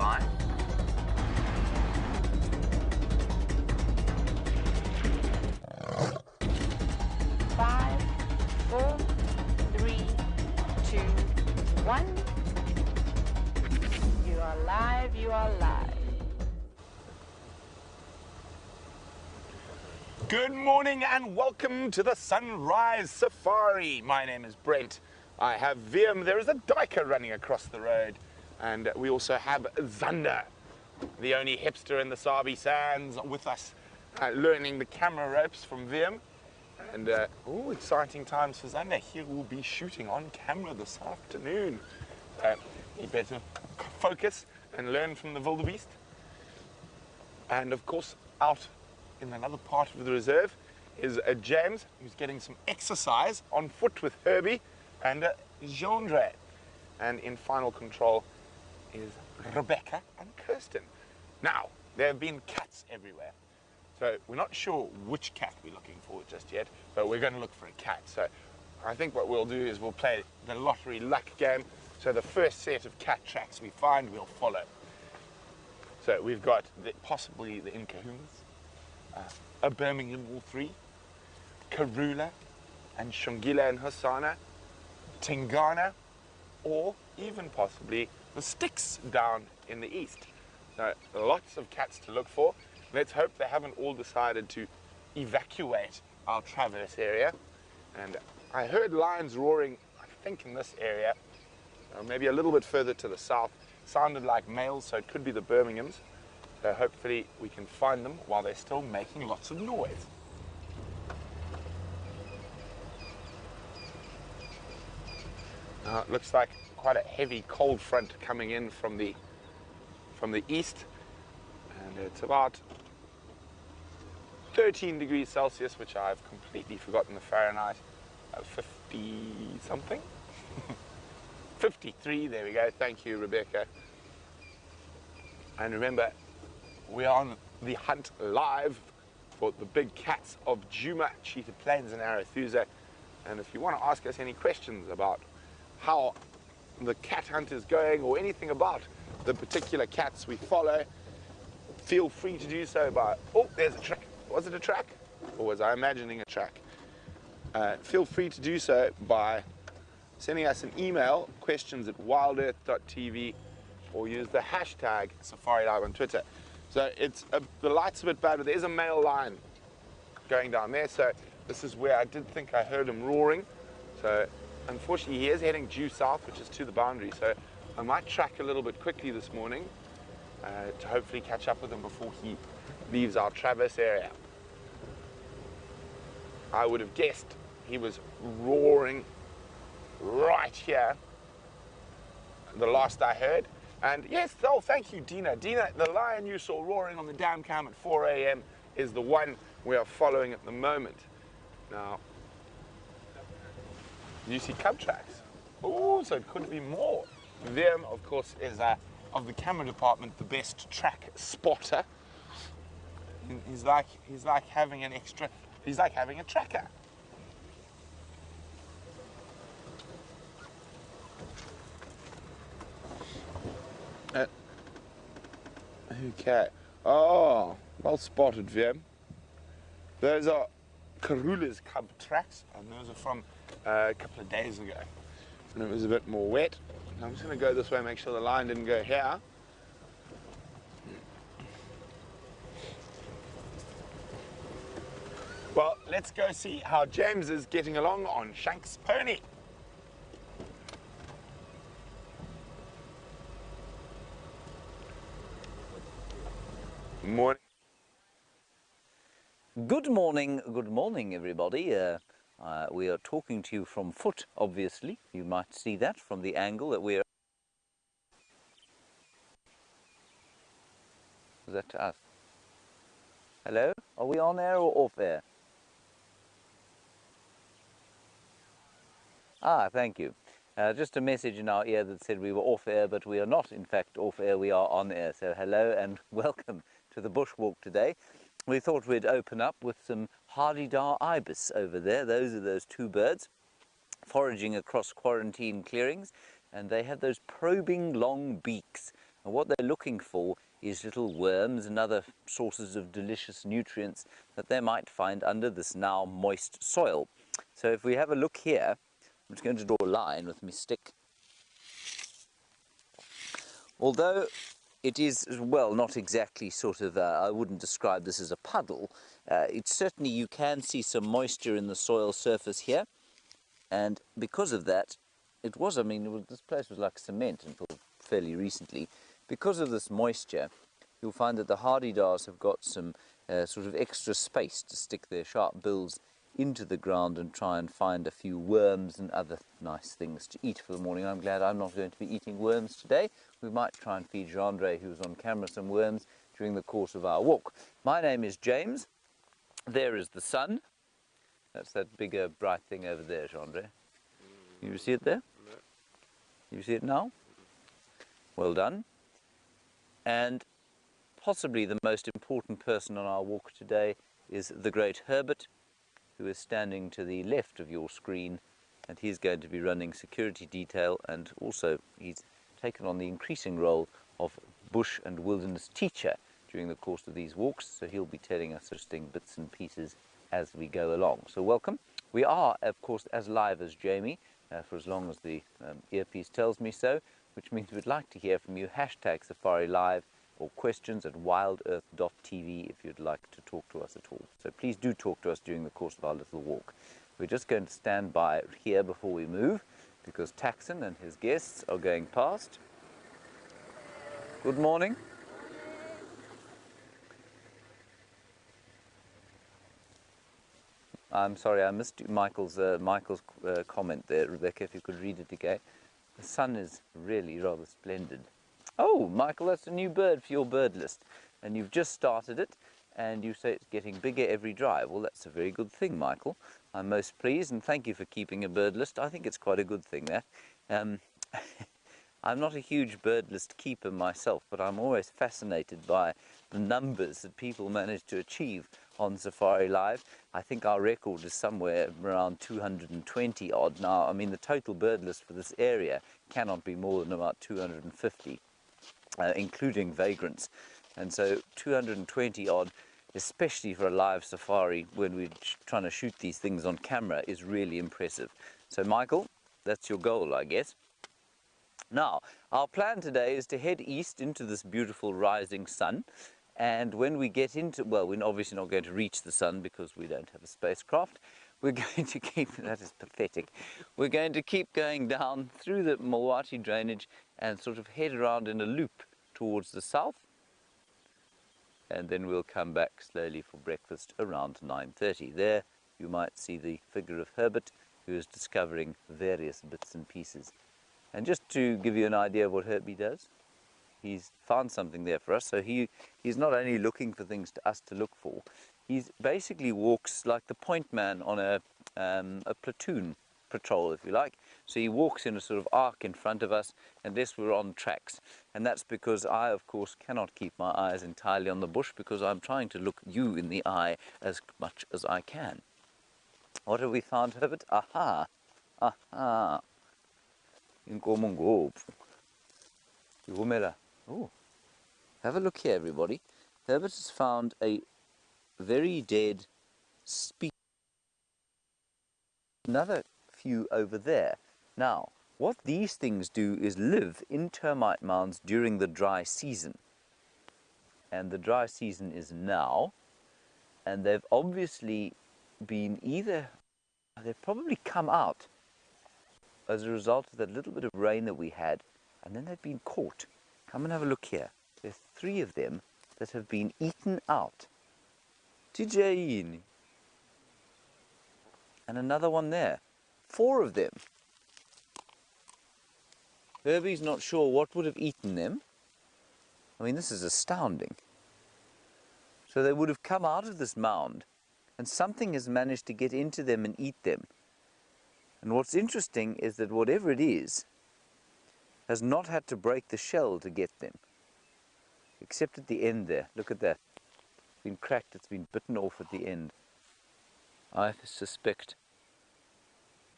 5. 5, 4, 3, 2, 1. You are live, you are live. Good morning and welcome to the Sunrise Safari. My name is Brent. I have Viam. There is a duiker running across the road. And we also have Zander, the only hipster in the Sabi Sands, with us, learning the camera ropes from Viam. And, exciting times for Zander. He will be shooting on camera this afternoon. He better focus and learn from the wildebeest. And, of course, out in another part of the reserve is James, who's getting some exercise on foot with Herbie and Jeandre. And in final control is Rebecca and Kirsten. Now, there have been cats everywhere. So we're not sure which cat we're looking for just yet, but we're going to look for a cat. So I think what we'll do is we'll play the lottery luck game. So the first set of cat tracks we find, we'll follow. So we've got possibly the Incahumas, a Birmingham all three, Karula and Shungila and Hosanna, Tingana, or even possibly the Sticks down in the east. So lots of cats to look for. Let's hope they haven't all decided to evacuate our Traverse area. And I heard lions roaring, I think in this area, maybe a little bit further to the south. Sounded like males, so it could be the Birminghams. So hopefully we can find them while they're still making lots of noise. It looks like quite a heavy cold front coming in from the east, and it's about 13 degrees Celsius, which I've completely forgotten the Fahrenheit, 50 something, 53, there we go, thank you Rebecca. And remember, we are on the hunt live for the big cats of Djuma, Cheetah Plains and Arathusa, and if you want to ask us any questions about how the cat hunt is going or anything about the particular cats we follow, feel free to do so by, oh, there's a track. Was it a track? Or was I imagining a track? Feel free to do so by sending us an email, questions@wildearth.tv, or use the hashtag SafariLive on Twitter. So the light's a bit bad, but there's a male lion going down there. So this is where I did think I heard him roaring. So unfortunately, he is heading due south, which is to the boundary. So I might track a little bit quickly this morning to hopefully catch up with him before he leaves our Traverse area. I would have guessed he was roaring right here, the last I heard. And yes, oh, thank you, Dina. Dina, the lion you saw roaring on the dam cam at 4 a.m. is the one we are following at the moment. Now, you see cub tracks. Oh, so it could be more. Viam, of course, is of the camera department the best track spotter. He's like having an extra. He's like having a tracker. Okay. Oh, well spotted, Viam. Those are Karula's cub tracks, and those are from a couple of days ago. And it was a bit more wet. I'm just going to go this way, make sure the line didn't go here. Well, let's go see how James is getting along on Shank's pony. Morning. Good morning, everybody. We are talking to you from foot, obviously. You might see that from the angle that we're... Is that to us? Hello? Are we on air or off air? Ah, thank you. Just a message in our ear that said we were off air, but we are not, in fact, off air. We are on air. So hello and welcome to the bushwalk today. We thought we'd open up with some Hardy-Dar ibis over there. Those are those two birds foraging across quarantine clearings, and they have those probing long beaks. And what they're looking for is little worms and other sources of delicious nutrients that they might find under this now moist soil. So if we have a look here, I'm just going to draw a line with my stick. Although it is, well, not exactly sort of, I wouldn't describe this as a puddle. It's certainly, you can see some moisture in the soil surface here. And because of that, it was, I mean, this place was like cement until fairly recently. Because of this moisture, you'll find that the hardy-dars have got some sort of extra space to stick their sharp bills into the ground and try and find a few worms and other nice things to eat for the morning. I'm glad I'm not going to be eating worms today. We might try and feed Gendre, who's on camera, some worms during the course of our walk. My name is James. There is the sun. That's that bigger bright thing over there, Gendre. You see it there? You see it now? Well done. And possibly the most important person on our walk today is the great Herbert, who is standing to the left of your screen, and he's going to be running security detail, and also he's taken on the increasing role of bush and wilderness teacher during the course of these walks, so he'll be telling us interesting bits and pieces as we go along. So welcome. We are, of course, as live as Jamie, for as long as the earpiece tells me so, which means we'd like to hear from you. Hashtag SafariLive or questions at wildearth.tv if you'd like to talk to us at all. So please do talk to us during the course of our little walk. We're just going to stand by here before we move because Taxon and his guests are going past. Good morning. I'm sorry, I missed Michael's comment there, Rebecca, if you could read it again. The sun is really rather splendid. Oh, Michael, that's a new bird for your bird list. And you've just started it, and you say it's getting bigger every drive. Well, that's a very good thing, Michael. I'm most pleased, and thank you for keeping a bird list. I think it's quite a good thing, that. I'm not a huge bird list keeper myself, but I'm always fascinated by the numbers that people manage to achieve on SafariLIVE. I think our record is somewhere around 220 odd now. I mean, the total bird list for this area cannot be more than about 250, including vagrants. And so 220 odd, especially for a live safari when we're trying to shoot these things on camera, is really impressive. So Michael, that's your goal, I guess. Now, our plan today is to head east into this beautiful rising sun. And when we get into, well, we're obviously not going to reach the sun because we don't have a spacecraft. We're going to keep, that is pathetic, we're going to keep going down through the Mulwati drainage and sort of head around in a loop towards the south. And then we'll come back slowly for breakfast around 9:30. There you might see the figure of Herbert, who is discovering various bits and pieces. And just to give you an idea of what Herbie does, he's found something there for us. So he's not only looking for things to us to look for, he basically walks like the point man on a platoon patrol, if you like. So he walks in a sort of arc in front of us, unless we're on tracks. And that's because I, of course, cannot keep my eyes entirely on the bush because I'm trying to look you in the eye as much as I can. What have we found, Herbert? Aha! Aha! Oh, have a look here, everybody. Herbert has found a very dead species. Another few over there. Now, what these things do is live in termite mounds during the dry season. And the dry season is now. And they've obviously been they've probably come out as a result of that little bit of rain that we had, and then they've been caught. Come and have a look here. There's 3 of them that have been eaten out. Tijaini. And another one there. 4 of them. Herbie's not sure what would have eaten them. I mean, this is astounding. So they would have come out of this mound, and something has managed to get into them and eat them. And what's interesting is that whatever it is has not had to break the shell to get them. Except at the end there. Look at that. It's been cracked, it's been bitten off at the end. I suspect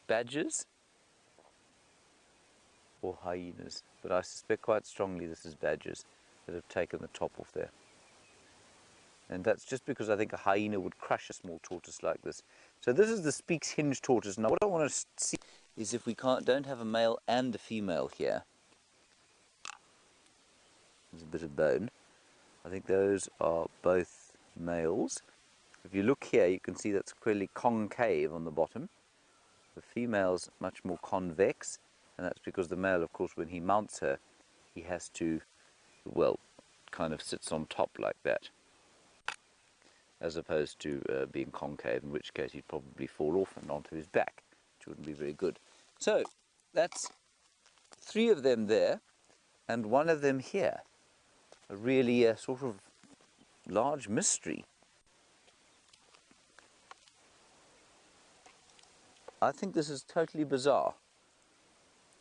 badgers or hyenas, but I suspect quite strongly this is badgers that have taken the top off there. And that's just because I think a hyena would crush a small tortoise like this. So this is the Speke's hinge tortoise. Now what I want to see is if we don't have a male and a female here. There's a bit of bone. I think those are both males. If you look here, you can see that's clearly concave on the bottom. The female's much more convex, and that's because the male, of course, when he mounts her, he has to, well, kind of sits on top like that, as opposed to being concave, in which case he'd probably fall off and onto his back, which wouldn't be very good. So that's 3 of them there, and 1 of them here. A really sort of large mystery. I think this is totally bizarre,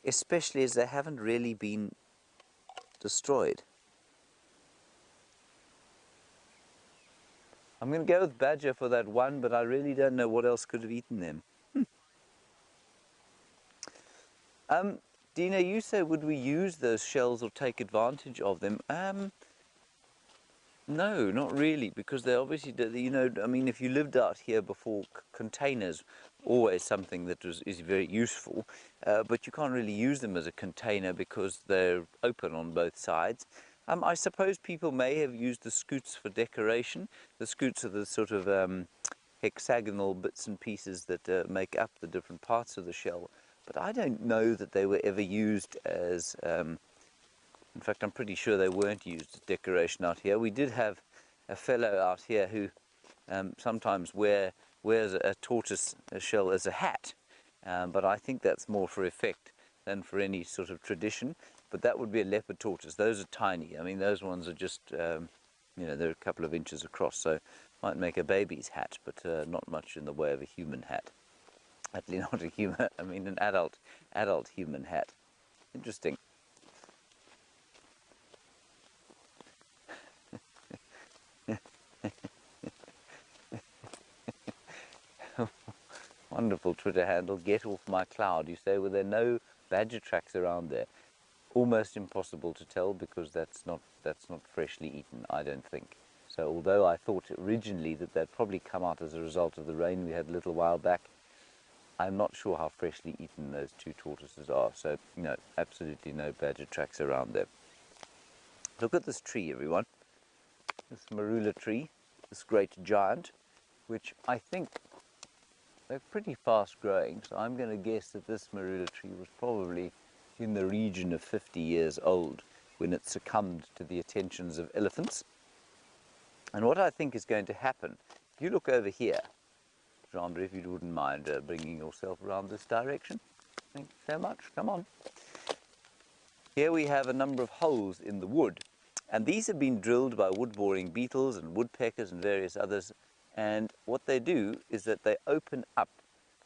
especially as they haven't really been destroyed. I'm going to go with badger for that one, but I really don't know what else could have eaten them. Dina, you say, would we use those shells or take advantage of them? No, not really, because they obviously, you know, I mean, if you lived out here before, containers, always something that is very useful, but you can't really use them as a container because they're open on both sides. I suppose people may have used the scoots for decoration. The scoots are the sort of hexagonal bits and pieces that make up the different parts of the shell, but I don't know that they were ever used as... in fact, I'm pretty sure they weren't used as decoration out here. We did have a fellow out here who sometimes wears a tortoise shell as a hat, but I think that's more for effect than for any sort of tradition. But that would be a leopard tortoise. Those are tiny. I mean, those ones are just, you know, they're a couple of inches across, so might make a baby's hat, but not much in the way of a human hat. Actually, not a human, I mean an adult human hat. Interesting. Wonderful Twitter handle, get off my cloud. You say, well, there are no badger tracks around there. Almost impossible to tell because that's not freshly eaten, I don't think. So although I thought originally that they'd probably come out as a result of the rain we had a little while back, I'm not sure how freshly eaten those 2 tortoises are. So, no, absolutely no badger tracks around there. Look at this tree, everyone. This marula tree, this great giant, which I think they're pretty fast growing. So I'm going to guess that this marula tree was probably in the region of 50 years old when it succumbed to the attentions of elephants. And what I think is going to happen, if you look over here, Chandra, if you wouldn't mind bringing yourself around this direction. Thank you so much. Come on. Here we have a number of holes in the wood, and these have been drilled by wood-boring beetles and woodpeckers and various others, and what they do is that they open up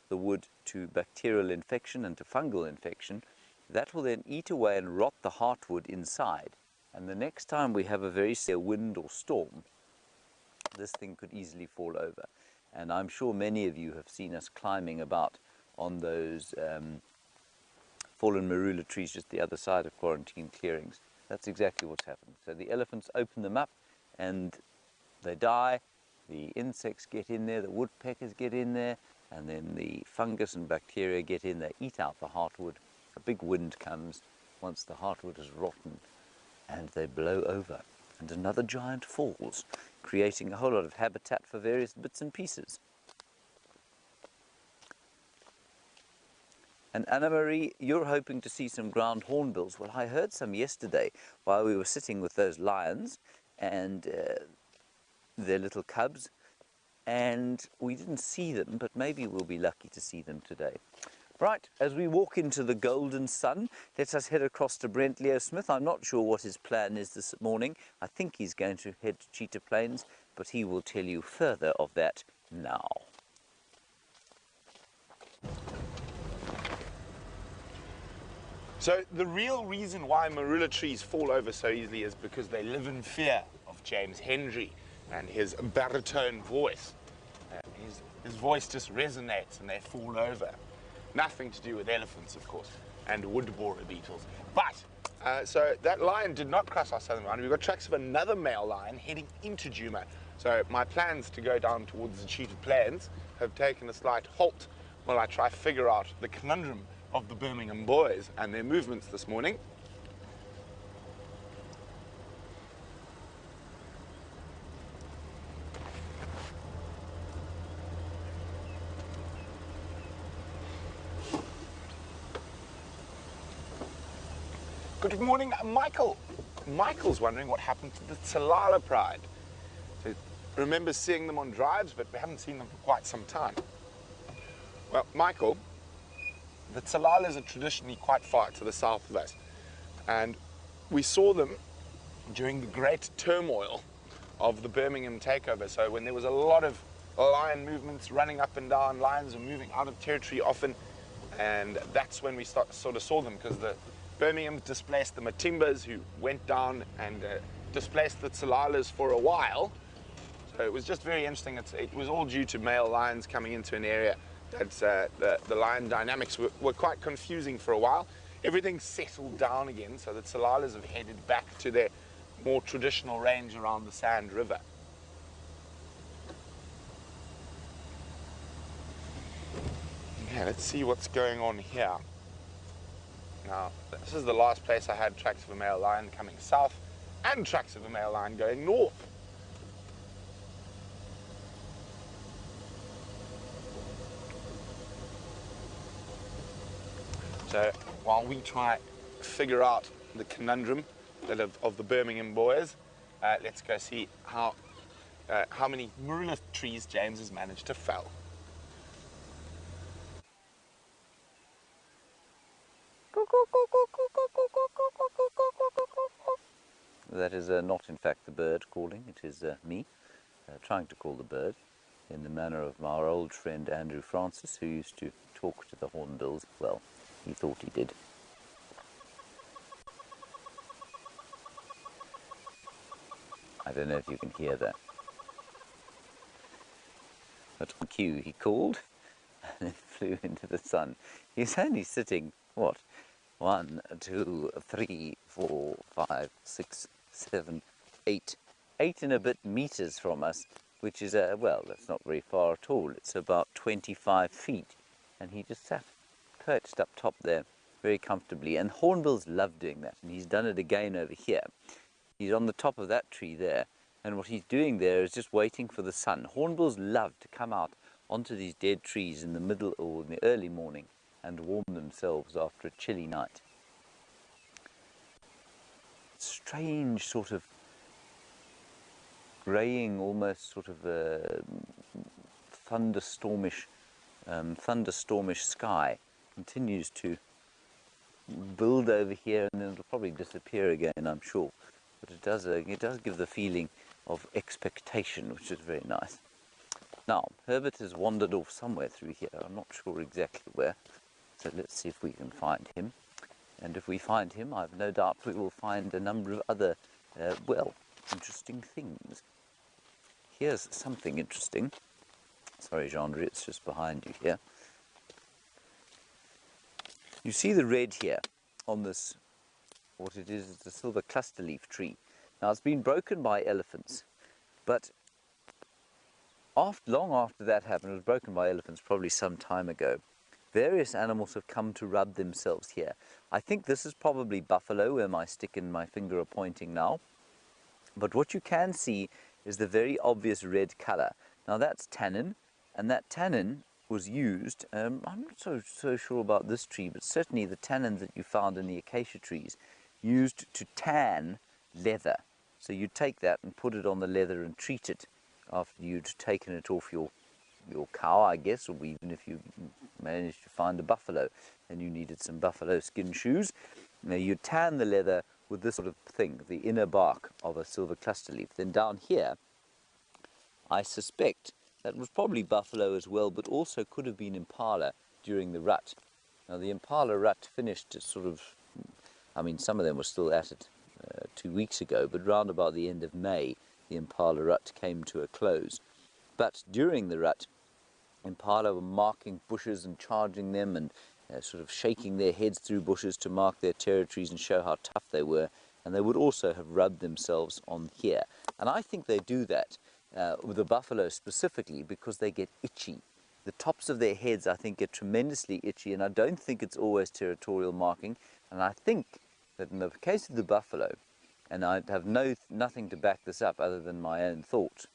the wood to bacterial infection and to fungal infection. That will then eat away and rot the heartwood inside, and the next time we have a very severe wind or storm, this thing could easily fall over. And I'm sure many of you have seen us climbing about on those fallen marula trees just the other side of quarantine clearings. That's exactly what's happened. So the elephants open them up and they die, the insects get in there, the woodpeckers get in there, and then the fungus and bacteria get in there, eat out the heartwood. A big wind comes once the heartwood is rotten and they blow over. And another giant falls, creating a whole lot of habitat for various bits and pieces. And Anna-Marie, you're hoping to see some ground hornbills. Well, I heard some yesterday while we were sitting with those lions and their little cubs, and we didn't see them, but maybe we'll be lucky to see them today. Right, as we walk into the golden sun, let us head across to Brent Leo Smith. I'm not sure what his plan is this morning. I think he's going to head to Cheetah Plains, but he will tell you further of that now. So the real reason why marula trees fall over so easily is because they live in fear of James Hendry and his baritone voice. His voice just resonates and they fall over. Nothing to do with elephants, of course. and wood borer beetles. But, so that lion did not cross our southern boundary. We've got tracks of another male lion heading into Djuma. So my plans to go down towards the Cheetah Plains have taken a slight halt while I try to figure out the conundrum of the Birmingham boys and their movements this morning. Good morning, Michael. Michael's wondering what happened to the Tsalala Pride. So remember seeing them on drives, but we haven't seen them for quite some time. Well, Michael, the Tsalalas are traditionally quite far to the south of us, and we saw them during the great turmoil of the Birmingham takeover. So when there was a lot of lion movements running up and down, lions were moving out of territory often, and that's when we sort of saw them, because the Birmingham displaced the Matimbas, who went down and displaced the Tsalalas for a while. So it was just very interesting. It was all due to male lions coming into an area that the lion dynamics were quite confusing for a while. Everything settled down again, so the Tsalalas have headed back to their more traditional range around the Sand River. Okay, let's see what's going on here. Now, this is the last place I had tracks of a male lion coming south and tracks of a male lion going north. So while we try to figure out the conundrum of the Birmingham boys, let's go see how many marula trees James has managed to fell. That is not in fact the bird calling, it is me trying to call the bird in the manner of our old friend Andrew Francis, who used to talk to the hornbills. Well, he thought he did. I don't know if you can hear that. But on cue he called and it flew into the sun. He's only sitting, what, 1, 2, 3, 4, 5, 6, 7, 8 and a bit meters from us, which is, well, that's not very far at all. It's about 25 feet. And he just sat perched up top there very comfortably. And hornbills love doing that. And he's done it again over here. He's on the top of that tree there. And what he's doing there is just waiting for the sun. Hornbills love to come out onto these dead trees in the middle or in the early morning and warm themselves after a chilly night. Strange sort of greying, almost sort of thunderstormish sky continues to build over here, and then it'll probably disappear again, I'm sure. But it does give the feeling of expectation, which is very nice. Now, Herbert has wandered off somewhere through here. I'm not sure exactly where. So let's see if we can find him. And if we find him, I've no doubt we will find a number of other, well, interesting things. Here's something interesting. Sorry, Jean-André, it's just behind you here. You see the red here on this, what it is a silver cluster leaf tree. Now, it's been broken by elephants, but long after that happened, it was broken by elephants probably some time ago. Various animals have come to rub themselves here. I think this is probably buffalo, where my stick and my finger are pointing now. But what you can see is the very obvious red color. Now that's tannin, and that tannin was used, I'm not so sure about this tree, but certainly the tannins that you found in the acacia trees used to tan leather. So you'd take that and put it on the leather and treat it after you'd taken it off your cow, I guess, or even if you managed to find a buffalo and you needed some buffalo skin shoes. Now you'd tan the leather with this sort of thing, the inner bark of a silver cluster leaf. Then down here, I suspect that was probably buffalo as well, but also could have been impala during the rut. Now the impala rut finished sort of, I mean, some of them were still at it 2 weeks ago, but round about the end of May, the impala rut came to a close. But during the rut, impala were marking bushes and charging them, and sort of shaking their heads through bushes to mark their territories and show how tough they were. And they would also have rubbed themselves on here. And I think they do that with the buffalo specifically because they get itchy. The tops of their heads, I think, get tremendously itchy, and I don't think it's always territorial marking. And I think that in the case of the buffalo, and I have nothing to back this up other than my own thought,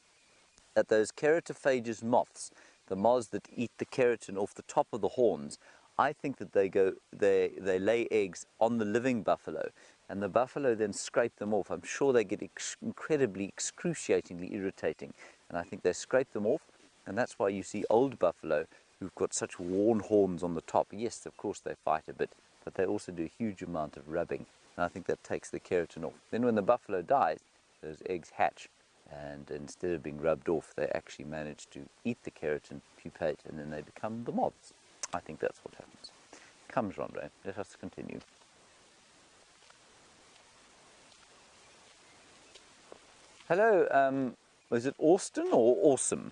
that those keratophagous moths, the moths that eat the keratin off the top of the horns, I think that they lay eggs on the living buffalo, and the buffalo then scrape them off. I'm sure they get incredibly, excruciatingly irritating, and I think they scrape them off, and that's why you see old buffalo who've got such worn horns on the top. Yes, of course they fight a bit, but they also do a huge amount of rubbing, and I think that takes the keratin off. Then when the buffalo dies, those eggs hatch, and instead of being rubbed off, they actually manage to eat the keratin, pupate, and then they become the moths. I think that's what happens. Come, Jean-Ray, let us continue. Hello, was it Austin or Awesome?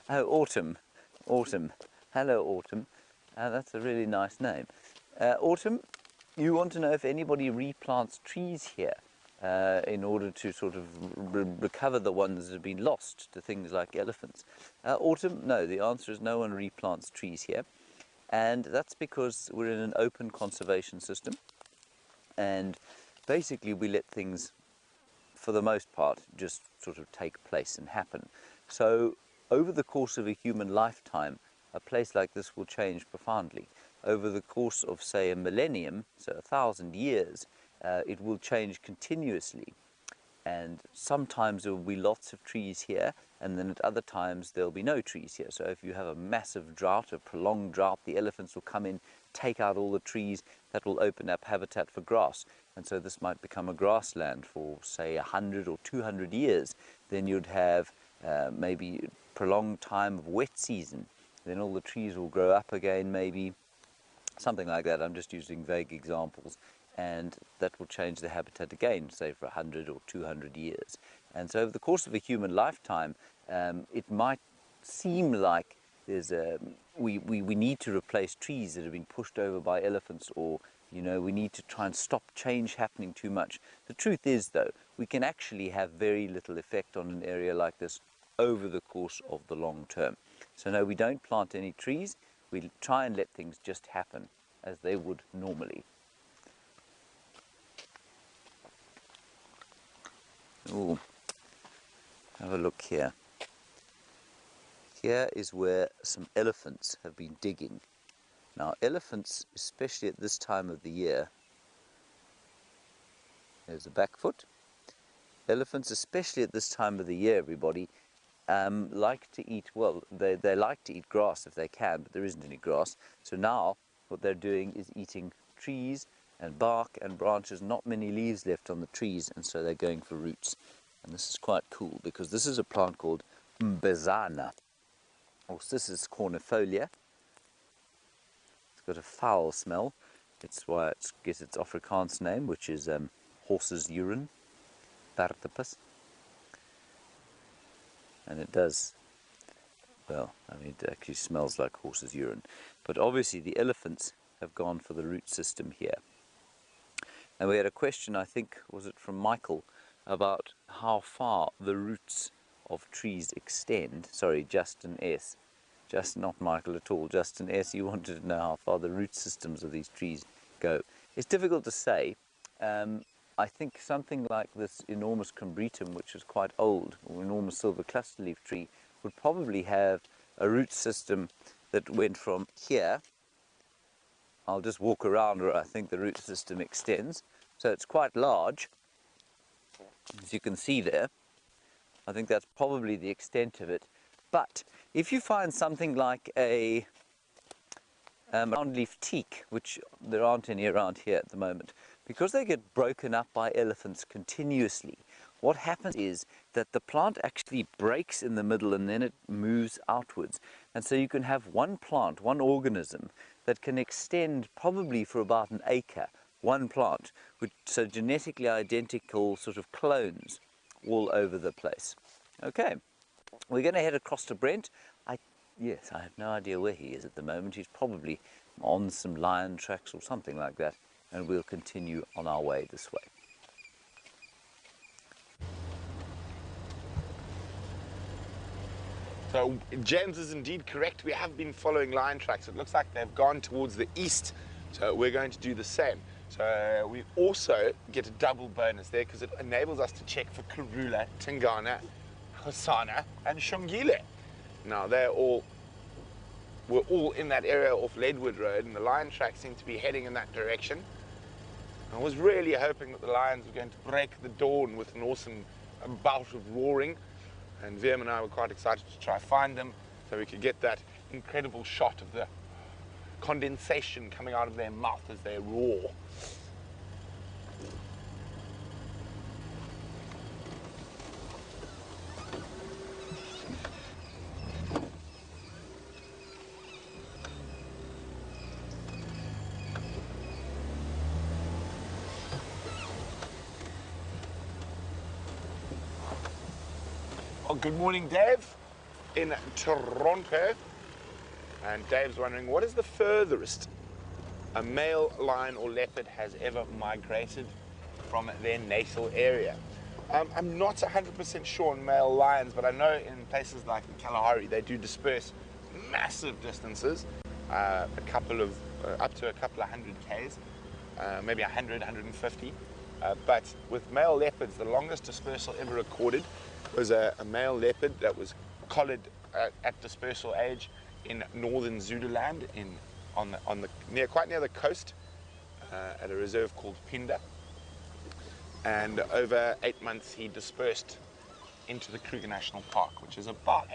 Oh, Autumn. Autumn. Hello, Autumn. That's a really nice name. Autumn, you want to know if anybody replants trees here in order to sort of recover the ones that have been lost to things like elephants. Autumn, no, the answer is no one replants trees here. And that's because we're in an open conservation system. And basically we let things, for the most part, just sort of take place and happen. So over the course of a human lifetime, a place like this will change profoundly. Over the course of, say, a millennium, so 1,000 years, it will change continuously. And sometimes there will be lots of trees here, and then at other times there'll be no trees here. So if you have a massive drought, a prolonged drought, the elephants will come in, take out all the trees. That will open up habitat for grass. And so this might become a grassland for, say, 100 or 200 years. Then you'd have maybe prolonged time of wet season. Then all the trees will grow up again, maybe something like that. I'm just using vague examples. And that will change the habitat again, say for 100 or 200 years. And so over the course of a human lifetime, it might seem like there's we need to replace trees that have been pushed over by elephants, or we need to try and stop change happening too much. The truth is, though, we can actually have very little effect on an area like this over the course of the long term. So no, we don't plant any trees. We try and let things just happen as they would normally. Ooh, have a look here. Here is where some elephants have been digging. Now, elephants, especially at this time of the year, there's a back foot. Elephants, especially at this time of the year, everybody, like to eat, well, they like to eat grass if they can, but there isn't any grass. So now what they're doing is eating trees and bark and branches, not many leaves left on the trees, and so they're going for roots. And this is quite cool because this is a plant called mbezana, or this is cornifolia. It's got a foul smell. It's why it gets its Afrikaans name, which is horse's urine, partipus. And it does, well, I mean, it actually smells like horse's urine. But obviously the elephants have gone for the root system here. And we had a question, I think, was it from Michael, about how far the roots of trees extend. Sorry, Justin S. Just not Michael at all. Justin S. You wanted to know how far the root systems of these trees go. It's difficult to say. I think something like this enormous combretum, which is quite old, or enormous silver cluster leaf tree, would probably have a root system that went from here. I'll just walk around where I think the root system extends. So it's quite large, as you can see there. I think that's probably the extent of it. But if you find something like a roundleaf teak, which there aren't any around here at the moment, because they get broken up by elephants continuously, what happens is that the plant actually breaks in the middle and then it moves outwards. And so you can have one plant, one organism, that can extend probably for about an acre, one plant, so genetically identical sort of clones all over the place. Okay, we're going to head across to Brent. Yes, I have no idea where he is at the moment. He's probably on some lion tracks or something like that, and we'll continue on our way this way. So James is indeed correct. We have been following lion tracks. It looks like they've gone towards the east, so we're going to do the same. So we also get a double bonus there because it enables us to check for Karula, Tingana, Hosanna, and Shongile. Now we're all in that area off Leadwood Road, and the lion tracks seem to be heading in that direction. I was really hoping that the lions were going to break the dawn with an awesome bout of roaring, and VM and I were quite excited to try find them so we could get that incredible shot of the condensation coming out of their mouth as they roar. Well, good morning, Dave, in Toronto. And Dave's wondering, what is the furthest a male lion or leopard has ever migrated from their natal area? I'm not 100% sure on male lions, but I know in places like the Kalahari, they do disperse massive distances, up to a couple of hundred Ks, maybe 100, 150. But with male leopards, the longest dispersal ever recorded was a male leopard that was collared at dispersal age in northern Zululand, quite near the coast, at a reserve called Pinda. And over 8 months, he dispersed into the Kruger National Park, which is about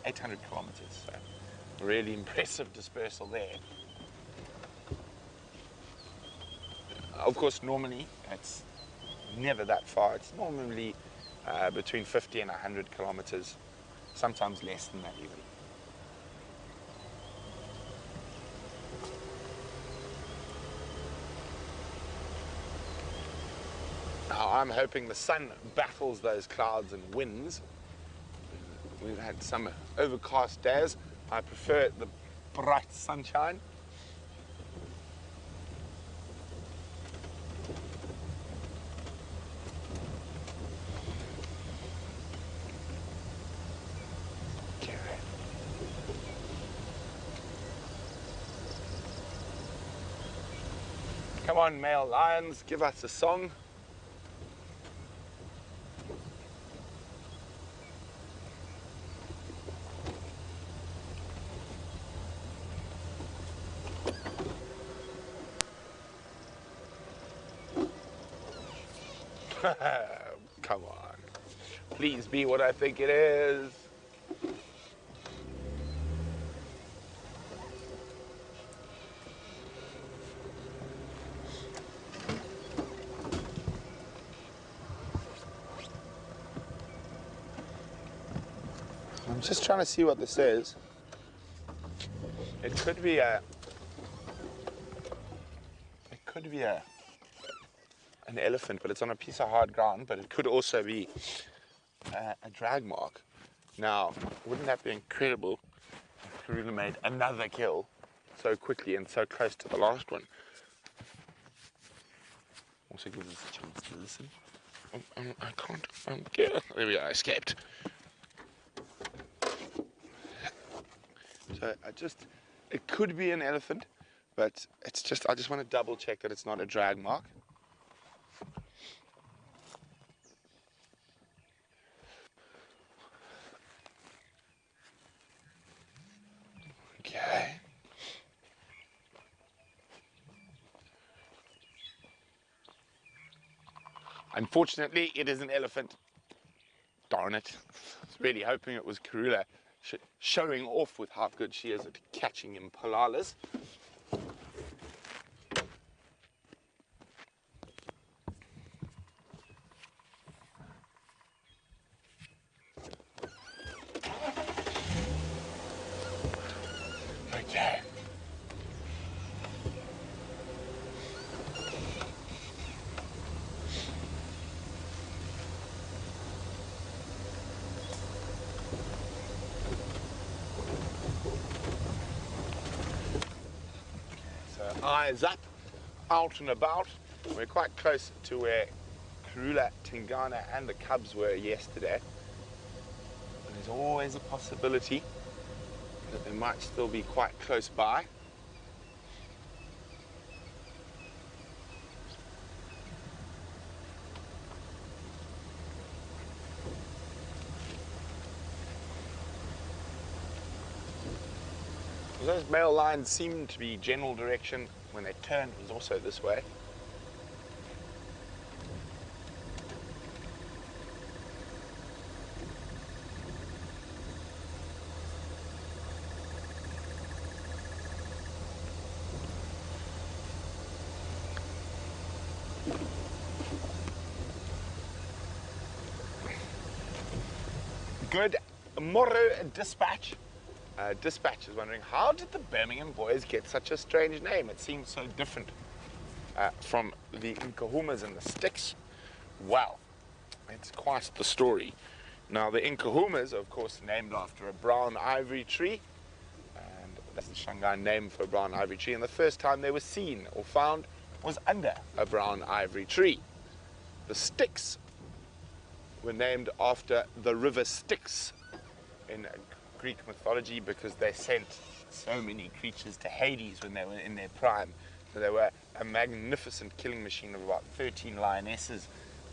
800 kilometers. So really impressive dispersal there. Of course, normally it's never that far. It's normally between 50 and 100 kilometers, sometimes less than that even. Now, I'm hoping the sun baffles those clouds and winds. We've had some overcast days. I prefer the bright sunshine. Come on, male lions, give us a song. Come on. Please be what I think it is. I'm just trying to see what this is. It could be an elephant, but it's on a piece of hard ground, but it could also be a drag mark. Now, wouldn't that be incredible if Karula made another kill so quickly and so close to the last one? Also gives us a chance to listen. I can't, there we go, I escaped. So it could be an elephant, but I just want to double check that it's not a drag mark. Okay. Unfortunately, it is an elephant. Darn it. I was really hoping it was Karula showing off with how good she is at catching impalas. Okay. eyes up, out and about. We're quite close to where Karula, Tingana and the cubs were yesterday. And there's always a possibility that they might still be quite close by. Those male lines seem to be general direction. When they turned, it was also this way. Good morrow, dispatch. Dispatch is wondering, how did the Birmingham boys get such a strange name? It seems so different from the Nkahumas and the Sticks. Well, it's quite the story. Now, the Nkahumas, of course, named after a brown ivory tree, and that's the Shanghai name for a brown ivory tree, and the first time they were seen or found was under a brown ivory tree. The Sticks were named after the river Styx in Greek mythology because they sent so many creatures to Hades when they were in their prime. So they were a magnificent killing machine of about 13 lionesses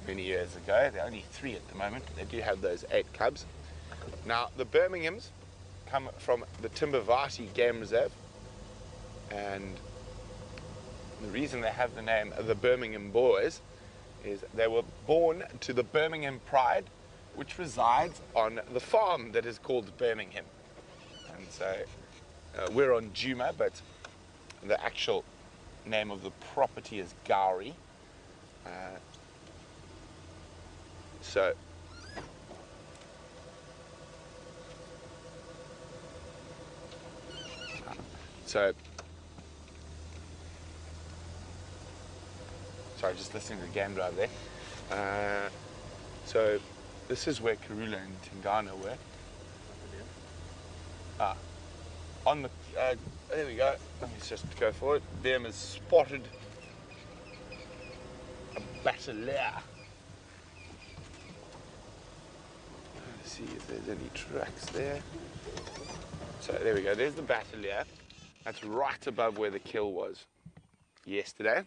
many years ago. There are only 3 at the moment. They do have those 8 cubs. Now, the Birminghams come from the Timbavati Game Reserve, and the reason they have the name the Birmingham Boys is they were born to the Birmingham Pride, which resides on the farm that is called Birmingham. And so we're on Juma, but the actual name of the property is Gowrie. So sorry, just listening to the game drive there. So this is where Karula and Tingana were. On the there we go. Let me just go for it. Them has spotted a battalier. Let's see if there's any tracks there. So there we go. There's the battalier. That's right above where the kill was yesterday.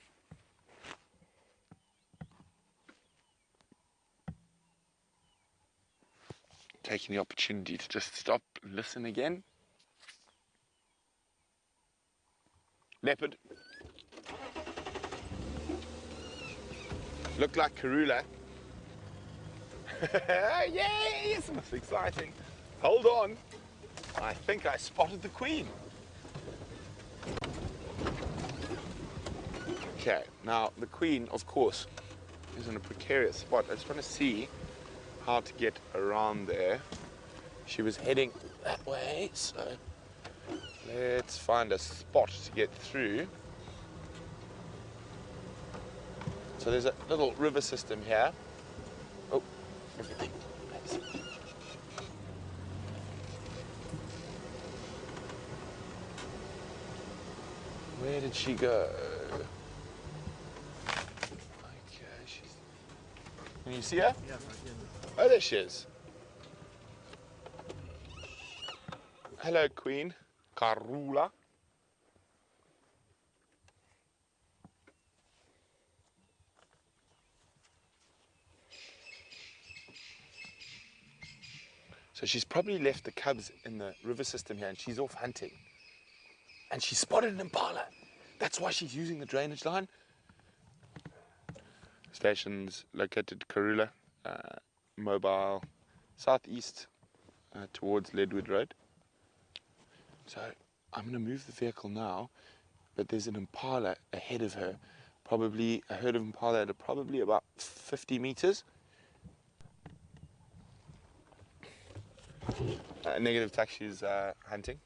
Taking the opportunity to just stop and listen again. Leopard. Looked like Karula. Yes, that's exciting. Hold on. I think I spotted the queen. Okay, now the queen, of course, is in a precarious spot. I just want to see how to get around there. She was heading that way, so let's find a spot to get through. So there's a little river system here. Oh, everything. Where did she go? Okay, she's... Can you see her? Yeah. Oh, there she is. Hello, Queen. Karula. So she's probably left the cubs in the river system here and she's off hunting. And she spotted an impala. That's why she's using the drainage line. Stations located Karula, mobile, southeast towards Ledwood Road. So I'm going to move the vehicle now, but there's an impala ahead of her, probably a herd of impala at probably about 50 meters. Negative taxis hunting.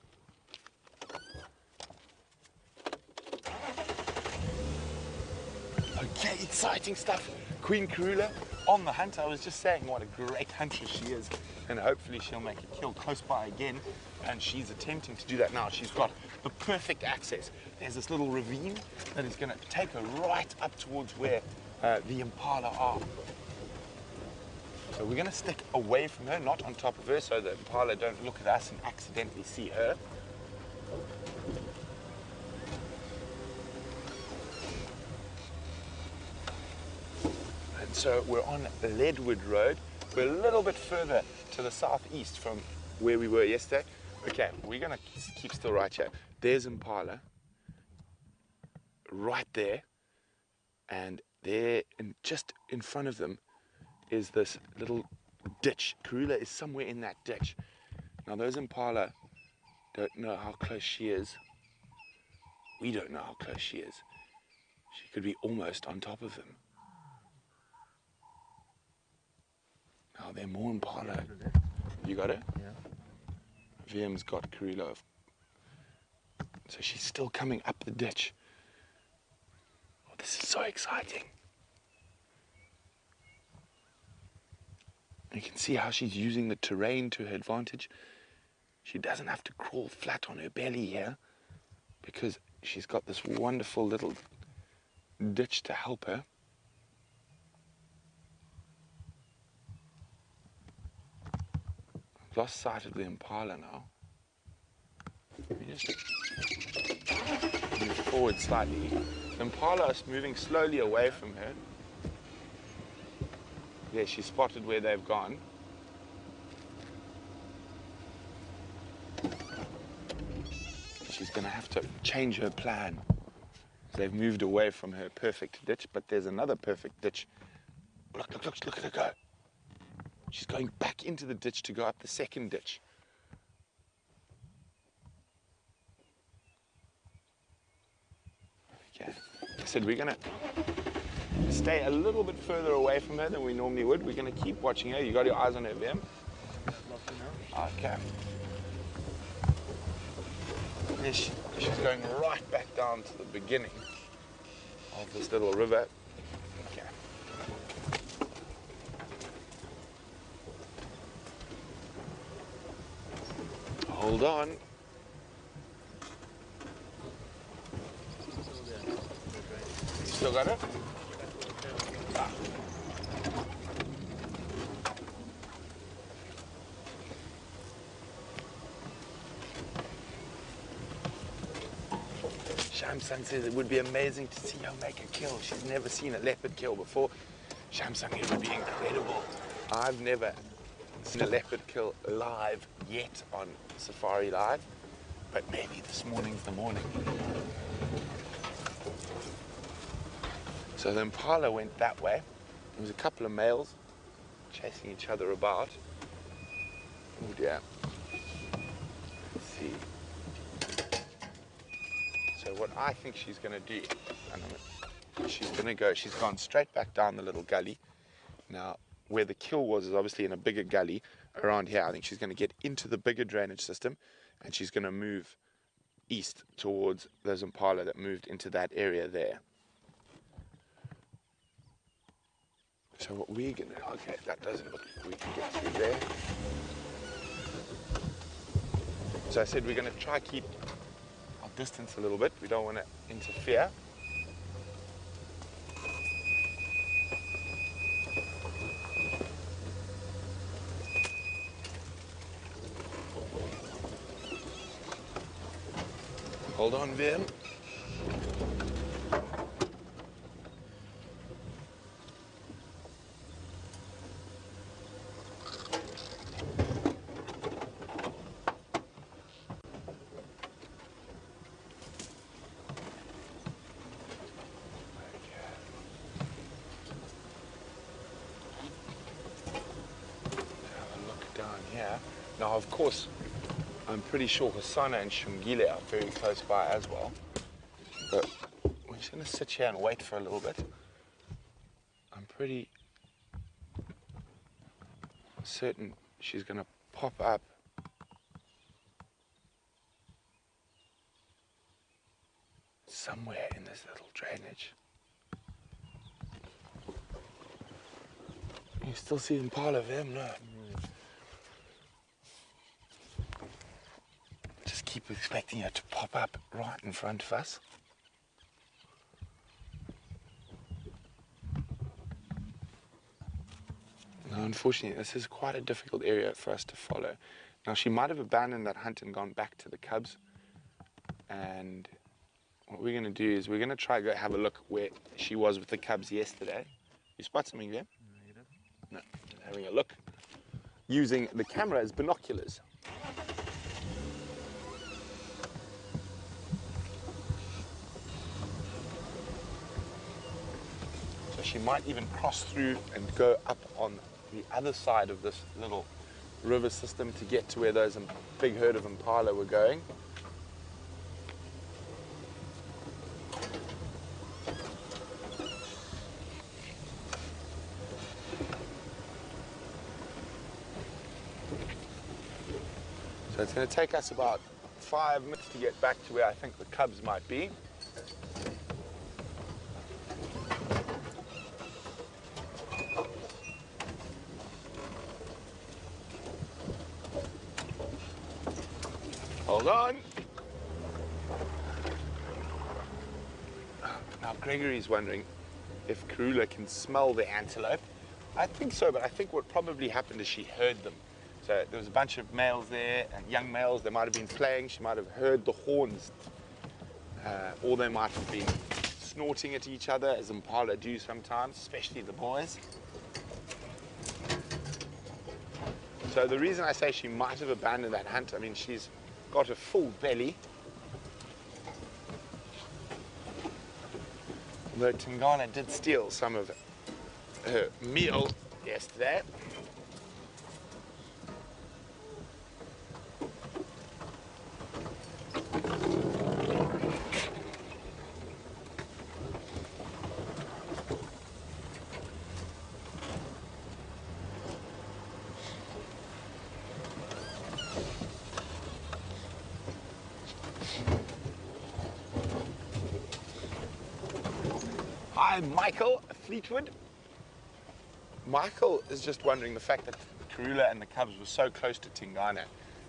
Okay, exciting stuff. Queen Karula on the hunt. I was just saying what a great hunter she is, and hopefully she'll make a kill close by again, and she's attempting to do that now. She's got the perfect access. There's this little ravine that is going to take her right up towards where the impala are. So we're going to stick away from her, not on top of her, so the impala don't look at us and accidentally see her. And so we're on Leadwood Road. We're a little bit further to the southeast from where we were yesterday. Okay, we're going to keep still right here. There's impala right there, and there, and just in front of them is this little ditch. Karula is somewhere in that ditch. Now those impala don't know how close she is. We don't know how close she is. She could be almost on top of them. Now there are more impala. You got it? Yeah. VM's got Karula. So she's still coming up the ditch. Oh, this is so exciting. You can see how she's using the terrain to her advantage. She doesn't have to crawl flat on her belly here because she's got this wonderful little ditch to help her. I've lost sight of the impala now. Let me just move forward slightly. The impala is moving slowly away from her. Yeah, she spotted where they've gone. She's going to have to change her plan. They've moved away from her perfect ditch, but there's another perfect ditch. Look at her go. She's going back into the ditch to go up the second ditch. Okay, I said we're going to stay a little bit further away from her than we normally would. We're going to keep watching her. You got your eyes on her, VM? Okay. Yeah, she's going right back down to the beginning of this little river. Okay. Hold on. You still got it? Ah. Shamsung says it would be amazing to see her make a kill. She's never seen a leopard kill before. Shamsung, it would be incredible. I've never seen a leopard kill live yet on Safari Live, but maybe this morning's the morning. So the impala went that way. There was a couple of males chasing each other about. Oh dear. Let's see. So what I think she's going to do, she's gone straight back down the little gully. Now, where the kill was is obviously in a bigger gully around here. I think she's going to get into the bigger drainage system, and she's going to move east towards those impala that moved into that area there. So what we're going to, okay, that doesn't look like we can get through there. So I said we're going to try keep our distance a little bit. We don't want to interfere. Hold on, Vim. Now, of course, I'm pretty sure Hosanna and Shungile are very close by as well. But we're just going to sit here and wait for a little bit. I'm pretty certain she's going to pop up somewhere in this little drainage. You still see impala them, no? Just keep expecting it to pop up right in front of us. Now, unfortunately, this is quite a difficult area for us to follow. Now, she might have abandoned that hunt and gone back to the cubs. And what we're going to do is we're going to try to go have a look where she was with the cubs yesterday. You spot something there? No, you don't. No. Having a look. Using the camera as binoculars. So she might even cross through and go up on the other side of this little river system to get to where those big herd of impala were going. So it's going to take us about 5 minutes to get back to where I think the cubs might be. Hold on. Now Gregory's wondering if Karula can smell the antelope. I think so, but I think what probably happened is she heard them. So there was a bunch of males there, and young males, they might have been playing, she might have heard the horns, or they might have been snorting at each other, as impala do sometimes, especially the boys. So the reason I say she might have abandoned that hunt, I mean, she's got a full belly. Although Tingana did steal some of her meal yesterday. Hi, Michael Fleetwood. Michael is just wondering the fact that Karula and the cubs were so close to Tingana.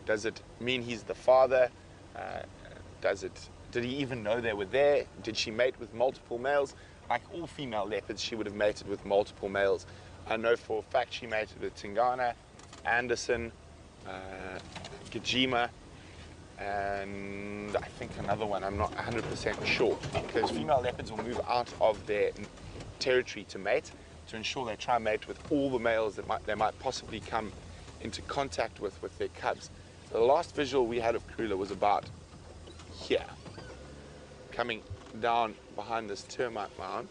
Does it mean he's the father? Did he even know they were there? Did she mate with multiple males? Like all female leopards, she would have mated with multiple males. I know for a fact she mated with Tingana, Anderson, Gajima, and I think another one, I'm not 100% sure, because female leopards will move out of their territory to mate, to ensure they try and mate with all the males that they might possibly come into contact with their cubs. So the last visual we had of Karula was about here, coming down behind this termite mound,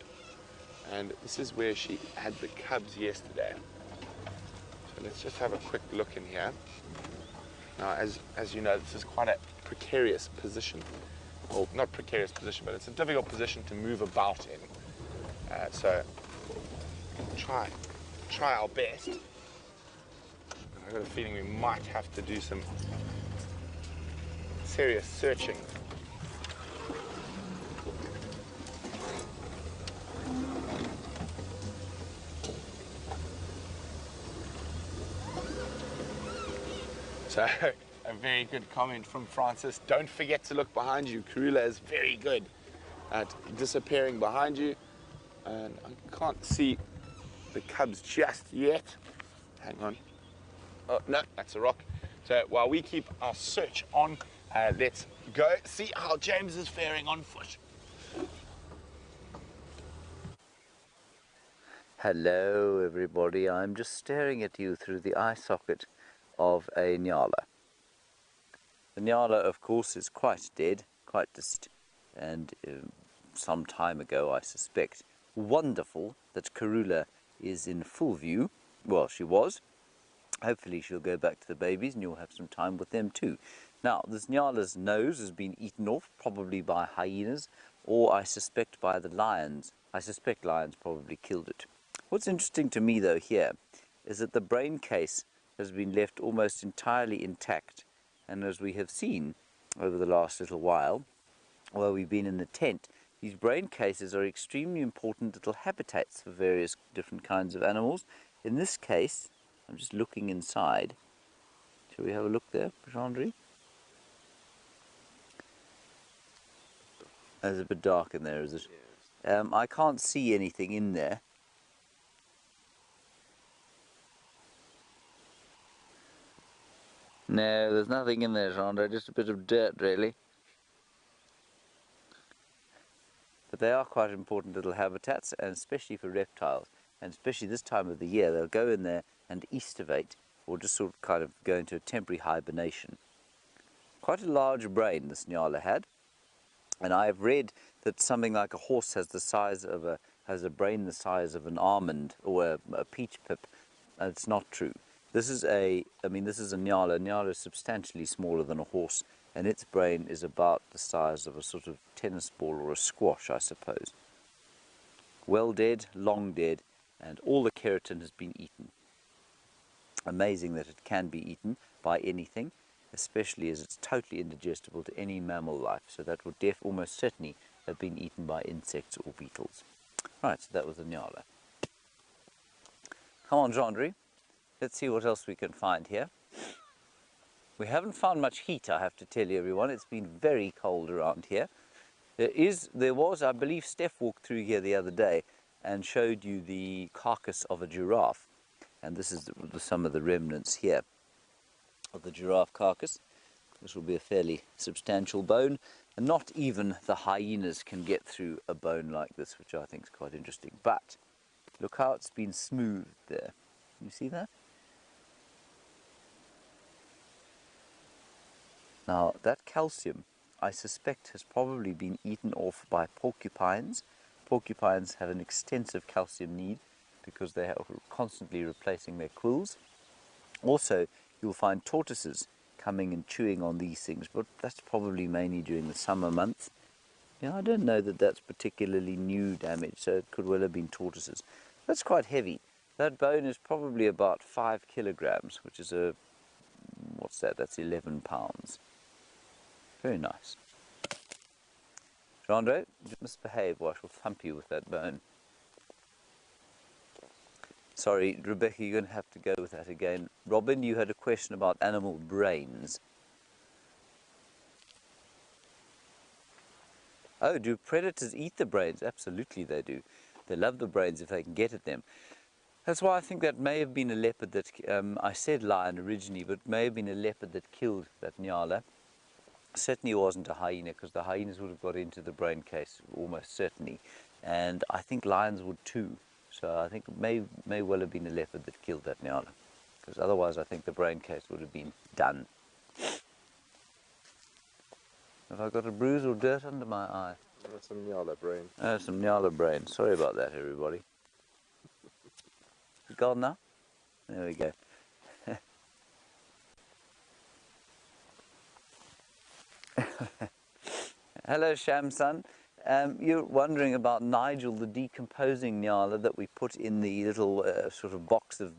and this is where she had the cubs yesterday. So let's just have a quick look in here. Now, as you know, this is quite a precarious position. Well, not precarious position, but it's a difficult position to move about in. So, try our best. And I've got a feeling we might have to do some serious searching. So, a very good comment from Francis. Don't forget to look behind you. Karula is very good at disappearing behind you. And I can't see the cubs just yet. Hang on. Oh, no, that's a rock. So while we keep our search on, let's go see how James is faring on foot. Hello everybody, I'm just staring at you through the eye socket of a nyala. The nyala, of course, is quite dead, quite distant, and some time ago, I suspect. Wonderful that Karula is in full view. Well, she was. Hopefully she'll go back to the babies and you'll have some time with them too. Now, this nyala's nose has been eaten off, probably by hyenas, or I suspect by the lions. I suspect lions probably killed it. What's interesting to me, though, here, is that the brain case has been left almost entirely intact. And as we have seen over the last little while we've been in the tent, these brain cases are extremely important little habitats for various different kinds of animals, In this case, I'm just looking inside. Shall we have a look there, Chandri? It's a bit dark in there, is it? Yes. I can't see anything in there. No, there's nothing in there, Chandra, just a bit of dirt, really. But they are quite important little habitats, and especially for reptiles. And especially this time of the year, they'll go in there and estivate, or just sort of kind of go into a temporary hibernation. Quite a large brain this Nyala had, and I've read that something like a horse has a brain the size of an almond or a peach pip, and it's not true. This is a Nyala. Nyala is substantially smaller than a horse, and its brain is about the size of a sort of tennis ball or a squash, I suppose. Well dead, long dead, and all the keratin has been eaten. Amazing that it can be eaten by anything, especially as it's totally indigestible to any mammal life. So that would almost certainly have been eaten by insects or beetles. Right, so that was the Nyala. Come on, Jandri. Let's see what else we can find here. We haven't found much heat, I have to tell you, everyone. It's been very cold around here. There was, I believe, Steph walked through here the other day and showed you the carcass of a giraffe. And this is some of the remnants here of the giraffe carcass. This will be a fairly substantial bone. And not even the hyenas can get through a bone like this, which I think is quite interesting. But look how it's been smoothed there. You see that? Now, that calcium, I suspect, has probably been eaten off by porcupines. Porcupines have an extensive calcium need because they are constantly replacing their quills. Also, you'll find tortoises coming and chewing on these things, but that's probably mainly during the summer months. Yeah, I don't know that that's particularly new damage, so it could well have been tortoises. That's quite heavy. That bone is probably about 5 kilograms, which is what's that? That's 11 pounds. Very nice. Jandro, misbehave or I shall thump you with that bone. Sorry, Rebecca, you're going to have to go with that again. Robin, you had a question about animal brains. Oh, do predators eat the brains? Absolutely they do. They love the brains if they can get at them. That's why I think that may have been a leopard that, I said lion originally, but may have been a leopard that killed that Nyala. Certainly wasn't a hyena, because the hyenas would have got into the brain case, almost certainly. And I think lions would too. So I think it may well have been a leopard that killed that Nyala, because otherwise I think the brain case would have been done. Have I got a bruise or dirt under my eye? That's some Nyala brain. Oh, some Nyala brain. Sorry about that, everybody. Is it gone now? There we go. Hello, Shamsun. You're wondering about Nigel, the decomposing Nyala that we put in the little sort of box of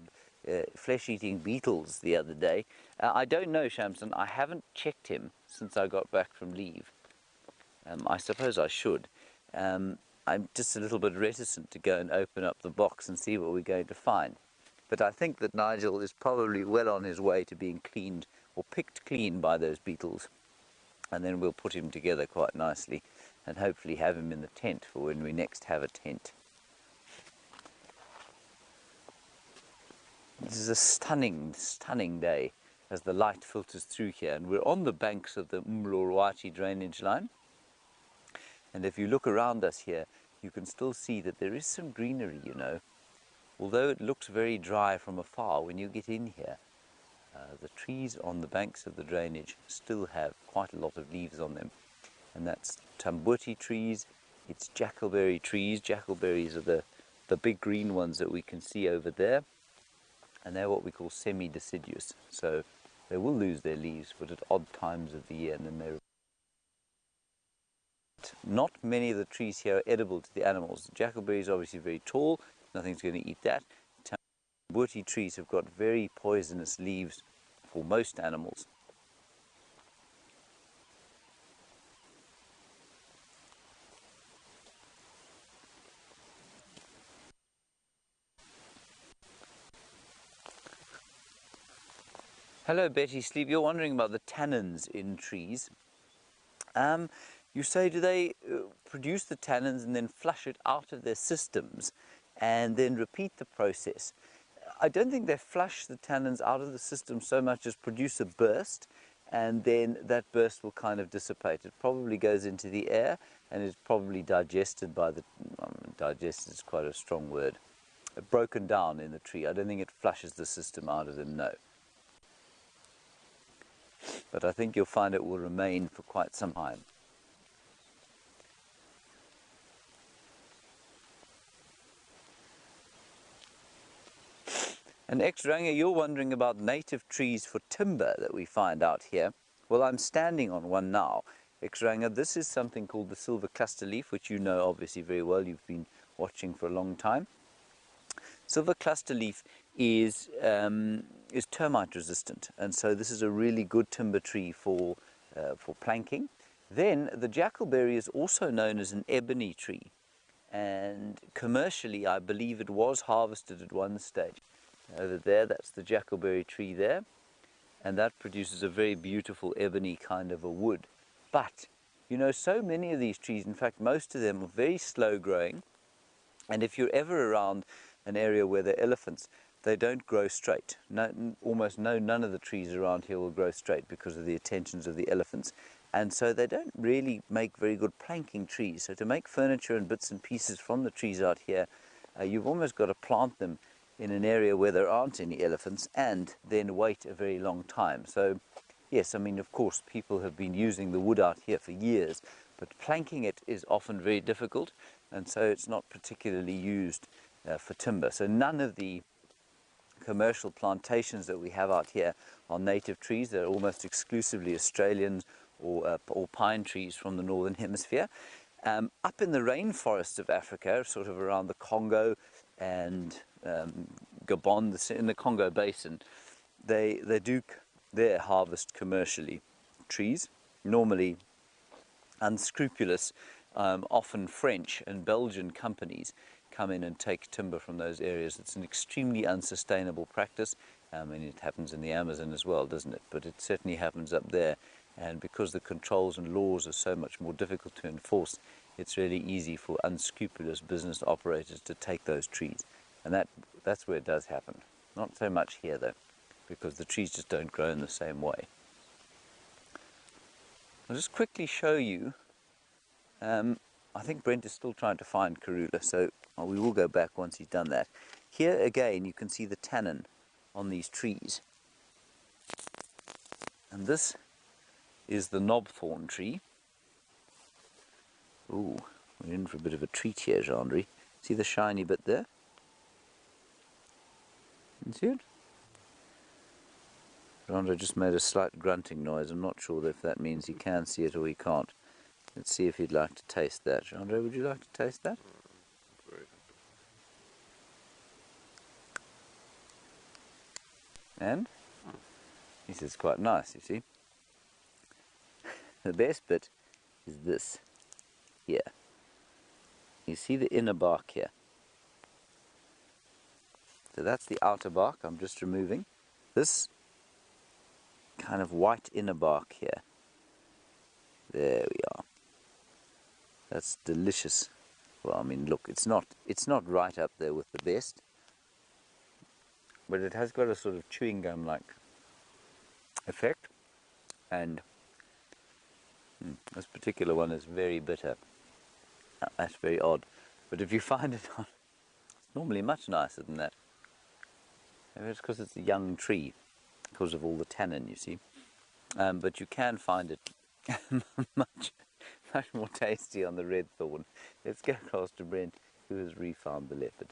flesh-eating beetles the other day. I don't know, Shamsun. I haven't checked him since I got back from leave. I suppose I should. I'm just a little bit reticent to go and open up the box and see what we're going to find. But I think that Nigel is probably well on his way to being cleaned or picked clean by those beetles. And then we'll put him together quite nicely and hopefully have him in the tent for when we next have a tent. This is a stunning, stunning day as the light filters through here, and we're on the banks of the Mlorwachi drainage line. And if you look around us here, you can still see that there is some greenery, you know. Although it looks very dry from afar, when you get in here, the trees on the banks of the drainage still have quite a lot of leaves on them. And that's tambuti trees, it's jackalberry trees. Jackalberries are the big green ones that we can see over there. And they're what we call semi-deciduous. So they will lose their leaves, but at odd times of the year, and then they're... Not many of the trees here are edible to the animals. The jackalberry is obviously very tall, nothing's going to eat that. Tambuti trees have got very poisonous leaves for most animals. Hello, Betty Sleep. You're wondering about the tannins in trees. You say, do they produce the tannins and then flush it out of their systems and then repeat the process? I don't think they flush the tannins out of the system so much as produce a burst, and then that burst will kind of dissipate. It probably goes into the air and is probably digested by the, digested is quite a strong word, broken down in the tree. I don't think it flushes the system out of them, no. But I think you'll find it will remain for quite some time. And X-Ranga, you're wondering about native trees for timber that we find out here. Well, I'm standing on one now. X-Ranga, this is something called the silver cluster leaf, which you know obviously very well. You've been watching for a long time. Silver cluster leaf is termite resistant, and so this is a really good timber tree for planking. Then the jackalberry is also known as an ebony tree, and commercially I believe it was harvested at one stage. Over there, that's the jackalberry tree there, and that produces a very beautiful ebony kind of a wood. But you know, so many of these trees, in fact most of them, are very slow growing, and if you're ever around an area where there are elephants, they don't grow straight. None of the trees around here will grow straight because of the attentions of the elephants. And so they don't really make very good planking trees. So to make furniture and bits and pieces from the trees out here, you've almost got to plant them in an area where there aren't any elephants and then wait a very long time. So yes, I mean, of course, people have been using the wood out here for years, but planking it is often very difficult, and so it's not particularly used for timber. So none of the commercial plantations that we have out here are native trees. They're almost exclusively Australian or pine trees from the northern hemisphere. Up in the rainforests of Africa, sort of around the Congo and Gabon, in the Congo basin, they do there harvest commercially trees, normally unscrupulous, often French and Belgian companies come in and take timber from those areas. It's an extremely unsustainable practice. I mean, it happens in the Amazon as well, doesn't it? But it certainly happens up there. And because the controls and laws are so much more difficult to enforce, it's really easy for unscrupulous business operators to take those trees. And that's where it does happen. Not so much here, though, because the trees just don't grow in the same way. I'll just quickly show you. I think Brent is still trying to find Karula, so we will go back once he's done that. Here again, you can see the tannin on these trees. And this is the knobthorn tree. Ooh, we're in for a bit of a treat here, Jean-Henri. See the shiny bit there? You see it? Jean-Henri just made a slight grunting noise. I'm not sure if that means he can see it or he can't. Let's see if he'd like to taste that. Jean-Henri, would you like to taste that? And? He says it's quite nice, you see. The best bit is this here. You see the inner bark here. So that's the outer bark I'm just removing. This kind of white inner bark here. There we are. That's delicious. Well, I mean, look, it's not right up there with the best, but it has got a sort of chewing gum like effect, and this particular one is very bitter. That's very odd, but if you find it on, it's normally much nicer than that. Maybe it's because it's a young tree, because of all the tannin, you see. But you can find it much more tasty on the red thorn. Let's go across to Brent, who has refound the leopard.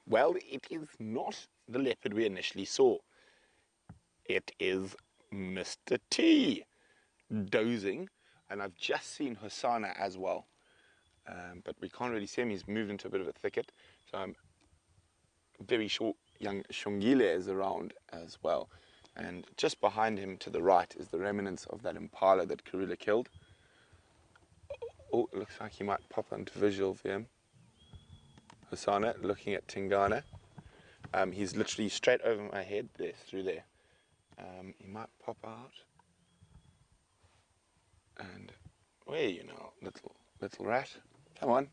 Well, it is not the leopard we initially saw. It is Mr. T dozing, and I've just seen Hosanna as well. But we can't really see him. He's moved into a bit of a thicket. So I'm very sure young Shongile is around as well. And just behind him to the right is the remnants of that impala that Karula killed. Oh, it looks like he might pop onto visual for him. Hosana looking at Tingana. He's literally straight over my head there, through there. He might pop out. And where are you now, little rat? Come on.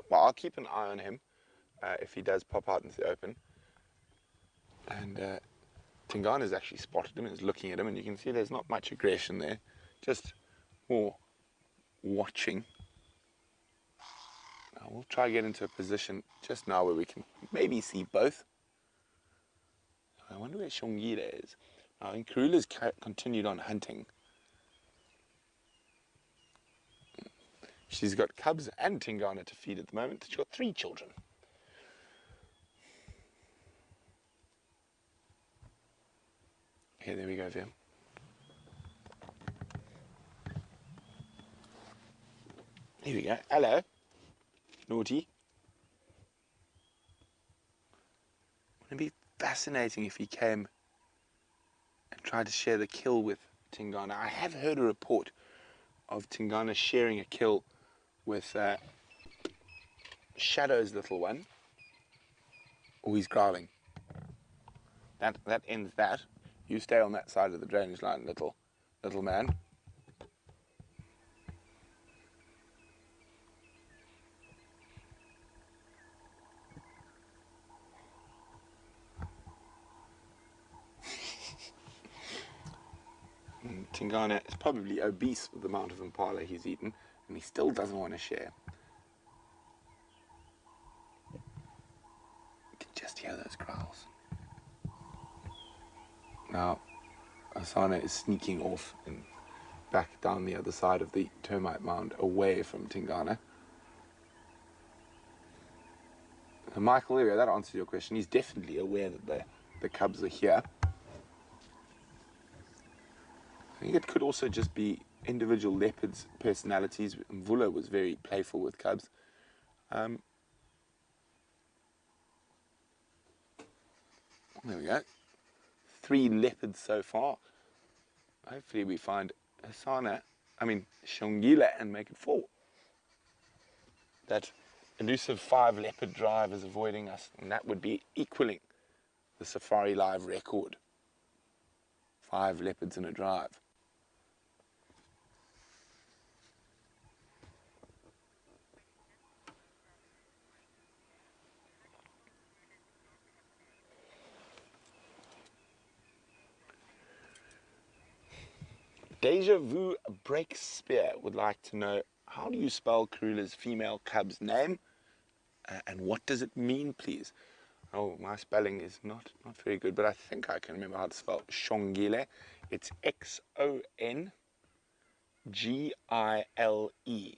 Well, I'll keep an eye on him if he does pop out into the open. And Tingana's actually spotted him and is looking at him, and you can see there's not much aggression there, just more watching. Now we'll try to get into a position just now where we can maybe see both. I wonder where Shongile is. Now, and Karula's continued on hunting. She's got cubs and Tingana to feed at the moment. She's got 3 children. Okay, there we go, Vim. Here we go. Hello. Naughty. Wouldn't it be fascinating if he came and tried to share the kill with Tingana? I have heard a report of Tingana sharing a kill with Shadow's little one. Oh, he's growling. That ends that. You stay on that side of the drainage line, little man. Tingana is probably obese with the amount of impala he's eaten, and he still doesn't want to share. You can just hear those growls. Now, Asana is sneaking off and back down the other side of the termite mound, away from Tingana. And Michael, there we go, that answers your question. He's definitely aware that the cubs are here. I think it could also just be individual leopards' personalities. Mvula was very playful with cubs. There we go. 3 leopards so far. Hopefully we find Shongile, and make it 4. That elusive 5 leopard drive is avoiding us, and that would be equaling the SafariLIVE record. 5 leopards in a drive. Deja Vu Breakspear would like to know, how do you spell Karula's female cub's name, and what does it mean, please? Oh, my spelling is not very good, but I think I can remember how to spell Shongile. It's Xongile,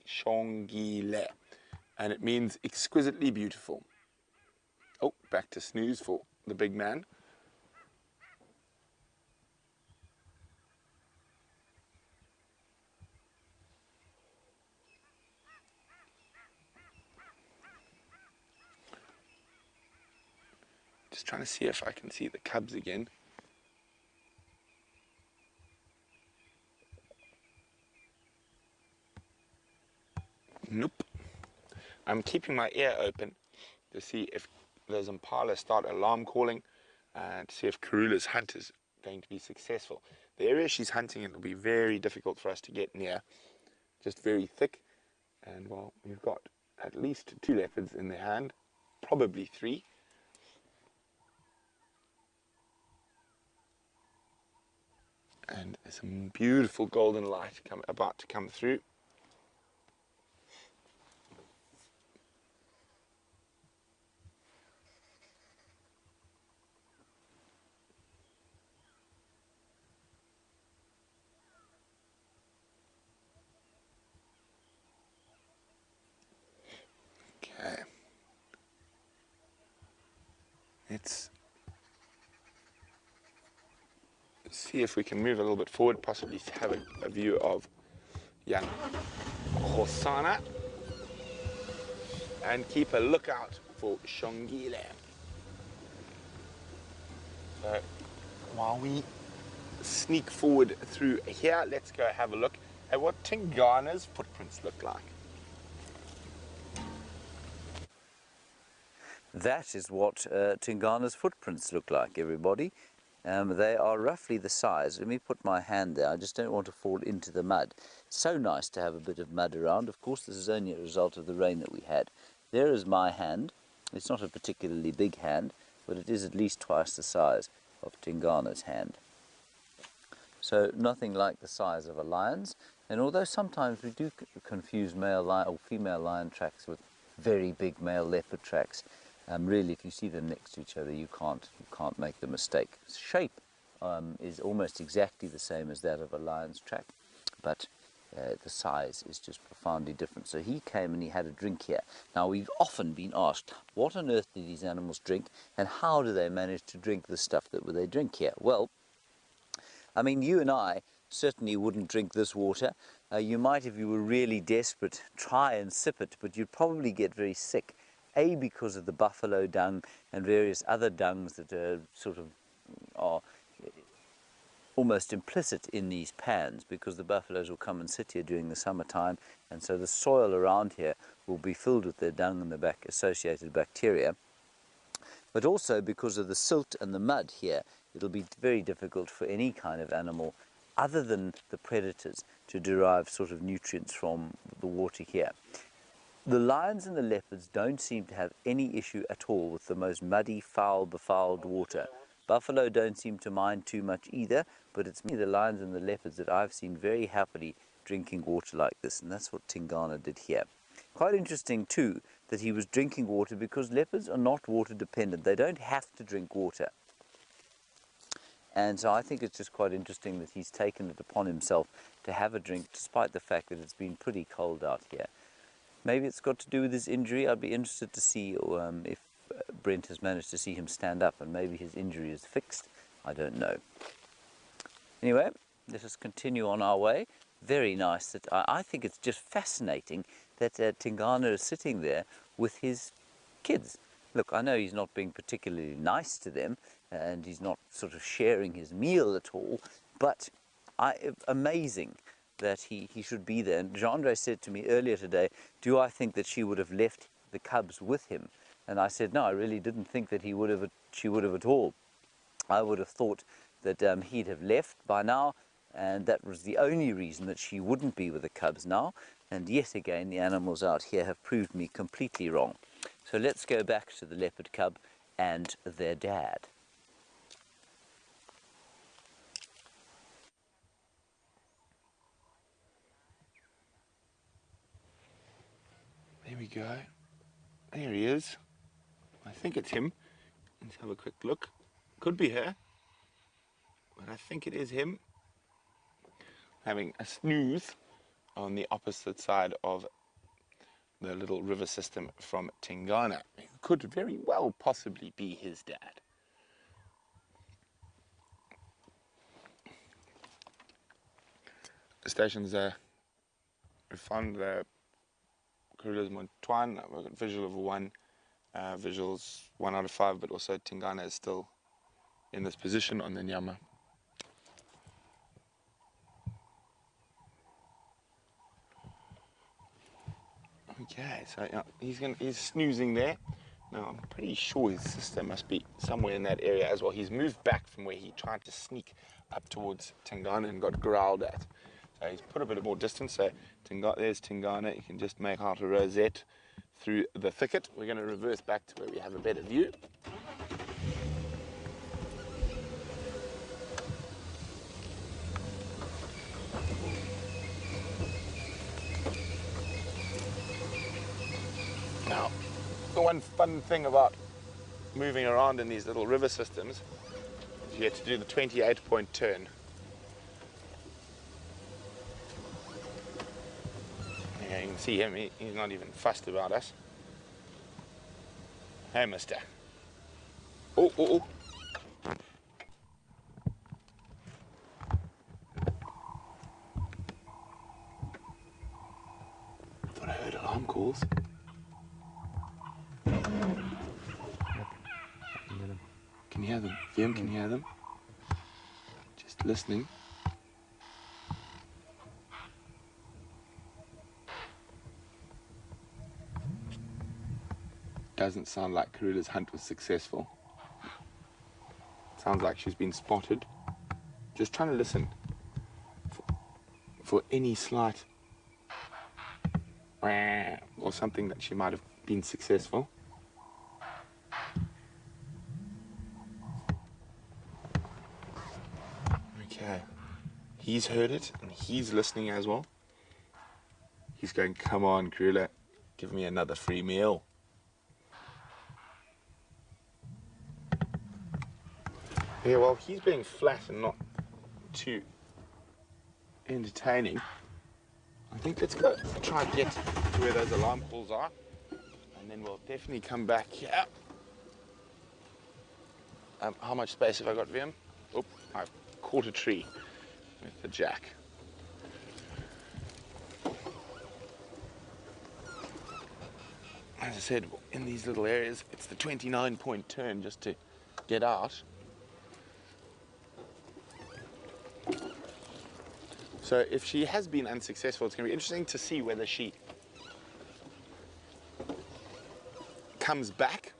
Shongile, and it means exquisitely beautiful. Oh, back to snooze for the big man. Just trying to see if I can see the cubs again. Nope. I'm keeping my ear open to see if those impala start alarm calling, and to see if Karula's hunt is going to be successful. The area she's hunting in will be very difficult for us to get near, just very thick, and well, we've got at least 2 leopards in the hand, probably 3. And there's some beautiful golden light about to come through. Okay. Let's see if we can move a little bit forward, possibly have a view of young Hosana, and keep a lookout for Shongile. So while we sneak forward through here, let's go have a look at what Tingana's footprints look like. That is what Tingana's footprints look like, everybody. They are roughly the size. Let me put my hand there. I just don't want to fall into the mud. So nice to have a bit of mud around. Of course, this is only a result of the rain that we had. There is my hand. It's not a particularly big hand, but it is at least twice the size of Tingana's hand. So nothing like the size of a lion's. And although sometimes we do confuse male lion or female lion tracks with very big male leopard tracks, really, if you see them next to each other, you can't make the mistake. Shape is almost exactly the same as that of a lion's track, but the size is just profoundly different. So he came and he had a drink here. Now, we've often been asked, what on earth do these animals drink, and how do they manage to drink the stuff that they drink here? Well, I mean, you and I certainly wouldn't drink this water. You might, if you were really desperate, try and sip it, but you'd probably get very sick. A, because of the buffalo dung and various other dungs that are almost implicit in these pans, because the buffaloes will come and sit here during the summertime, and so the soil around here will be filled with their dung and the associated bacteria. But also because of the silt and the mud here, it'll be very difficult for any kind of animal other than the predators to derive sort of nutrients from the water here. The lions and the leopards don't seem to have any issue at all with the most muddy, foul, befouled water. Buffalo don't seem to mind too much either, but it's me, the lions and the leopards, that I've seen very happily drinking water like this, and that's what Tingana did here. Quite interesting too that he was drinking water, because leopards are not water dependent. They don't have to drink water. And so I think it's just quite interesting that he's taken it upon himself to have a drink, despite the fact that it's been pretty cold out here. Maybe it's got to do with his injury. I'd be interested to see if Brent has managed to see him stand up, and maybe his injury is fixed. I don't know. Anyway, let us continue on our way. Very nice. That I think it's just fascinating that Tingana is sitting there with his kids. Look, I know he's not being particularly nice to them, and he's not sort of sharing his meal at all, but amazing that he should be there. And Jean-Andre said to me earlier today, do I think that she would have left the cubs with him? And I said, no, I really didn't think that she would have at all. I would have thought that he'd have left by now, and that was the only reason that she wouldn't be with the cubs now. And yet again, the animals out here have proved me completely wrong. So let's go back to the leopard cub and their dad. There we go. There he is. I think it's him. Let's have a quick look. Could be her, but I think it is him. Having a snooze on the opposite side of the little river system from Tingana. It could very well possibly be his dad. The stations we found the Gorillas Montwan. We've got visual of 1, visuals 1 out of 5, but also Tingana is still in this position on the Nyama. Okay, so yeah, he's snoozing there. Now I'm pretty sure his sister must be somewhere in that area as well. He's moved back from where he tried to sneak up towards Tingana and got growled at. So he's put a bit more distance. So there's Tingana. You can just make out a rosette through the thicket. We're going to reverse back to where we have a better view. Now, the one fun thing about moving around in these little river systems is you have to do the 28-point turn. Yeah, you can see him, he's not even fussed about us. Hey, mister. Oh, oh, oh. I thought I heard alarm calls. Can you hear them? VM, can you hear them? Just listening. doesn't sound like Karula's hunt was successful. Sounds like she's been spotted. Just trying to listen for any slight or something that she might have been successful. Okay, he's heard it and he's listening as well. He's going, come on, Karula, give me another free meal. Yeah, well, he's being flat and not too entertaining. I think let's go try and get to where those alarm calls are, and then we'll definitely come back here. How much space have I got, VM? Oh, I've caught a tree with the jack. As I said, in these little areas, it's the 29-point turn just to get out. So if she has been unsuccessful, it's going to be interesting to see whether she comes back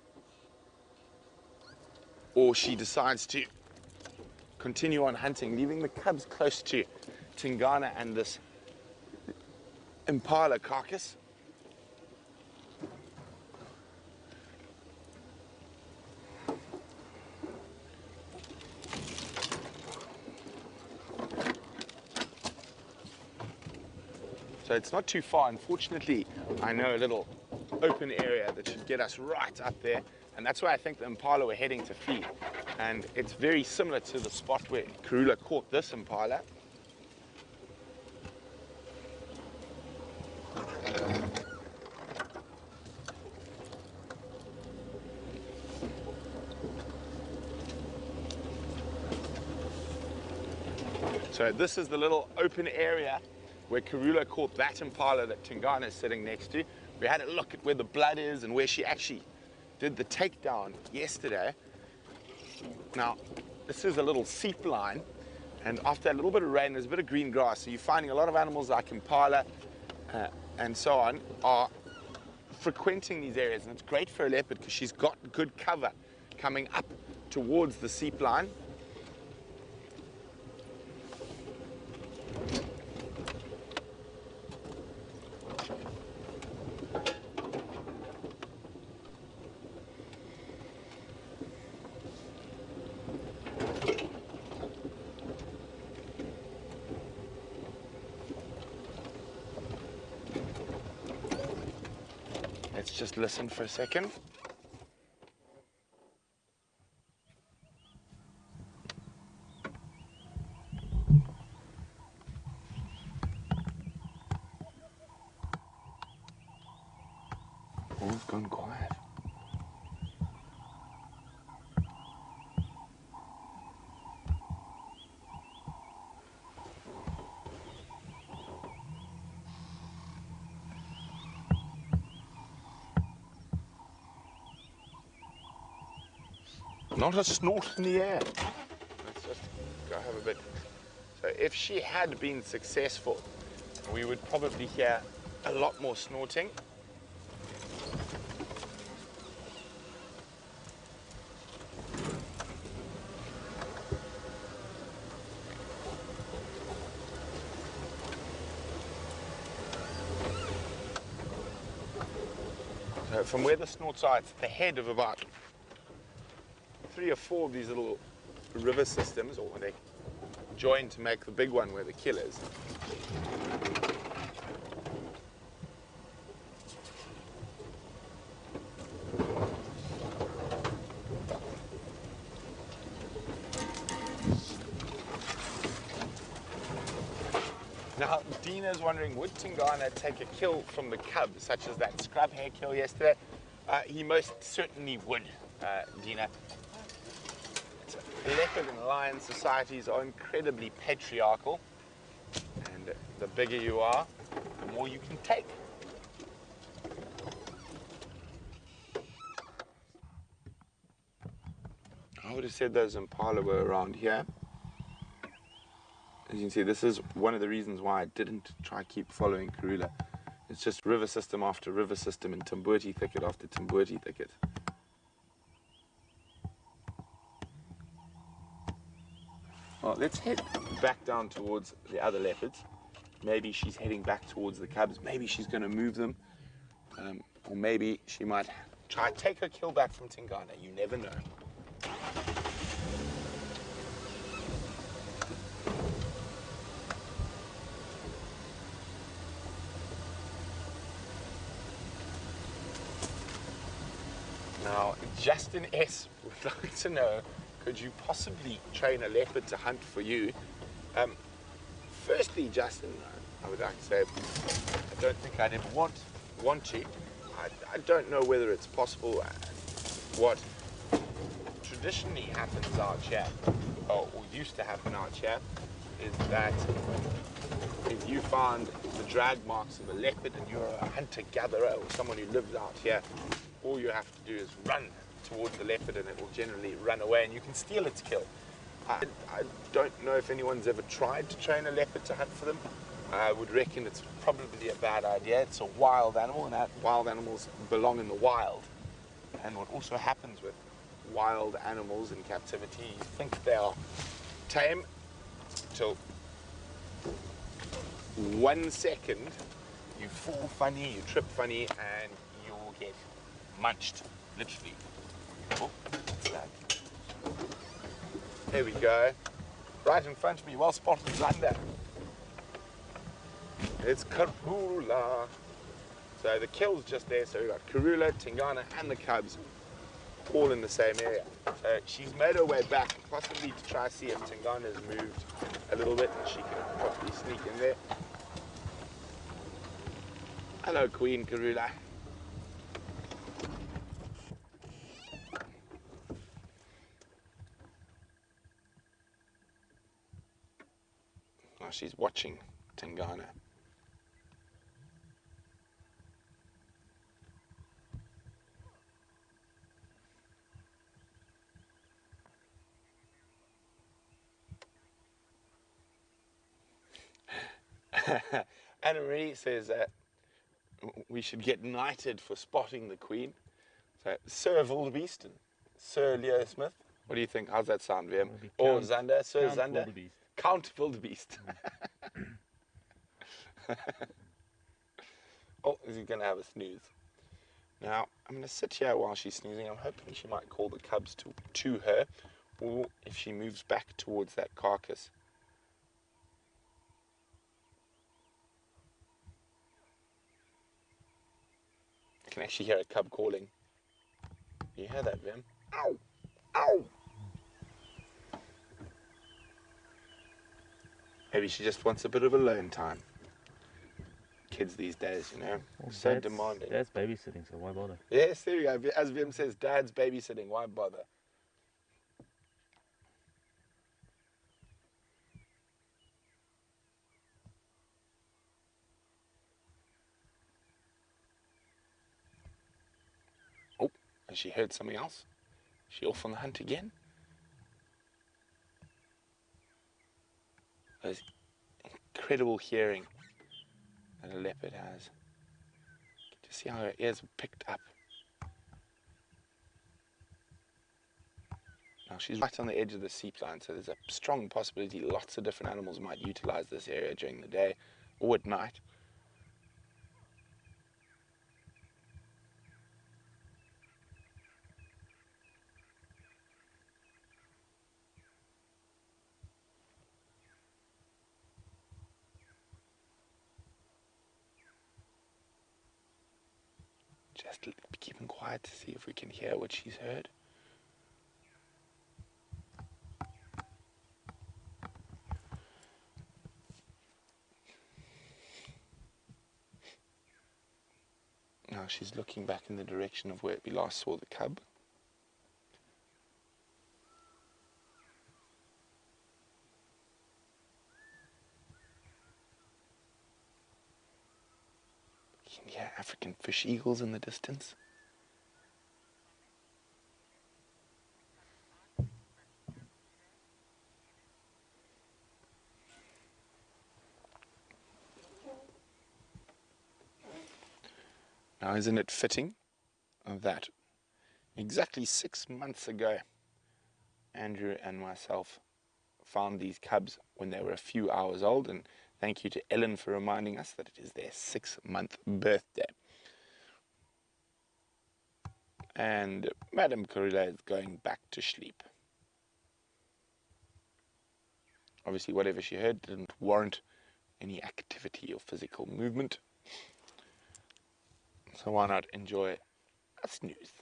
or she decides to continue on hunting, leaving the cubs close to Tingana and this impala carcass. So it's not too far. Unfortunately, I know a little open area that should get us right up there, and that's where I think the impala were heading to feed. And it's very similar to the spot where Karula caught this impala. So this is the little open area where Karula caught that impala that Tingana is sitting next to. We had a look at where the blood is and where she actually did the takedown yesterday. Now, this is a little seep line, and after a little bit of rain, there's a bit of green grass, so you're finding a lot of animals like impala and so on are frequenting these areas, and it's great for a leopard because she's got good cover coming up towards the seep line. Let's just listen for a second. All's gone quiet. Not a snort in the air. Let's just go have a bit. So if she had been successful, we would probably hear a lot more snorting. So from where the snorts are, it's the head of about 3 or 4 of these little river systems, or when they join to make the big one where the kill is. Now, Dina's wondering, would Tingana take a kill from the cub, such as that scrub hare kill yesterday? He most certainly would, Dina. Leopard and lion societies are incredibly patriarchal, and the bigger you are, the more you can take. I would have said those impala were around here. As you can see, this is one of the reasons why I didn't try to keep following Karula, It's just river system after river system and Timbuti thicket after Timbuti thicket. Well, let's head back down towards the other leopards. Maybe she's heading back towards the cubs. Maybe she's going to move them. Or maybe she might try to take her kill back from Tingana. You never know. Now, Justin S. would like to know, could you possibly train a leopard to hunt for you? Firstly, Justin, I would like to say, I don't think I'd ever want to. I don't know whether it's possible. What traditionally happens out here, or used to happen out here, is that if you found the drag marks of a leopard and you're a hunter-gatherer or someone who lives out here, all you have to do is run towards the leopard and it will generally run away and you can steal its kill. I don't know if anyone's ever tried to train a leopard to hunt for them. I would reckon it's probably a bad idea. It's a wild animal and wild animals belong in the wild. And what also happens with wild animals in captivity, you think they are tame till 1 second, you fall funny, you trip funny, and you'll get munched, literally. Oh, what's that? There we go. Right in front of me, well spotted Zander. It's Karula. So the kill's just there, so we've got Karula, Tingana, and the cubs all in the same area. So she's made her way back, possibly to try to see if Tingana's moved a little bit and she can probably sneak in there. Hello, Queen Karula. Oh, she's watching Tingana. Anna Marie says that we should get knighted for spotting the Queen. So, Sir Wildebeest and Sir Leo Smith. What do you think? How's that sound, VM? Or Zander, Sir Count Zander? Wildebeest. Count Wildebeest. Oh, is he going to have a snooze? Now, I'm going to sit here while she's snoozing. I'm hoping she might call the cubs to her, or if she moves back towards that carcass. I can actually hear a cub calling. You hear that, Vim? Ow! Ow! Maybe she just wants a bit of alone time. Kids these days, you know, Well, so demanding. Dad's babysitting, so why bother? Yes, there we go. As Vim says, Dad's babysitting. Why bother? Oh, has she heard something else? Is she off on the hunt again? There's incredible hearing that a leopard has. Just see how her ears are picked up. Now she's right on the edge of the seep line, so there's a strong possibility lots of different animals might utilize this area during the day or at night. Just keeping quiet to see if we can hear what she's heard. Now she's looking back in the direction of where we last saw the cub. You can hear African fish eagles in the distance. Now, isn't it fitting that exactly 6 months ago, Andrew and myself found these cubs when they were a few hours old, and thank you to Ellen for reminding us that it is their 6-month birthday. And Madame Corilla is going back to sleep. Obviously, whatever she heard didn't warrant any activity or physical movement. So why not enjoy a snooze?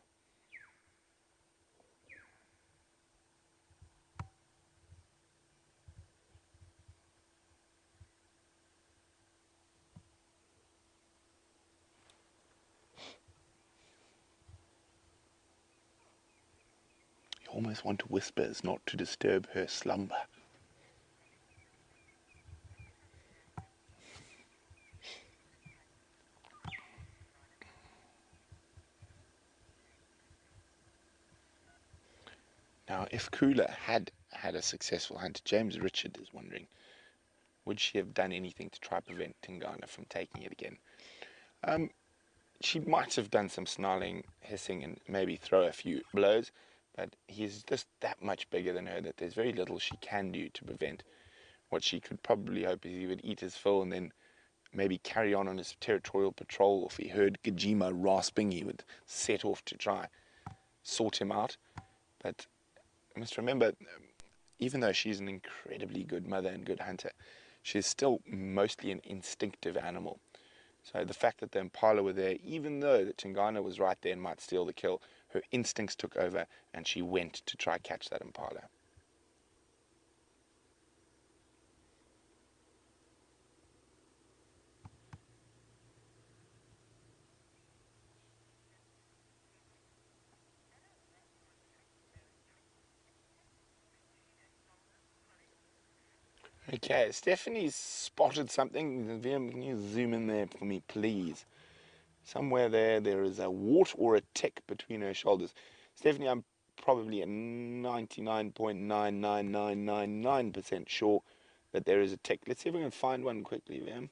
You almost want to whisper as not to disturb her slumber. Now, if Kula had had a successful hunt, James Richard is wondering, would she have done anything to try to prevent Tingana from taking it again? She might have done some snarling, hissing, and maybe throw a few blows, but he's just that much bigger than her that there's very little she can do to prevent. What she could probably hope is he would eat his fill and then maybe carry on his territorial patrol. If he heard Gajima rasping, he would set off to try sort him out. But you must remember, even though she's an incredibly good mother and good hunter, she's still mostly an instinctive animal. So the fact that the impala were there, even though the Tingana was right there and might steal the kill, her instincts took over and she went to try catch that impala. Okay, Stephanie's spotted something. VM, can you zoom in there for me, please? Somewhere there is a wart or a tick between her shoulders. Stephanie, I'm probably at 99.99999% sure that there is a tick. Let's see if we can find one quickly, VM.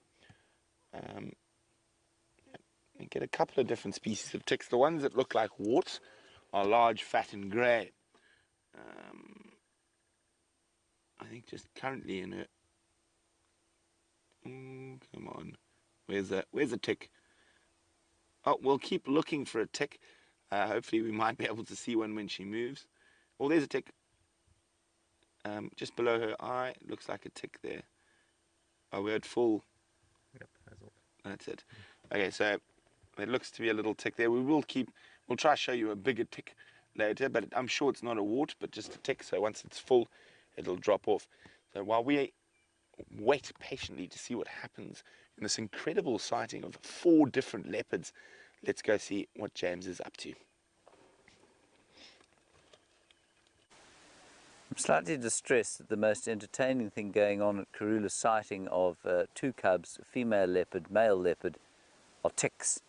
We get a couple of different species of ticks. The ones that look like warts are large, fat, and grey. I think just currently in her... Oh, come on. Where's a tick? Oh, we'll keep looking for a tick. Hopefully we might be able to see one when she moves. Oh, there's a tick. Just below her eye. Looks like a tick there. Oh, we're at full. Yep, that's it. Okay, so it looks to be a little tick there. We'll try to show you a bigger tick later, but I'm sure it's not a wart, but just a tick. So once it's full, it'll drop off. So while we wait patiently to see what happens in this incredible sighting of 4 different leopards, let's go see what James is up to. I'm slightly distressed that the most entertaining thing going on at Karula's sighting of 2 cubs, female leopard, male leopard, are ticks.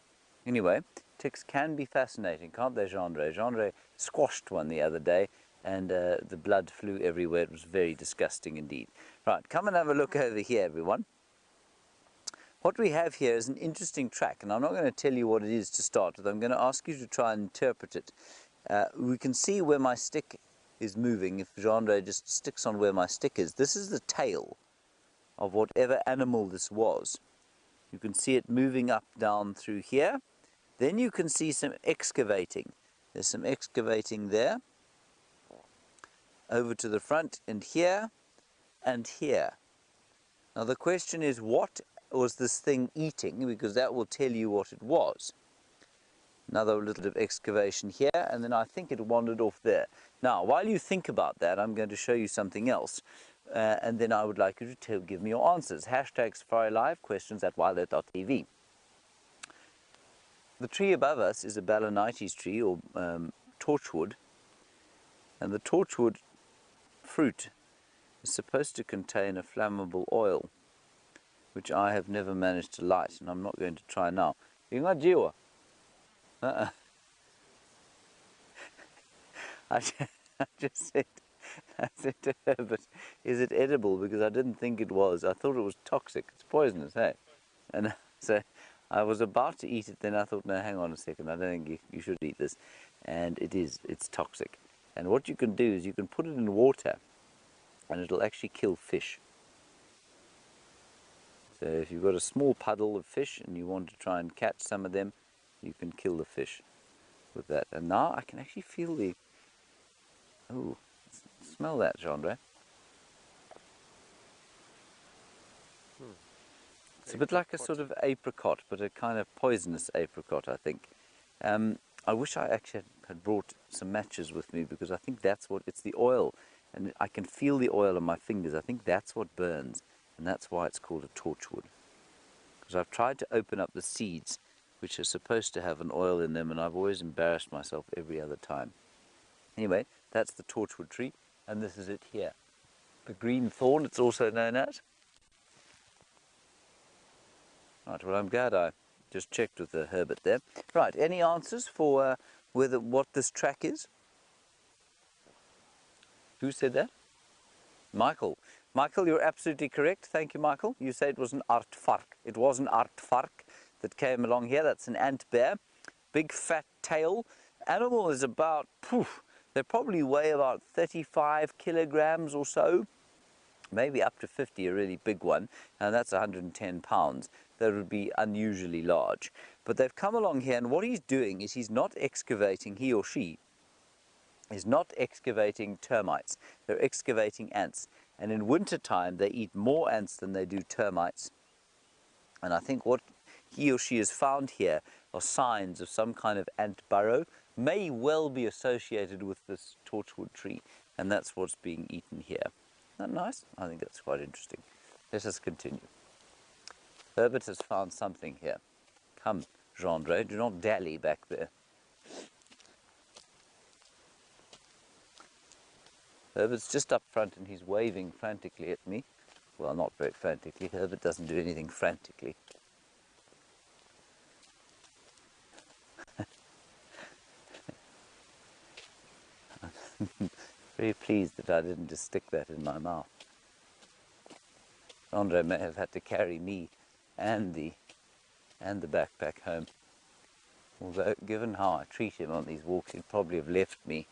Anyway, ticks can be fascinating, can't they, Gendre? Gendre squashed one the other day and the blood flew everywhere. It was very disgusting indeed. Right, come and have a look over here, everyone. What we have here is an interesting track, and I'm not going to tell you what it is to start with. I'm going to ask you to try and interpret it. We can see where my stick is moving. If Gendre just sticks on where my stick is, this is the tail of whatever animal this was. You can see it moving up, down through here. Then you can see some excavating. There's some excavating there, over to the front, and here, and here. Now the question is, what was this thing eating? Because that will tell you what it was. Another little bit of excavation here, and then I think it wandered off there. Now, while you think about that, I'm going to show you something else. And then I would like you to give me your answers. Hashtag SafariLIVE, questions@wildlife.tv. The tree above us is a balanites tree, or torchwood. And the torchwood fruit is supposed to contain a flammable oil, which I have never managed to light, and I'm not going to try now. I just said to her, but is it edible? Because I didn't think it was. I thought it was toxic. It's poisonous, hey? And so I was about to eat it, then I thought, no, hang on a second, I don't think you should eat this. And it's toxic. And what you can do is you can put it in water and it'll actually kill fish. So if you've got a small puddle of fish and you want to try and catch some of them, you can kill the fish with that. And now I can actually feel the... Oh, smell that, Chandra. It's a bit like a sort of apricot, but a kind of poisonous apricot, I think. I wish I actually had brought some matches with me, because I think that's what... It's the oil, and I can feel the oil on my fingers. I think that's what burns, and that's why it's called a torchwood. Because I've tried to open up the seeds, which are supposed to have an oil in them, and I've always embarrassed myself every other time. Anyway, that's the torchwood tree, and this is it here. The green thorn, it's also known as. Right, well, I'm glad I just checked with Herbert there. Right, any answers for what this track is? Who said that? Michael. Michael, you're absolutely correct. Thank you, Michael. You said it was an aardvark. It was an aardvark that came along here. That's an ant bear. Big fat tail. Animal is about, they probably weigh about 35 kilograms or so. Maybe up to 50, a really big one, and that's 110 pounds. That would be unusually large. But they've come along here, and what he's doing is he's not excavating, he or she is not excavating termites. They're excavating ants. And in wintertime, they eat more ants than they do termites. And I think what he or she has found here are signs of some kind of ant burrow, may well be associated with this torchwood tree, and that's what's being eaten here. Isn't that nice? I think that's quite interesting. Let us continue. Herbert has found something here. Come, Gendre, do not dally back there. Herbert's just up front and he's waving frantically at me. Well, not very frantically. Herbert doesn't do anything frantically. Very pleased that I didn't just stick that in my mouth. Andre may have had to carry me and the backpack home. Although, given how I treat him on these walks, he'd probably have left me.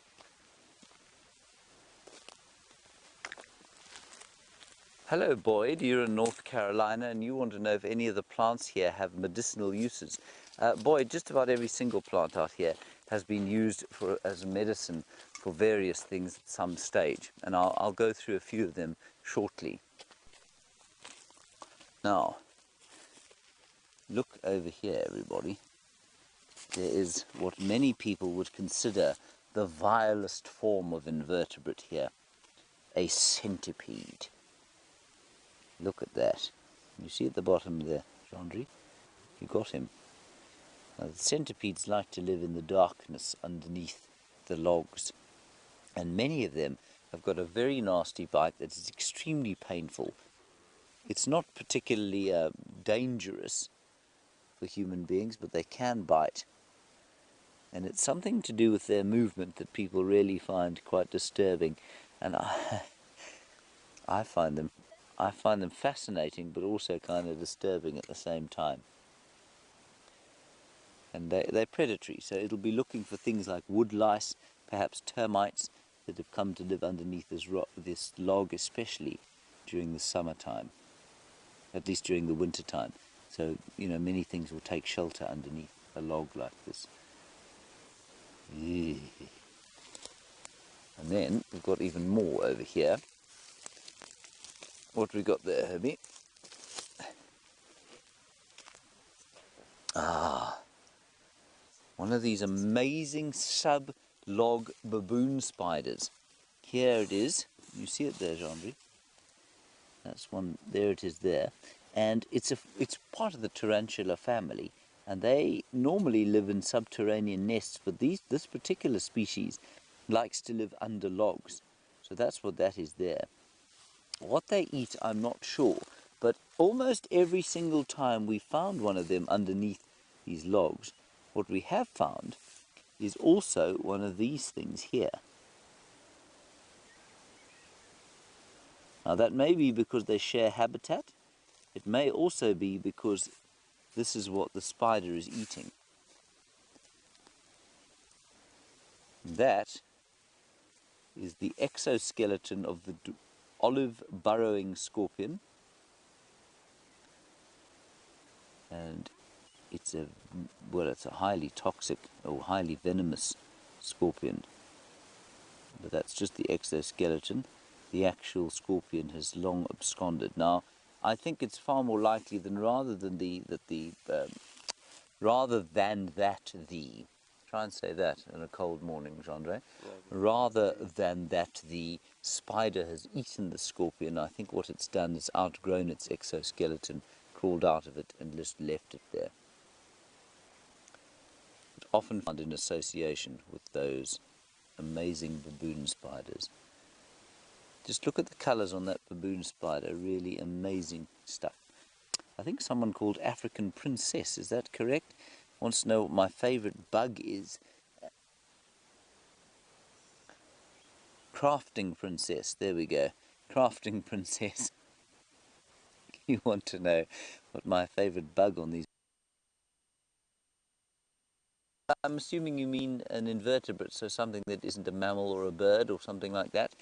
Hello, Boyd. You're in North Carolina and you want to know if any of the plants here have medicinal uses. Boyd, just about every single plant out here has been used as medicine for various things at some stage. And I'll go through a few of them shortly. Now, look over here, everybody. There is what many people would consider the vilest form of invertebrate here, a centipede. Look at that. You see at the bottom there, Chandri? You got him. Now, the centipedes like to live in the darkness underneath the logs, and many of them have got a very nasty bite that is extremely painful. It's not particularly dangerous for human beings, but they can bite. And it's something to do with their movement that people really find quite disturbing. And I find them fascinating, but also kind of disturbing at the same time. And they're predatory, so it'll be looking for things like wood lice, perhaps termites that have come to live underneath this log, especially during the summertime, at least during the winter time. So, you know, many things will take shelter underneath a log like this. And then we've got even more over here. What have we got there, Herbie? One of these amazing sub-log baboon spiders. Here it is. You see it there, Jean-Marie? That's one. There it is there. And it's part of the tarantula family. And they normally live in subterranean nests, but this particular species likes to live under logs. So that's what that is there. What they eat, I'm not sure, but almost every single time we found one of them underneath these logs, what we have found is also one of these things here. Now that may be because they share habitat. It may also be because this is what the spider is eating. That is the exoskeleton of the olive burrowing scorpion, and it's a highly toxic or highly venomous scorpion, but that's just the exoskeleton. The actual scorpion has long absconded. Now, I think it's far more likely than try and say that in a cold morning, Jean-Andre. Rather than that the spider has eaten the scorpion, I think what it's done is outgrown its exoskeleton, crawled out of it, and just left it there. It's often found in association with those amazing baboon spiders. Just look at the colours on that baboon spider, really amazing stuff. I think someone called African Princess, is that correct? Wants to know what my favourite bug is. Crafting Princess, there we go. Crafting Princess. You want to know what my favourite bug on these... I'm assuming you mean an invertebrate, so something that isn't a mammal or a bird or something like that.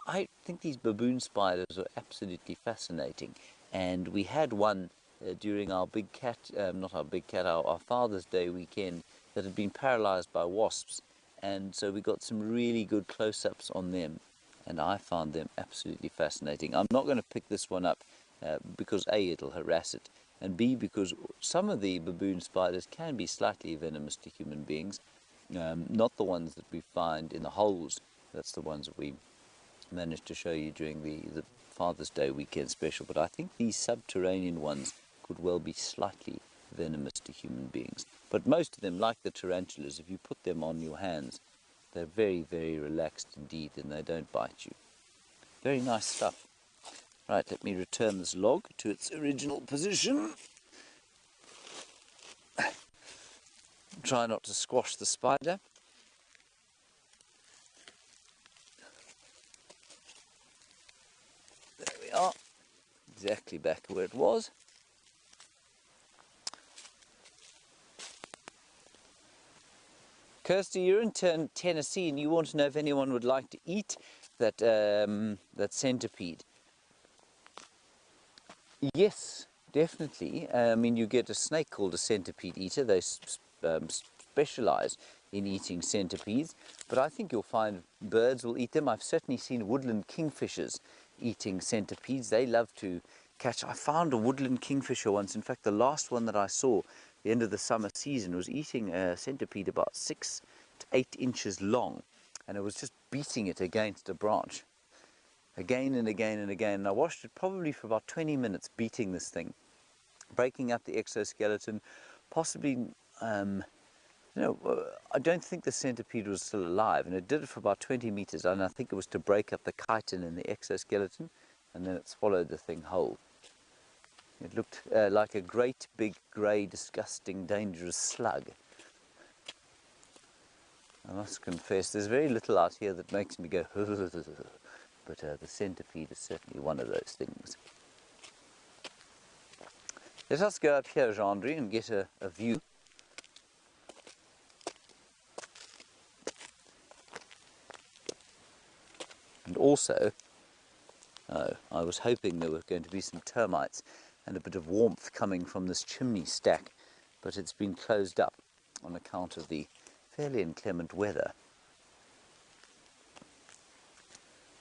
I think these baboon spiders are absolutely fascinating, and we had one during our our Father's Day weekend that had been paralyzed by wasps, and so we got some really good close-ups on them, and I found them absolutely fascinating. I'm not going to pick this one up because A, it'll harass it, and B, because some of the baboon spiders can be slightly venomous to human beings, not the ones that we find in the holes. That's the ones that we managed to show you during the Father's Day weekend special, but I think these subterranean ones could well be slightly venomous to human beings. But most of them, like the tarantulas, if you put them on your hands, they're very, very relaxed indeed, and they don't bite you. Very nice stuff. Right, let me return this log to its original position. Try not to squash the spider. There we are. Exactly back where it was. Kirsty, you're in Tennessee, and you want to know if anyone would like to eat that centipede. Yes, definitely. I mean, you get a snake called a centipede eater. They specialize in eating centipedes, but I think you'll find birds will eat them. I've certainly seen woodland kingfishers eating centipedes. They love to catch. I found a woodland kingfisher once. In fact, the last one that I saw, the end of the summer season, was eating a centipede about 6 to 8 inches long, and it was just beating it against a branch again and again and again. And I watched it probably for about 20 minutes, beating this thing, breaking up the exoskeleton, possibly I don't think the centipede was still alive, and it did it for about 20 meters, and I think it was to break up the chitin in the exoskeleton, and then it swallowed the thing whole. It looked like a great big grey, disgusting, dangerous slug. I must confess, there's very little out here that makes me go but the centipede is certainly one of those things. Let us go up here, Jean-Andre, and get a view. And also, I was hoping there were going to be some termites and a bit of warmth coming from this chimney stack, but it's been closed up on account of the fairly inclement weather.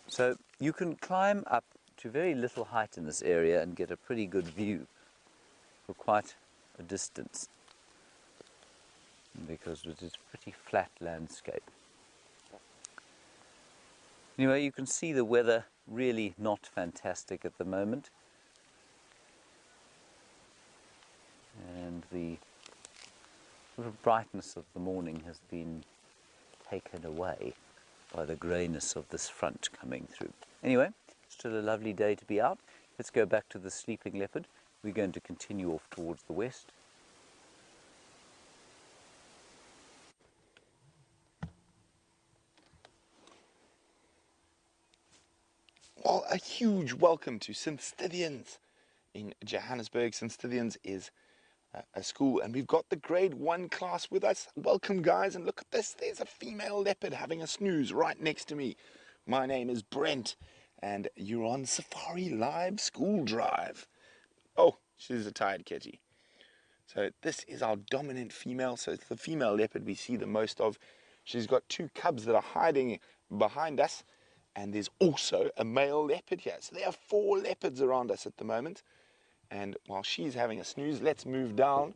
So you can climb up to very little height in this area and get a pretty good view for quite a distance, because it is a pretty flat landscape. Anyway, you can see the weather really not fantastic at the moment, and the sort of brightness of the morning has been taken away by the greyness of this front coming through. Anyway, still a lovely day to be out. Let's go back to the sleeping leopard. We're going to continue off towards the west. Well, a huge welcome to Synthithians in Johannesburg. Synthithians is a school, and we've got the grade 1 class with us. Welcome, guys, and look at this. There's a female leopard having a snooze right next to me. My name is Brent, and you're on Safari Live School Drive. Oh, she's a tired kitty. So this is our dominant female. So it's the female leopard we see the most of. She's got 2 cubs that are hiding behind us, and there's also a male leopard here. So there are 4 leopards around us at the moment. And while she's having a snooze, let's move down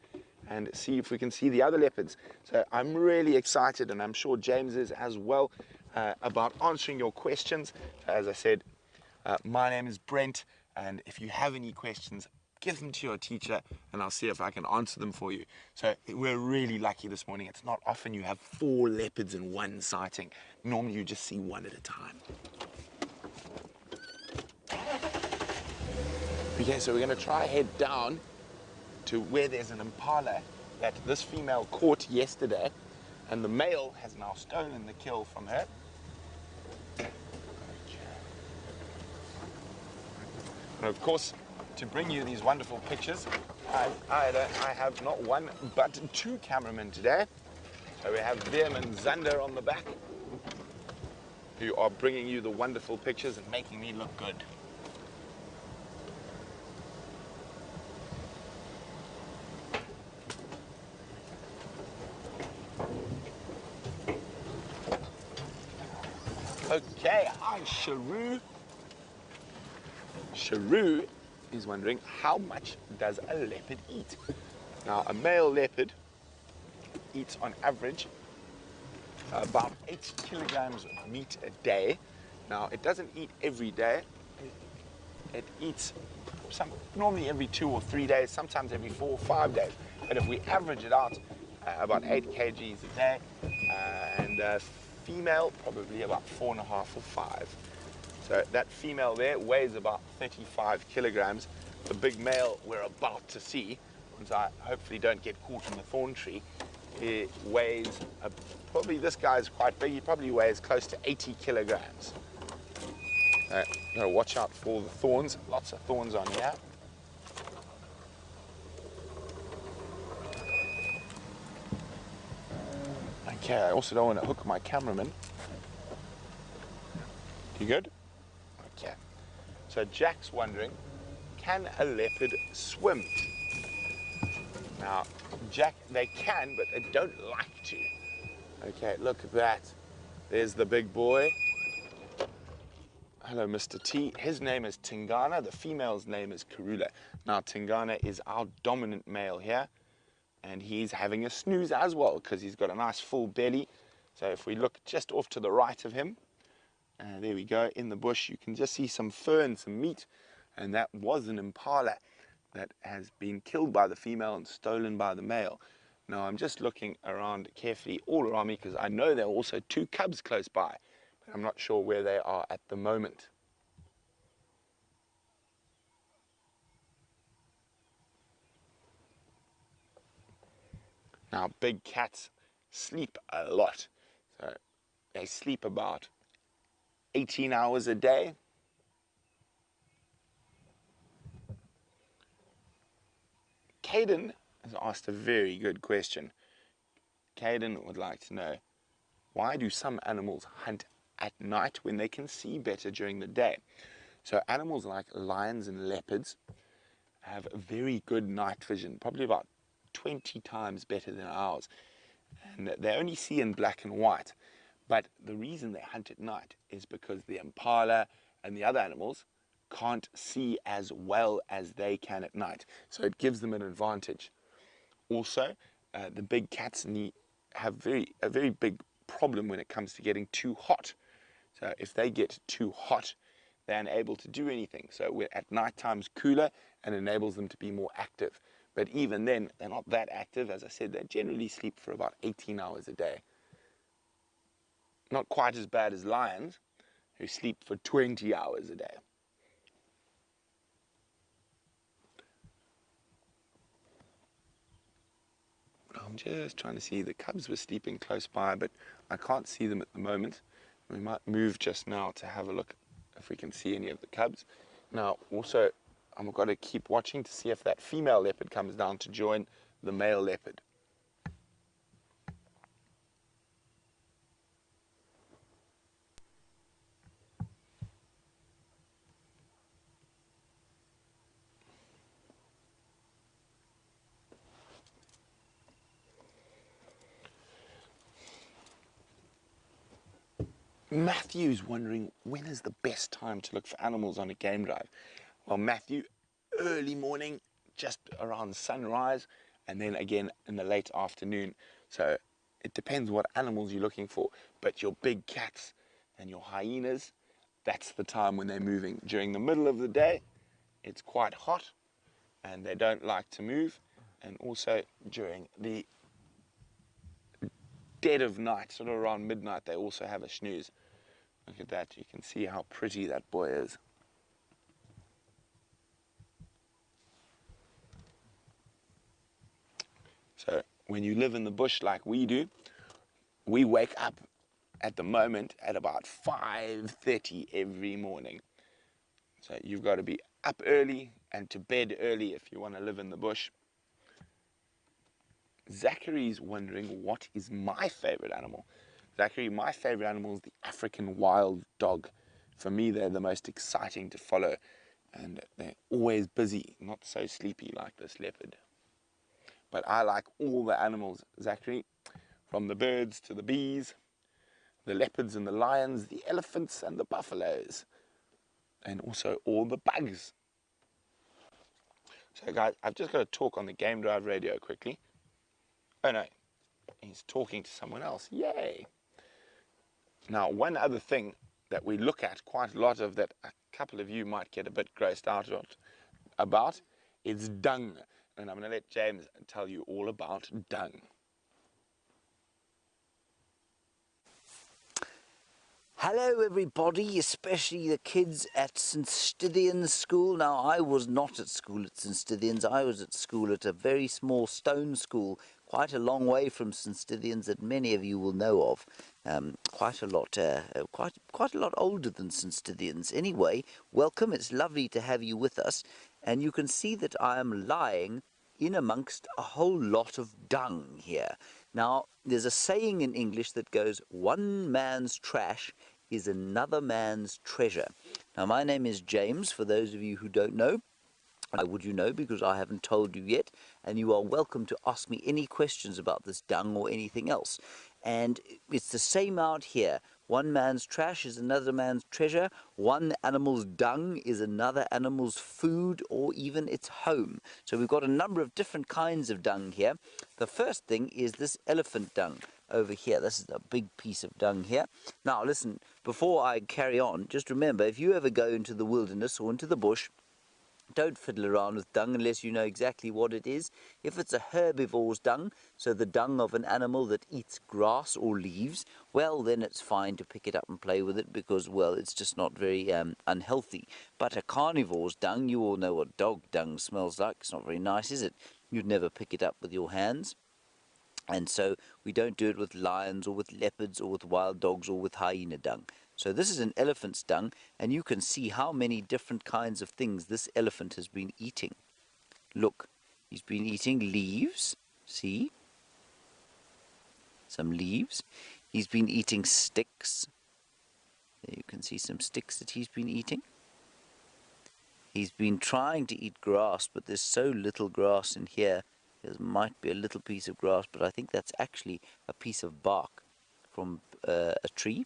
and see if we can see the other leopards. So I'm really excited, and I'm sure James is as well, about answering your questions. As I said, my name is Brent, and if you have any questions, give them to your teacher, and I'll see if I can answer them for you. So we're really lucky this morning. It's not often you have 4 leopards in one sighting. Normally you just see 1 at a time. Okay, so we're going to try head down to where there's an impala that this female caught yesterday, and the male has now stolen the kill from her. And of course, to bring you these wonderful pictures, I have not 1 but 2 cameramen today. So we have Veerm and Zander on the back, who are bringing you the wonderful pictures and making me look good. Okay, hi Sharu. Sharu is wondering, how much does a leopard eat? Now, a male leopard eats on average about 8 kilograms of meat a day. Now, it doesn't eat every day. It eats normally every 2 or 3 days, sometimes every 4 or 5 days. But if we average it out, about 8 kgs a day, and female probably about 4.5 or 5. So that female there weighs about 35 kilograms. The big male we're about to see, once I hopefully don't get caught in the thorn tree, he weighs, probably this guy's quite big, he probably weighs close to 80 kilograms. Gotta watch out for the thorns, lots of thorns on here. Okay, I also don't want to hook my cameraman. You good? Okay. So Jack's wondering, can a leopard swim? Now, Jack, they can, but they don't like to. Okay, look at that. There's the big boy. Hello, Mr. T. His name is Tingana. The female's name is Karula. Now, Tingana is our dominant male here, and he's having a snooze as well because he's got a nice full belly. So if we look just off to the right of him, there we go, in the bush, you can just see some fur and some meat, and that was an impala that has been killed by the female and stolen by the male. Now, I'm just looking around carefully all around me because I know there are also 2 cubs close by, but I'm not sure where they are at the moment. Now, big cats sleep a lot. So they sleep about 18 hours a day. Caden has asked a very good question. Caden would like to know, why do some animals hunt at night when they can see better during the day? So animals like lions and leopards have very good night vision, probably about 20 times better than ours. And they only see in black and white. But the reason they hunt at night is because the impala and the other animals can't see as well as they can at night. So it gives them an advantage. Also, the big cats have a very big problem when it comes to getting too hot. So if they get too hot, they're unable to do anything. So at night time's cooler and enables them to be more active. But even then, they're not that active. As I said, they generally sleep for about 18 hours a day. Not quite as bad as lions, who sleep for 20 hours a day. I'm just trying to see, the cubs were sleeping close by, but I can't see them at the moment. We might move just now to have a look if we can see any of the cubs. Now, also, I've got to keep watching to see if that female leopard comes down to join the male leopard. Matthew's wondering when is the best time to look for animals on a game drive. Well, Matthew, early morning, just around sunrise, and then again in the late afternoon. So it depends what animals you're looking for, but your big cats and your hyenas, that's the time when they're moving. During the middle of the day, it's quite hot and they don't like to move, and also during the dead of night, sort of around midnight, they also have a snooze. Look at that, you can see how pretty that boy is. So when you live in the bush like we do, we wake up at the moment at about 5:30 every morning. So you've got to be up early and to bed early if you want to live in the bush. Zachary's wondering, what is my favorite animal? Zachary, my favorite animal is the African wild dog. For me, they're the most exciting to follow, and they're always busy, not so sleepy like this leopard. But I like all the animals, Zachary, from the birds to the bees, the leopards and the lions, the elephants and the buffaloes, and also all the bugs. So guys, I've just got to talk on the Game Drive radio quickly. Oh no, he's talking to someone else. Yay! Now, one other thing that we look at quite a lot of that a couple of you might get a bit grossed out about is dung. And I'm going to let James tell you all about dung. Hello everybody, especially the kids at St Stithians School. Now, I was not at school at St Stithians. I was at school at a very small stone school, quite a long way from St Stithians, that many of you will know of. Quite a lot older than St Stithians. Anyway, welcome. It's lovely to have you with us. And you can see that I am lying in amongst a whole lot of dung here. Now, there's a saying in English that goes, one man's trash is another man's treasure. Now, my name is James, for those of you who don't know. How would you know? Because I haven't told you yet, and you are welcome to ask me any questions about this dung or anything else. And it's the same out here. One man's trash is another man's treasure. One animal's dung is another animal's food or even its home. So we've got a number of different kinds of dung here. The first thing is this elephant dung over here. This is a big piece of dung here. Now listen, before I carry on, just remember, if you ever go into the wilderness or into the bush, don't fiddle around with dung unless you know exactly what it is. If it's a herbivore's dung, so the dung of an animal that eats grass or leaves, well, then it's fine to pick it up and play with it because, well, it's just not very unhealthy. But a carnivore's dung, you all know what dog dung smells like. It's not very nice, is it? You'd never pick it up with your hands. And so we don't do it with lions or with leopards or with wild dogs or with hyena dung. So this is an elephant's dung, and you can see how many different kinds of things this elephant has been eating. Look, he's been eating leaves, see? Some leaves. He's been eating sticks. There you can see some sticks that he's been eating. He's been trying to eat grass, but there's so little grass in here. There might be a little piece of grass, but I think that's actually a piece of bark from a tree.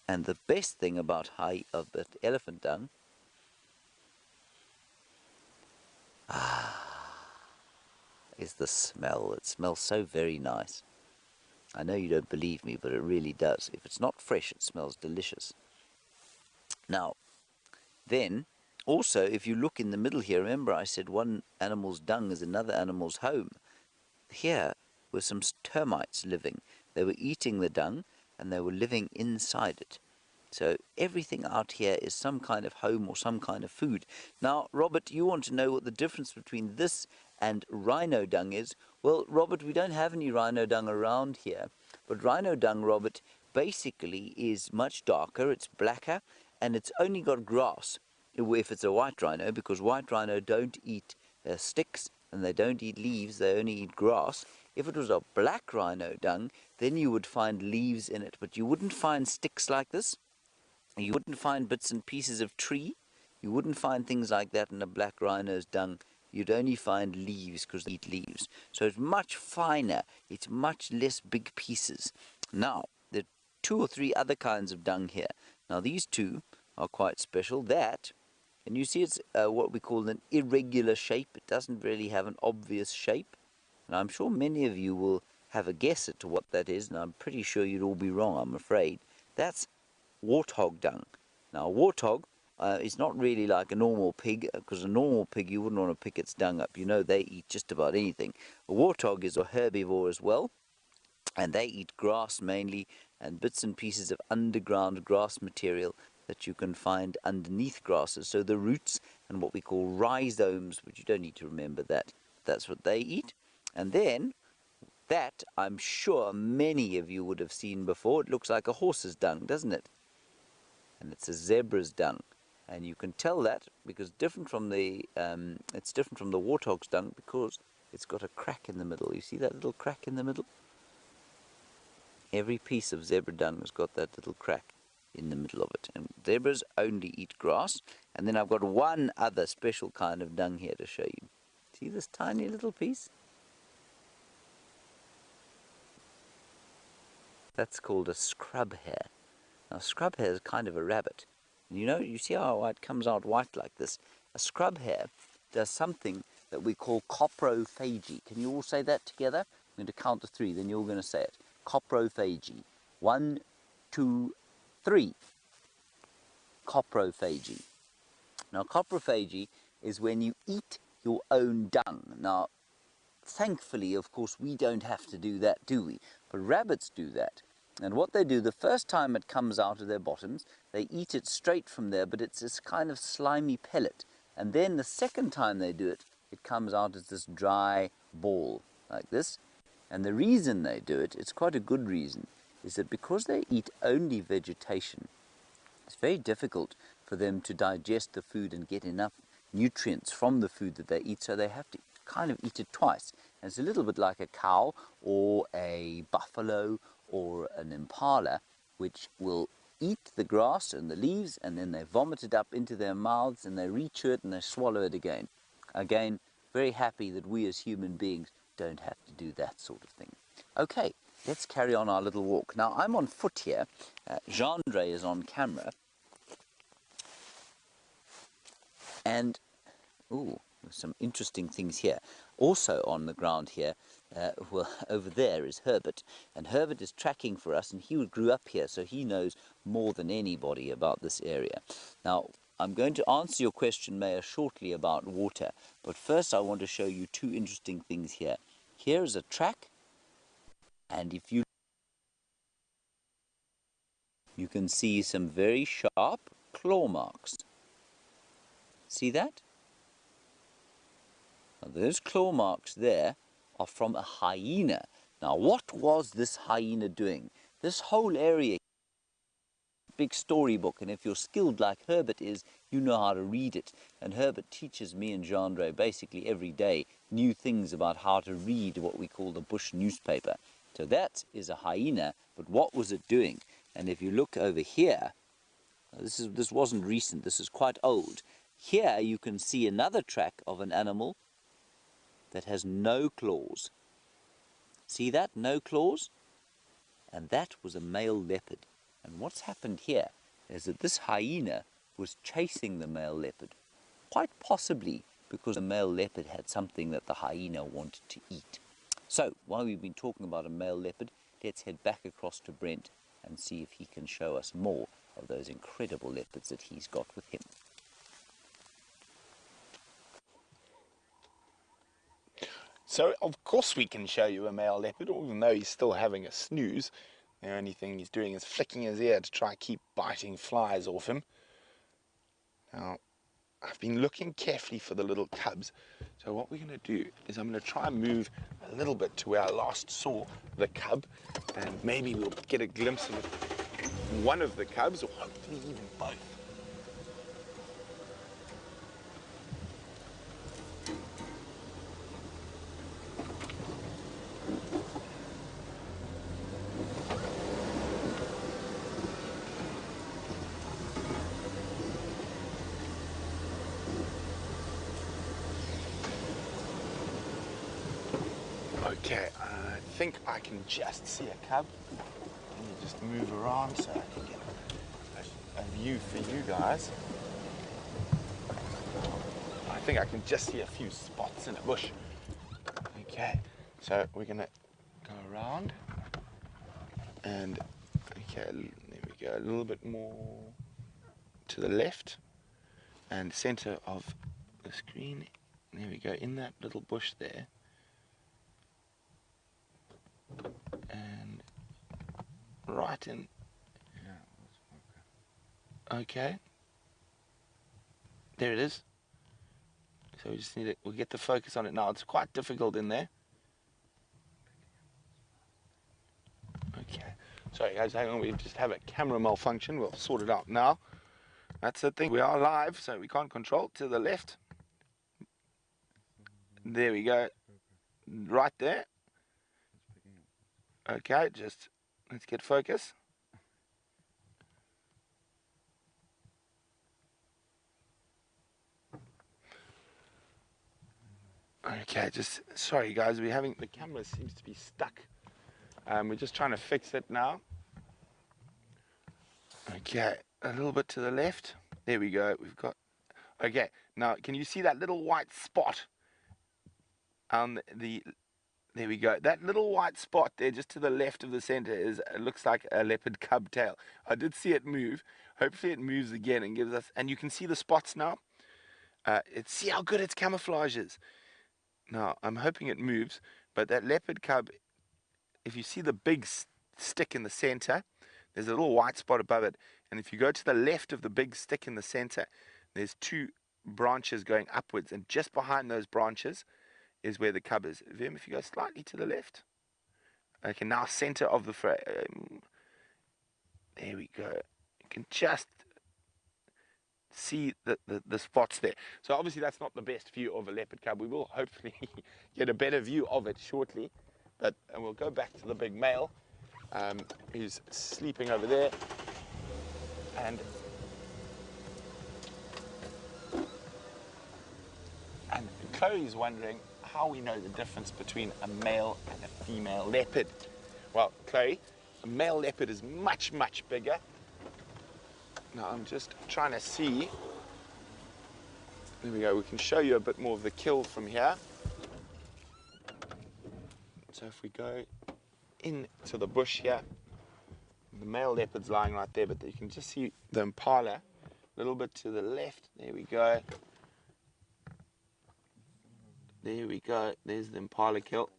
And the best thing about elephant dung is the smell. It smells so very nice. I know you don't believe me, but it really does. If it's not fresh, it smells delicious. Now, then, also, if you look in the middle here, remember I said one animal's dung is another animal's home. Here were some termites living. They were eating the dung, and they were living inside it. So everything out here is some kind of home or some kind of food. Now, Robert, you want to know what the difference between this and rhino dung is? Well, Robert, we don't have any rhino dung around here. But rhino dung, Robert, basically is much darker, it's blacker, and it's only got grass if it's a white rhino, because white rhino don't eat sticks, and they don't eat leaves, they only eat grass. If it was a black rhino dung, then you would find leaves in it, but you wouldn't find sticks like this. You wouldn't find bits and pieces of tree. You wouldn't find things like that in a black rhino's dung. You'd only find leaves because they eat leaves. So it's much finer. It's much less big pieces. Now, there are 2 or 3 other kinds of dung here. Now, these 2 are quite special. That, and you see it's what we call an irregular shape. It doesn't really have an obvious shape. And I'm sure many of you will have a guess at to what that is, and I'm pretty sure you'd all be wrong, I'm afraid. That's warthog dung. Now, a warthog is not really like a normal pig, because a normal pig, you wouldn't want to pick its dung up. You know, they eat just about anything. A warthog is a herbivore as well, and they eat grass mainly, and bits and pieces of underground grass material that you can find underneath grasses. So the roots and what we call rhizomes, which you don't need to remember that. That's what they eat. And then, that I'm sure many of you would have seen before. It looks like a horse's dung, doesn't it? And it's a zebra's dung. And you can tell that because it's different from the warthog's dung because it's got a crack in the middle. You see that little crack in the middle? Every piece of zebra dung has got that little crack in the middle of it. And zebras only eat grass. And then I've got one other special kind of dung here to show you. See this tiny little piece? That's called a scrub hare. Now, scrub hare is kind of a rabbit. You know, you see how it comes out white like this? A scrub hare does something that we call coprophagy. Can you all say that together? I'm going to count to 3, then you're going to say it. Coprophagy. 1, 2, 3. Coprophagy. Now, coprophagy is when you eat your own dung. Now, thankfully, of course, we don't have to do that, do we? But rabbits do that. And what they do, the first time it comes out of their bottoms, they eat it straight from there, but it's this kind of slimy pellet. And then the second time they do it, it comes out as this dry ball, like this. And the reason they do it, it's quite a good reason, is that because they eat only vegetation, it's very difficult for them to digest the food and get enough nutrients from the food that they eat, so they have to kind of eat it twice. And it's a little bit like a cow or a buffalo or an impala, which will eat the grass and the leaves, and then they vomit it up into their mouths, and they rechew it and they swallow it again. Again, very happy that we as human beings don't have to do that sort of thing. Okay, let's carry on our little walk. Now, I'm on foot here. Gendre is on camera. And, ooh, there's some interesting things here. Also on the ground here, well, over there is Herbert. And Herbert is tracking for us, and he grew up here, so he knows more than anybody about this area. Now, I'm going to answer your question, Mayor, shortly about water. But first, I want to show you 2 interesting things here. Here is a track, and if you can see some very sharp claw marks. See that? Now, those claw marks there are from a hyena. Now, what was this hyena doing? This whole area, big storybook, and if you're skilled like Herbert is, you know how to read it. And Herbert teaches me and Gendre basically every day new things about how to read what we call the bush newspaper. So that is a hyena, but what was it doing? And if you look over here, this wasn't recent, this is quite old. Here you can see another track of an animal that has no claws. See that? No claws? And that was a male leopard. And what's happened here is that this hyena was chasing the male leopard, quite possibly because the male leopard had something that the hyena wanted to eat. So, while we've been talking about a male leopard, let's head back across to Brent and see if he can show us more of those incredible leopards that he's got with him. So, of course we can show you a male leopard, even though he's still having a snooze. The only thing he's doing is flicking his ear to try to keep biting flies off him. Now, I've been looking carefully for the little cubs. So what we're going to do is I'm going to try and move a little bit to where I last saw the cub, and maybe we'll get a glimpse of one of the cubs, or hopefully even both. Okay, I think I can just see a cub. Let me just move around so I can get a view for you guys. I think I can just see a few spots in a bush. Okay, so we're gonna go around and okay, there we go, a little bit more to the left and center of the screen. There we go, in that little bush there. And right in. Okay. There it is. So we just need it. We'll get the focus on it now. It's quite difficult in there. Okay. Sorry guys, hang on. We just have a camera malfunction. We'll sort it out now. That's the thing. We are live, so we can't control. To the left. There we go. Right there. Okay, just let's get focus. Okay, just sorry guys, we're having the camera seems to be stuck. We're just trying to fix it now. Okay, a little bit to the left. There we go. We've got. Okay, now can you see that little white spot on the? There we go. That little white spot there, just to the left of the center, it looks like a leopard cub tail. I did see it move. Hopefully, it moves again and gives us. And you can see the spots now. See how good its camouflage is. Now, I'm hoping it moves, but that leopard cub, if you see the big stick in the center, there's a little white spot above it. And if you go to the left of the big stick in the center, there's two branches going upwards. And just behind those branches is where the cub is. Vim, if you go slightly to the left. Okay, now center of the frame. There we go. You can just see the spots there. So obviously that's not the best view of a leopard cub. We will hopefully get a better view of it shortly. But we'll go back to the big male who's sleeping over there. And Chloe's wondering how we know the difference between a male and a female leopard. Well, Chloe, a male leopard is much, much bigger. Now I'm just trying to see. There we go. We can show you a bit more of the kill from here. So if we go into the bush here, the male leopard's lying right there, but you can just see the impala a little bit to the left. There we go. There we go. There's the impala kill.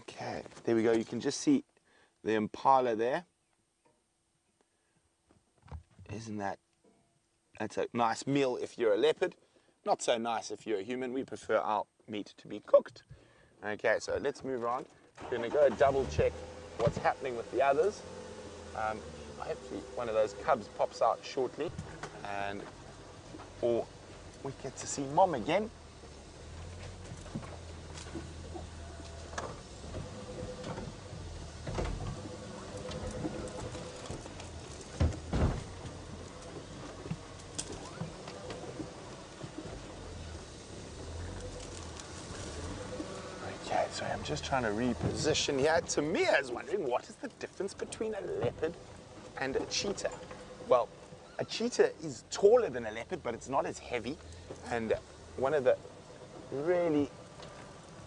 Okay, there we go. You can just see the impala there. Isn't that? That's a nice meal if you're a leopard. Not so nice if you're a human. We prefer our meat to be cooked. Okay, so let's move on. We're going to go double check what's happening with the others. Hopefully one of those cubs pops out shortly, or we get to see mom again. Okay, so I'm just trying to reposition here. Tamia is wondering what is the difference between a leopard and a cheetah. Well, a cheetah is taller than a leopard, but it's not as heavy. And one of the really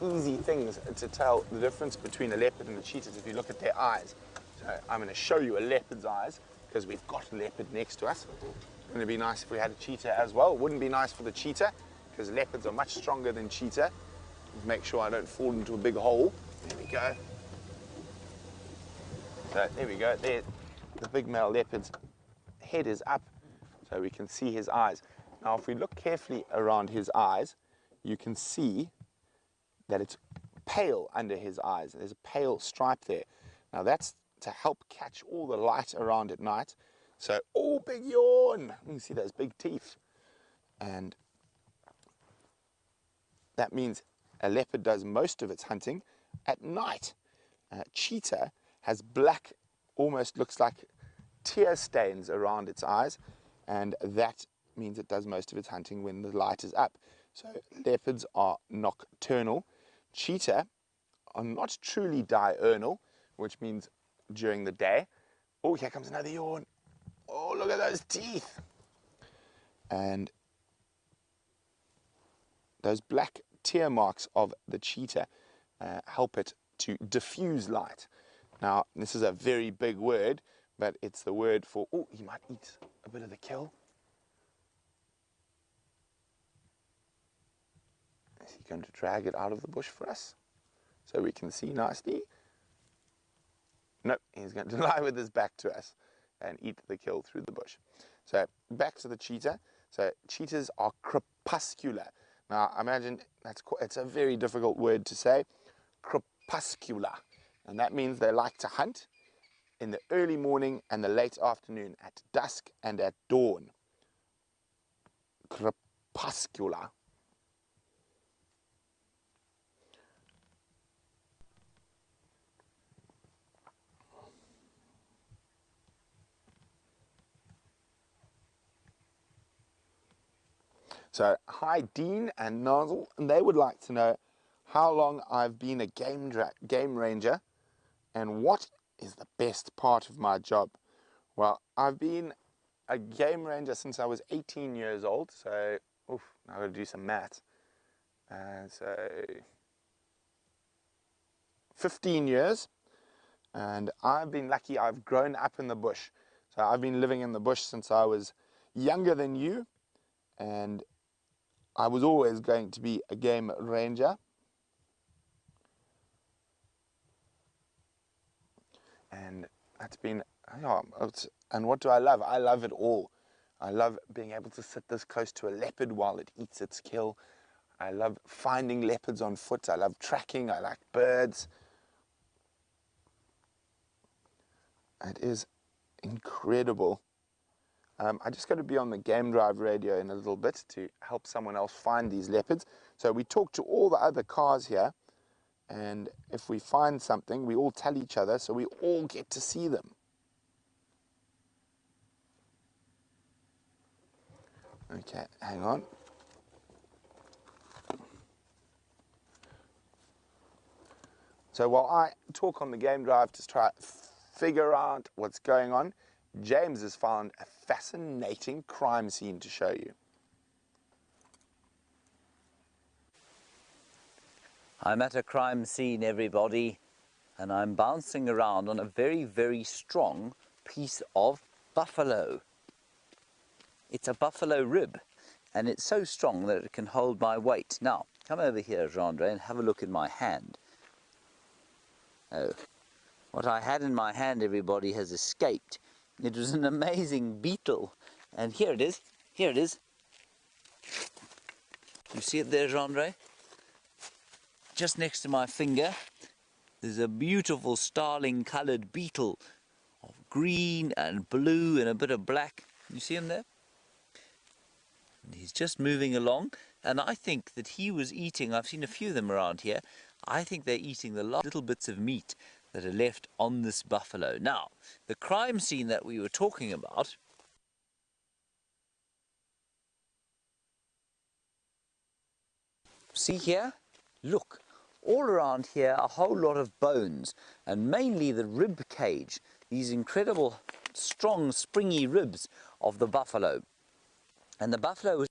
easy things to tell the difference between a leopard and a cheetah is if you look at their eyes. So I'm going to show you a leopard's eyes because we've got a leopard next to us. It's going to be nice if we had a cheetah as well. It wouldn't be nice for the cheetah because leopards are much stronger than cheetah. Make sure I don't fall into a big hole. There we go. So there we go. There, the big male leopard's head is up, so we can see his eyes. Now, if we look carefully around his eyes, you can see that it's pale under his eyes. There's a pale stripe there. Now, that's to help catch all the light around at night. So, oh, big yawn. You can see those big teeth. And that means a leopard does most of its hunting at night. Cheetah has black, almost looks like tear stains around its eyes. and that means it does most of its hunting when the light is up. So leopards are nocturnal. Cheetah are not truly diurnal, which means during the day. Oh, here comes another yawn. Oh, look at those teeth. And those black tear marks of the cheetah help it to diffuse light. Now, this is a very big word, but it's the word for, oh, he might eat a bit of the kill. Is he going to drag it out of the bush for us so we can see nicely? Nope, he's going to lie with his back to us and eat the kill through the bush. So back to the cheetah. So cheetahs are crepuscular. Now imagine it's a very difficult word to say. Crepuscular, and that means they like to hunt in the early morning and the late afternoon, at dusk and at dawn. Crepuscular. So, hi Dean and Nozzle, and they would like to know how long I've been a game ranger and what is the best part of my job. Well, I've been a game ranger since I was 18 years old, so oof, I've got to do some maths. So 15 years, and I've been lucky. I've grown up in the bush, so I've been living in the bush since I was younger than you, and I was always going to be a game ranger. And that's been, yeah, and what do I love? I love it all. I love being able to sit this close to a leopard while it eats its kill. I love finding leopards on foot. I love tracking. I like birds. It is incredible. I just got to be on the Game Drive radio in a little bit to help someone else find these leopards. So we talk to all the other cars here, and if we find something, we all tell each other, so we all get to see them. Okay, hang on. So while I talk on the Game Drive to try to figure out what's going on, James has found a fascinating crime scene to show you. I'm at a crime scene, everybody, and I'm bouncing around on a very, very strong piece of buffalo. It's a buffalo rib, and it's so strong that it can hold my weight. Now, come over here, Jean-Andre, and have a look at my hand. Oh, what I had in my hand, everybody, has escaped. It was an amazing beetle, and here it is. Here it is. You see it there, Jean-Andre? Just next to my finger, there's a beautiful starling-coloured beetle of green and blue and a bit of black. You see him there? And he's just moving along, and I think that he was eating, I've seen a few of them around here, I think they're eating the last little bits of meat that are left on this buffalo. Now, the crime scene that we were talking about, see here? Look, all around here a whole lot of bones, and mainly the rib cage, these incredible strong springy ribs of the buffalo. And the buffalo was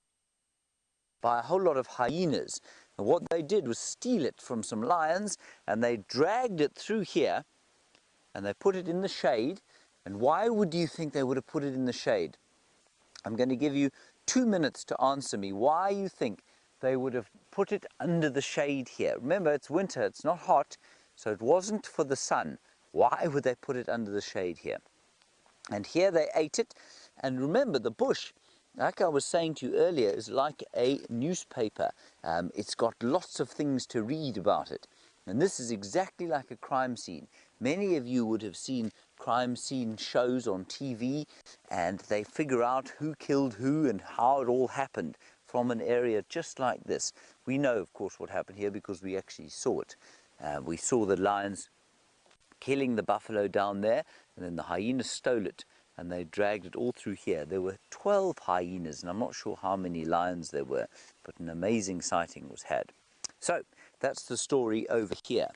by a whole lot of hyenas, and what they did was steal it from some lions, and they dragged it through here and they put it in the shade. And why would you think they would have put it in the shade? I'm going to give you 2 minutes to answer me why you think they would have put it under the shade here. Remember, it's winter, it's not hot, so it wasn't for the sun. Why would they put it under the shade here? And here they ate it. And remember, the bush, like I was saying to you earlier, is like a newspaper. It's got lots of things to read about it. And this is exactly like a crime scene. Many of you would have seen crime scene shows on TV, and they figure out who killed who and how it all happened from an area just like this. We know, of course, what happened here because we actually saw it. We saw the lions killing the buffalo down there, and then the hyenas stole it and they dragged it all through here. There were 12 hyenas, and I'm not sure how many lions there were, but an amazing sighting was had. So that's the story over here.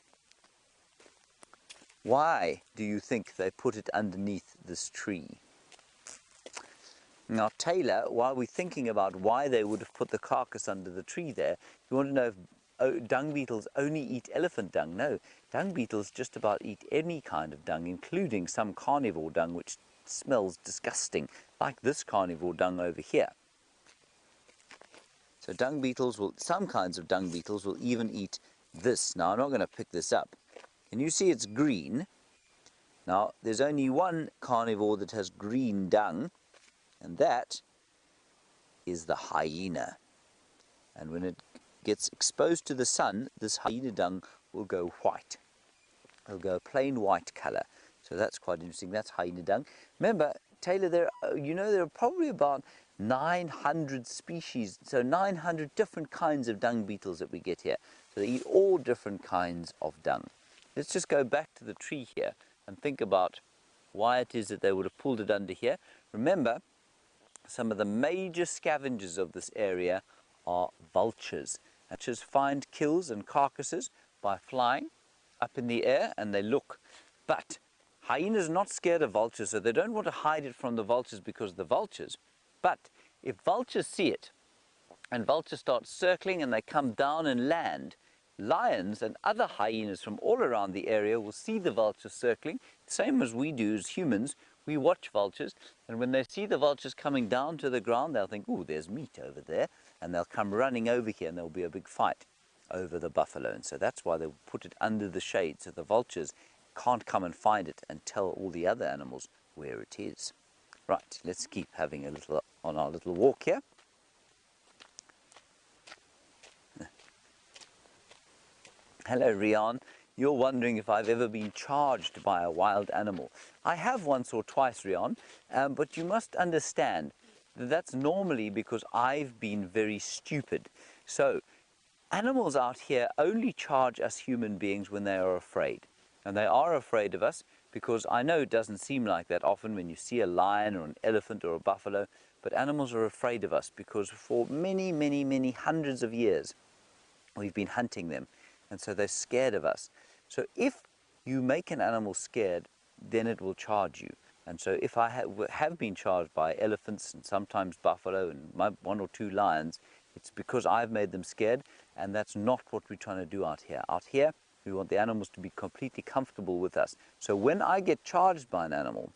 Why do you think they put it underneath this tree? Now, Taylor, while we're thinking about why they would have put the carcass under the tree there, you want to know if dung beetles only eat elephant dung? No, dung beetles just about eat any kind of dung, including some carnivore dung, which smells disgusting, like this carnivore dung over here. So dung beetles will, some kinds of dung beetles will even eat this. Now, I'm not going to pick this up. Can you see it's green? Now, there's only one carnivore that has green dung, and that is the hyena. And when it gets exposed to the sun, this hyena dung will go white. It'll go a plain white color. So that's quite interesting. That's hyena dung. Remember, Taylor, there are probably about 900 species, so 900 different kinds of dung beetles that we get here. So they eat all different kinds of dung. Let's just go back to the tree here and think about why it is that they would have pulled it under here. Remember, some of the major scavengers of this area are vultures. Vultures find kills and carcasses by flying up in the air, and they look. But hyenas are not scared of vultures, so they don't want to hide it from the vultures because of the vultures. But if vultures see it, and vultures start circling and they come down and land, lions and other hyenas from all around the area will see the vultures circling, same as we do as humans. We watch vultures, and when they see the vultures coming down to the ground, they'll think, "Ooh, there's meat over there," and they'll come running over here, and there'll be a big fight over the buffalo. And so that's why they put it under the shade, so the vultures can't come and find it and tell all the other animals where it is. Right, let's keep having a little on our little walk here. Hello, Rian. You're wondering if I've ever been charged by a wild animal. I have once or twice, Rian, but you must understand that that's normally because I've been very stupid. So animals out here only charge us human beings when they are afraid. And they are afraid of us because I know it doesn't seem like that often when you see a lion or an elephant or a buffalo, but animals are afraid of us because for many, many, many hundreds of years we've been hunting them. And so they're scared of us. So if you make an animal scared, then it will charge you. And so if I have been charged by elephants and sometimes buffalo and one or two lions, it's because I've made them scared, and that's not what we're trying to do out here. Out here, we want the animals to be completely comfortable with us. So when I get charged by an animal,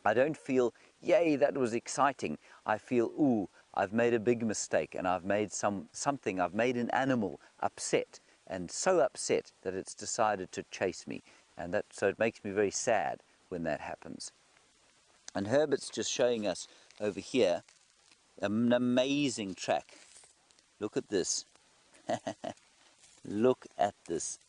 I don't feel, yay, that was exciting. I feel, ooh, I've made a big mistake, and I've made I've made an animal upset. And so upset that it's decided to chase me. And so it makes me very sad when that happens. And Herbert's just showing us over here an amazing track. Look at this. Look at this.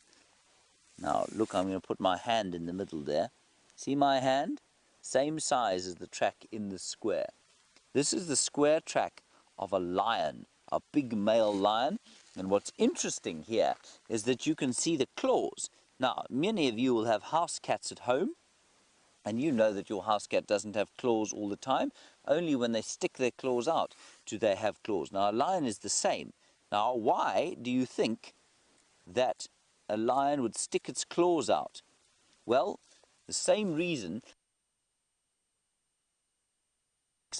Now, look, I'm going to put my hand in the middle there. See my hand? Same size as the track in the square. This is the square track of a lion, a big male lion. And what's interesting here is that you can see the claws. Now, many of you will have house cats at home, and you know that your house cat doesn't have claws all the time. Only when they stick their claws out do they have claws. Now, a lion is the same. Now, why do you think that a lion would stick its claws out? Well, the same reason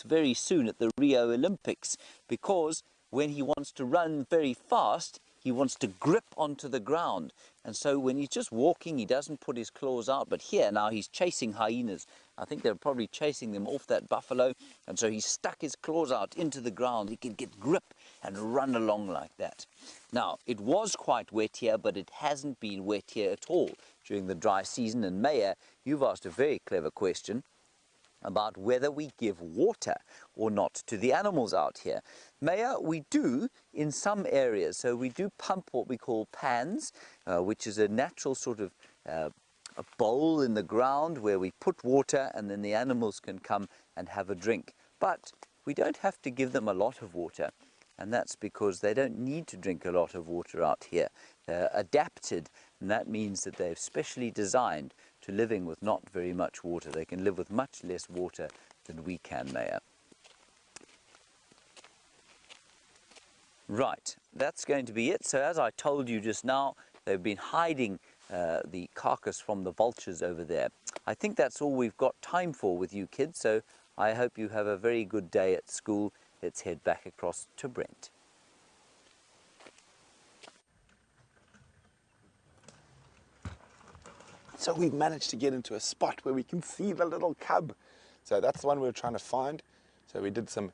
very soon at the Rio Olympics, because when he wants to run very fast, he wants to grip onto the ground. And so when he's just walking, he doesn't put his claws out. But here now he's chasing hyenas. I think they're probably chasing them off that buffalo. And so he stuck his claws out into the ground. He can get grip and run along like that. Now, it was quite wet here, but it hasn't been wet here at all during the dry season. And Maya, you've asked a very clever question about whether we give water or not to the animals out here. Maya, we do in some areas. So we do pump what we call pans, which is a natural sort of a bowl in the ground where we put water and then the animals can come and have a drink. But we don't have to give them a lot of water, and that's because they don't need to drink a lot of water out here. They're adapted, and that means that they're specially designed to living with not very much water. They can live with much less water than we can, Maya. Right, that's going to be it. So as I told you just now, they've been hiding the carcass from the vultures over there. I think that's all we've got time for with you kids, so I hope you have a very good day at school. Let's head back across to Brent. So we've managed to get into a spot where we can see the little cub. So that's the one we were trying to find. So we did some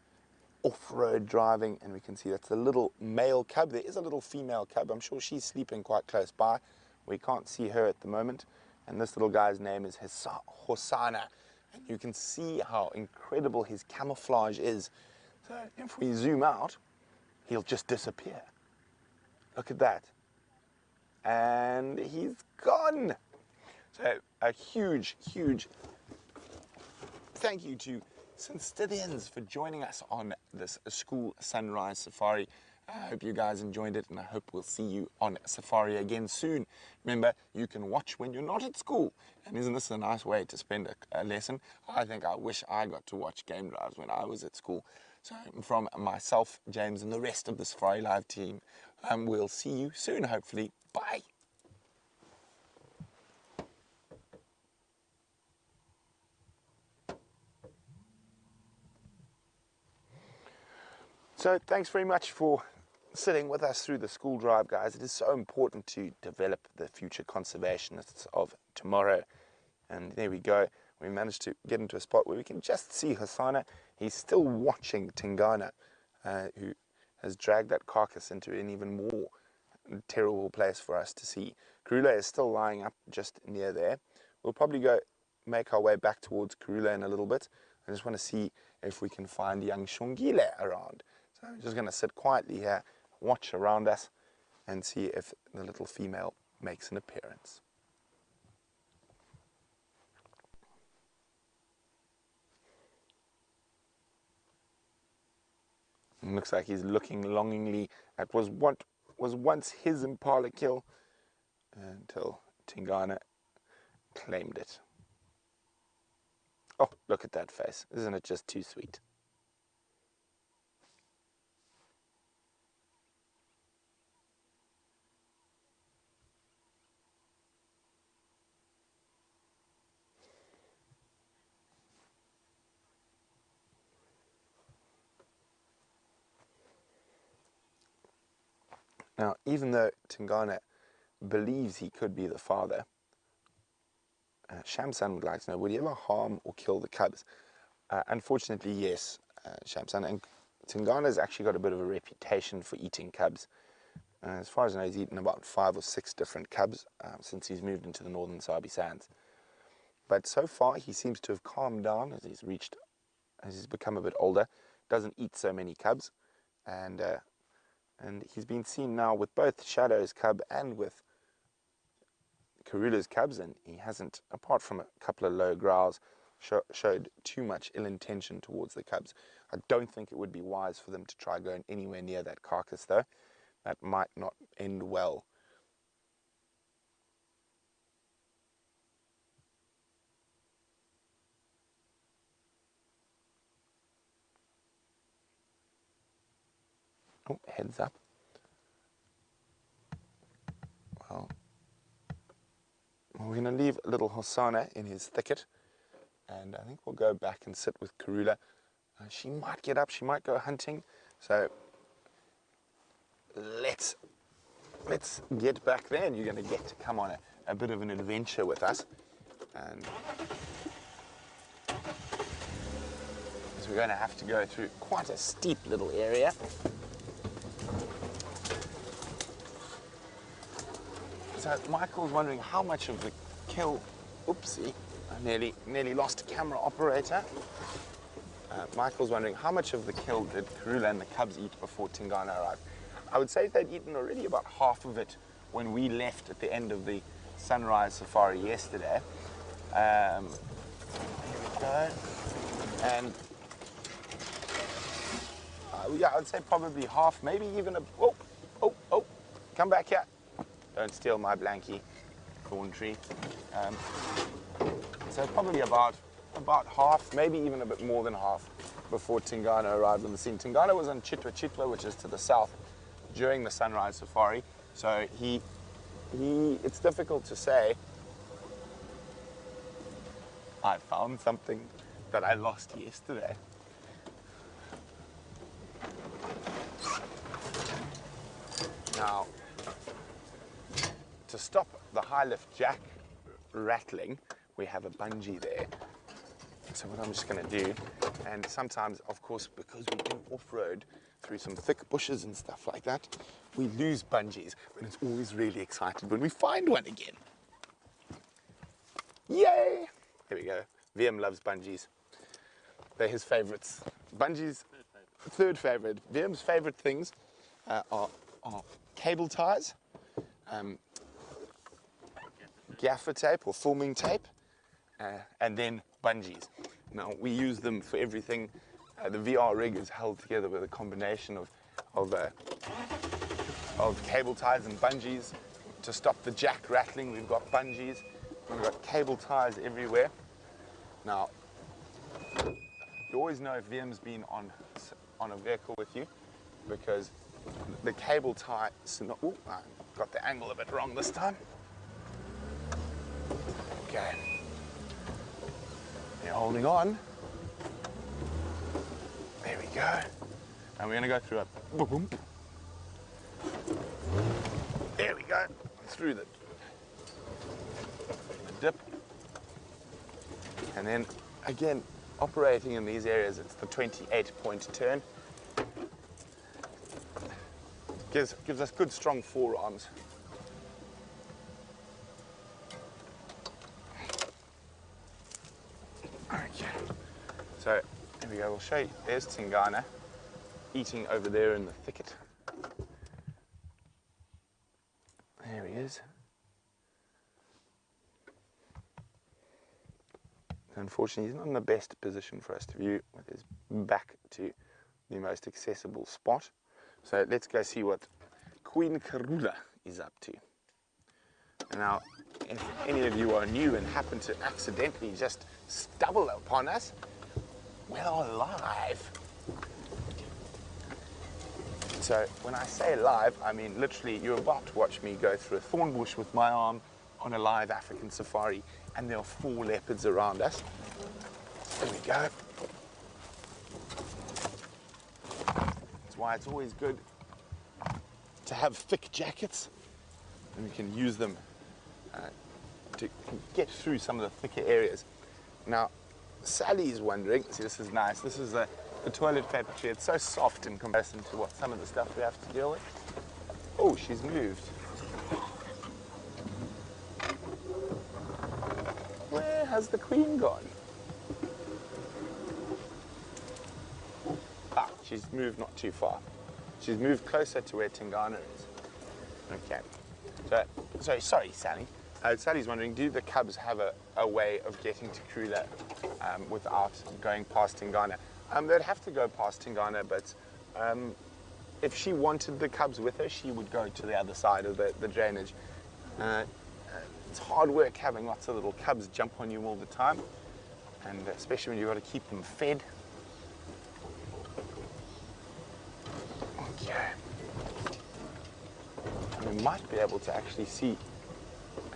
off-road driving, and we can see that's a little male cub. There is a little female cub. I'm sure she's sleeping quite close by. We can't see her at the moment. And this little guy's name is Hosanna. And you can see how incredible his camouflage is. So if we zoom out, he'll just disappear. Look at that. And he's gone. So a huge, huge thank you to Cincidians for joining us on this school sunrise safari. I hope you guys enjoyed it, and I hope we'll see you on safari again soon. Remember, you can watch when you're not at school. And isn't this a nice way to spend a lesson? I think I wish I got to watch game drives when I was at school. So from myself, James, and the rest of the SafariLIVE team, we'll see you soon, hopefully. Bye. So thanks very much for sitting with us through the school drive, guys. It is so important to develop the future conservationists of tomorrow. And there we go. We managed to get into a spot where we can just see Hosanna. He's still watching Tingana, who has dragged that carcass into an even more terrible place for us to see. Karula is still lying up just near there. We'll probably go make our way back towards Karula in a little bit. I just want to see if we can find young Shongile around. So I'm just going to sit quietly here, watch around us, and see if the little female makes an appearance. It looks like he's looking longingly at what was once his impala kill until Tingana claimed it. Oh, look at that face. Isn't it just too sweet? Now, even though Tingana believes he could be the father, Shamsan would like to know, would he ever harm or kill the cubs? Unfortunately, yes, Shamsan. And Tingana's actually got a bit of a reputation for eating cubs. As far as I know, he's eaten about 5 or 6 different cubs since he's moved into the northern Sabi Sands. But so far, he seems to have calmed down as he's become a bit older. Doesn't eat so many cubs, and he's been seen now with both Shadow's cub and with Karula's cubs, and he hasn't, apart from a couple of low growls, showed too much ill intention towards the cubs. I don't think it would be wise for them to try going anywhere near that carcass, though. That might not end well. Oh, heads up. Well, we're going to leave little Hosanna in his thicket, and I think we'll go back and sit with Karula. She might get up, she might go hunting, so let's get back there, and you're going to get to come on a bit of an adventure with us. And because we're going to have to go through quite a steep little area. So Michael's wondering how much of the kill, oopsie, I nearly lost a camera operator. Michael's wondering how much of the kill did Karula and the cubs eat before Tingana arrived. I would say they'd eaten already about half of it when we left at the end of the sunrise safari yesterday. Here we go. And yeah, I would say probably half, maybe even a, oh, come back here. Don't steal my blankie. thorn tree. So probably about half, maybe even a bit more than half, before Tingana arrived on the scene. Tingana was on Chitwa Chitwa, which is to the south, during the sunrise safari. So it's difficult to say. I found something that I lost yesterday. Now, to stop the high lift jack rattling, we have a bungee there. So what I'm just going to do, and sometimes, of course, because we do off-road through some thick bushes and stuff like that, we lose bungees, but it's always really excited when we find one again. Yay! There we go. VM loves bungees. They're his favorites. Bungees, third favorite. VM's favorite things are cable ties, gaffer tape or filming tape, and then bungees. Now, we use them for everything. The VR rig is held together with a combination of cable ties and bungees. To stop the jack rattling, we've got bungees. We've got cable ties everywhere. Now, you always know if VM's been on a vehicle with you, because the cable tie, I got the angle a bit wrong this time. Okay. You're holding on. There we go. And we're going to go through a boom. There we go. Through the dip. And then, again, operating in these areas, it's the 28-point turn. Gives us good, strong forearms. Okay. So, here we go. We'll show you. There's Tingana eating over there in the thicket. There he is. Unfortunately, he's not in the best position for us to view with his back to the most accessible spot. So let's go see what Queen Karula is up to. Now, if any of you are new and happen to accidentally just stumble upon us, we're live. So when I say live, I mean literally you're about to watch me go through a thorn bush with my arm on a live African safari, and there are 4 leopards around us. There we go. That's why it's always good to have thick jackets, and we can use them to get through some of the thicker areas. Now, Sally's wondering, see, this is nice, this is the toilet paper tree. It's so soft in comparison to what some of the stuff we have to deal with. Oh, she's moved. Where has the queen gone? Ah, she's moved not too far. She's moved closer to where Tingana is. Okay. So sorry, Sally. Sally's wondering, do the cubs have a way of getting to Karula without going past Tingana? They'd have to go past Tingana, but if she wanted the cubs with her, she would go to the other side of the drainage. It's hard work having lots of little cubs jump on you all the time, and especially when you've got to keep them fed. Okay. We might be able to actually see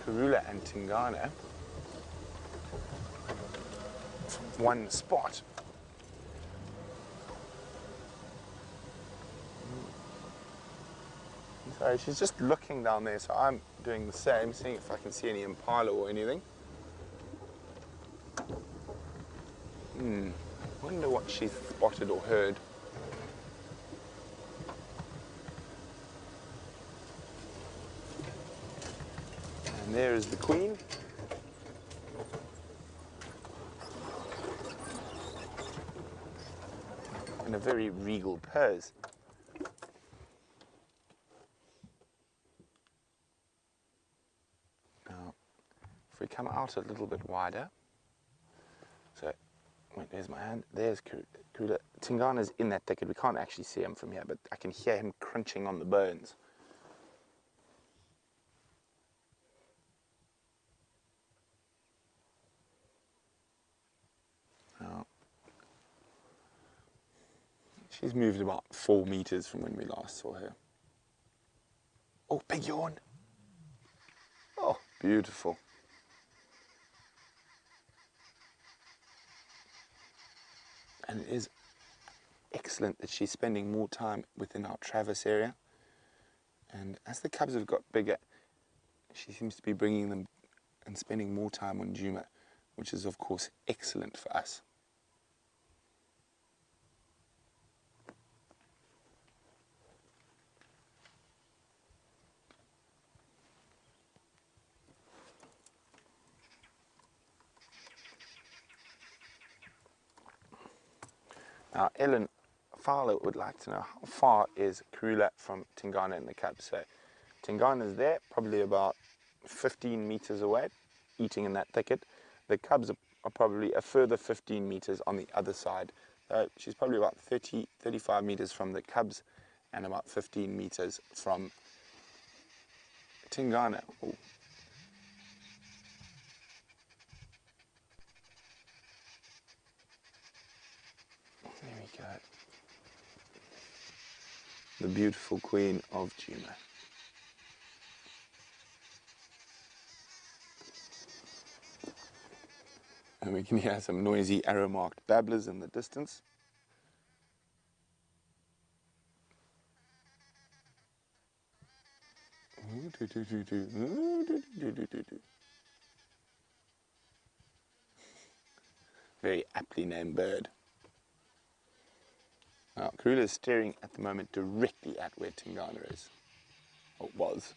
Karula and Tingana from one spot. So she's just looking down there, so I'm doing the same, seeing if I can see any impala or anything. Wonder what she's spotted or heard. And there is the queen. In a very regal pose. If we come out a little bit wider, so wait, there's my hand, there's Karula. Tingana's in that thicket. We can't actually see him from here, but I can hear him crunching on the bones. She's moved about 4 meters from when we last saw her. Oh, big yawn. Oh, beautiful. And it is excellent that she's spending more time within our Travis area. And as the cubs have got bigger, she seems to be bringing them and spending more time on Juma, which is of course excellent for us. Now, Ellen Fowler would like to know, how far is Karula from Tingana and the cubs? So Tingana's there, probably about 15 meters away, eating in that thicket. The cubs are probably a further 15 meters on the other side. She's probably about 30, 35 meters from the cubs and about 15 meters from Tingana. Ooh. There we go. The beautiful queen of Juma. And we can hear some noisy arrow-marked babblers in the distance. Very aptly named bird. Now, Karula is staring at the moment directly at where Tingana is, or was.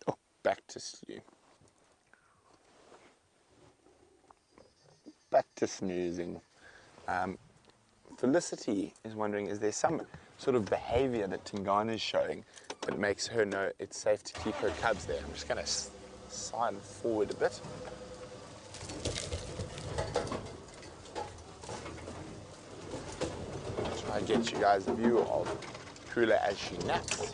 Oh, back to sleep. Back to snoozing. Felicity is wondering, is there some sort of behavior that Tingana is showing that makes her know it's safe to keep her cubs there? I'm just going to side forward a bit. Try and get you guys a view of Karula as she naps.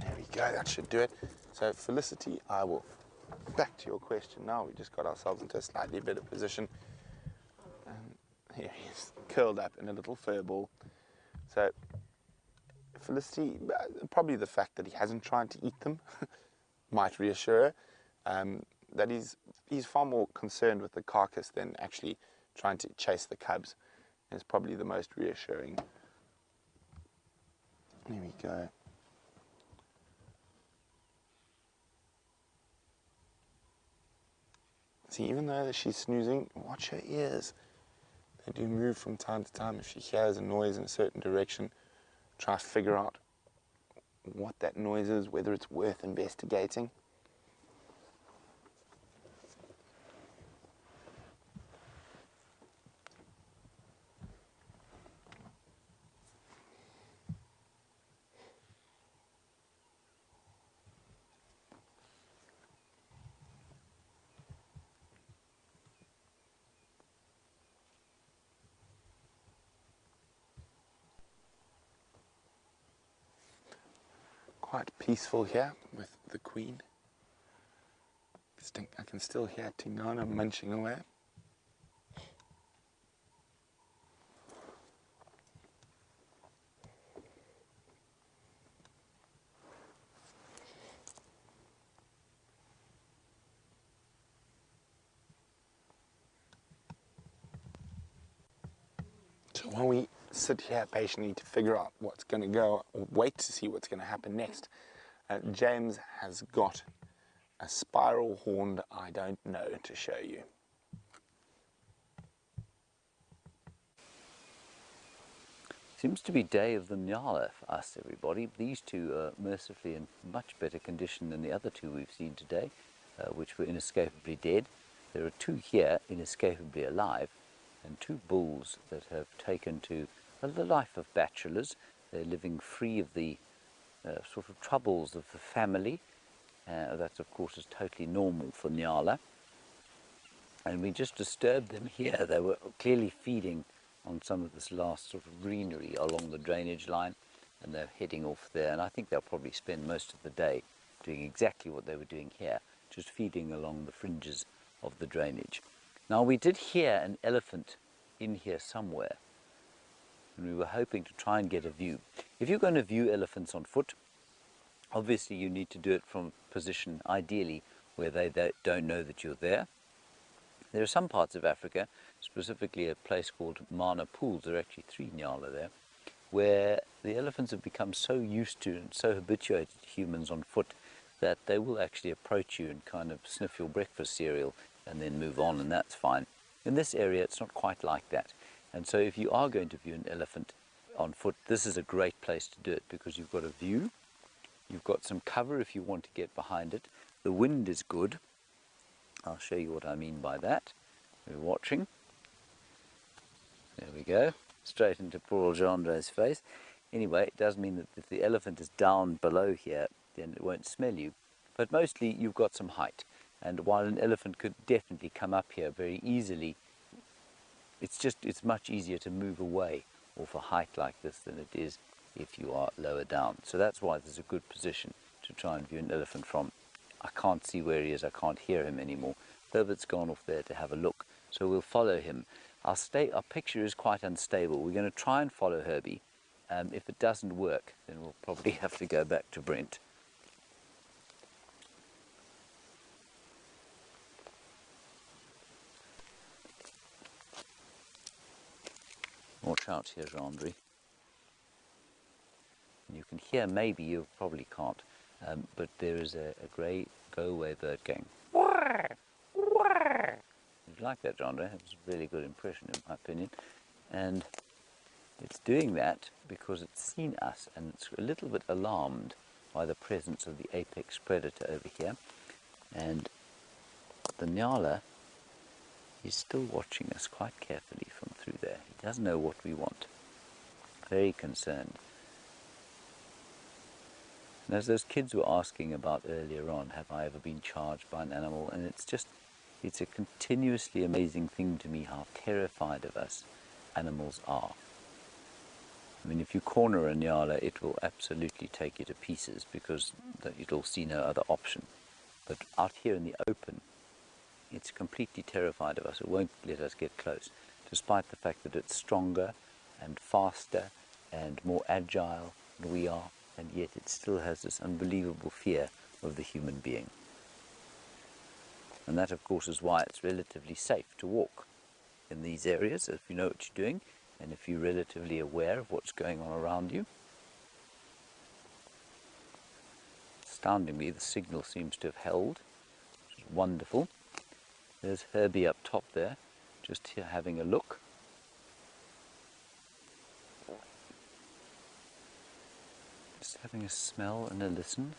There we go, that should do it. So Felicity, I will back to your question now. We just got ourselves into a slightly better position. And here he is, curled up in a little fur ball. So Felicity, probably the fact that he hasn't tried to eat them might reassure her. That he's far more concerned with the carcass than actually trying to chase the cubs is probably the most reassuring. There we go. See, even though she's snoozing, watch her ears. They do move from time to time. If she hears a noise in a certain direction, try to figure out what that noise is, whether it's worth investigating. Quite peaceful here with the queen. I can still hear Tingana munching away. So while we sit here patiently to figure out what's going to go, or wait to see what's going to happen next, James has got a spiral horned I don't know to show you. Seems to be day of the Nyala for us, everybody. These two are mercifully in much better condition than the other two we've seen today, which were inescapably dead. There are two here inescapably alive, and two bulls that have taken to the life of bachelors. They're living free of the sort of troubles of the family. That, of course, is totally normal for Nyala. and we just disturbed them here. They were clearly feeding on some of this last sort of greenery along the drainage line, and they're heading off there, and I think they'll probably spend most of the day doing exactly what they were doing here, just feeding along the fringes of the drainage. Now, we did hear an elephant in here somewhere, and we were hoping to try and get a view. If you're going to view elephants on foot, obviously you need to do it from a position, ideally, where they don't know that you're there. There are some parts of Africa, specifically a place called Mana Pools, there are actually 3 nyala there, where the elephants have become so used to and so habituated to humans on foot that they will actually approach you and kind of sniff your breakfast cereal and then move on, and that's fine. In this area, it's not quite like that. And so if you are going to view an elephant on foot, this is a great place to do it, because you've got a view, you've got some cover if you want to get behind it, the wind is good. I'll show you what I mean by that. We're watching. There we go. Straight into poor old Gendre's face. Anyway, it does mean that if the elephant is down below here, then it won't smell you. But mostly you've got some height. And while an elephant could definitely come up here very easily, it's much easier to move away off a height like this than it is if you are lower down. So that's why this is a good position to try and view an elephant from. I can't see where he is, I can't hear him anymore. Herbert's gone off there to have a look, so we'll follow him. Our picture is quite unstable. We're going to try and follow Herbie. If it doesn't work, then we'll probably have to go back to Brent. Watch out here, Gendry. You can hear, maybe you probably can't, but there is a grey go-away bird going. You like that, Gendry? That was a really good impression, in my opinion. And it's doing that because it's seen us, and it's a little bit alarmed by the presence of the apex predator over here. And the nyala is still watching us quite carefully from through there. He doesn't know what we want. Very concerned. And as those kids were asking about earlier on, have I ever been charged by an animal? And it's a continuously amazing thing to me how terrified of us animals are. I mean, if you corner a nyala, it will absolutely take you to pieces because it'll see no other option. But out here in the open, it's completely terrified of us. It won't let us get close, despite the fact that it's stronger and faster and more agile than we are, and yet it still has this unbelievable fear of the human being. And that, of course, is why it's relatively safe to walk in these areas, if you know what you're doing, and if you're relatively aware of what's going on around you. Astoundingly, the signal seems to have held, which is wonderful. There's Herbie up top there, just here having a look. Just having a smell and a listen.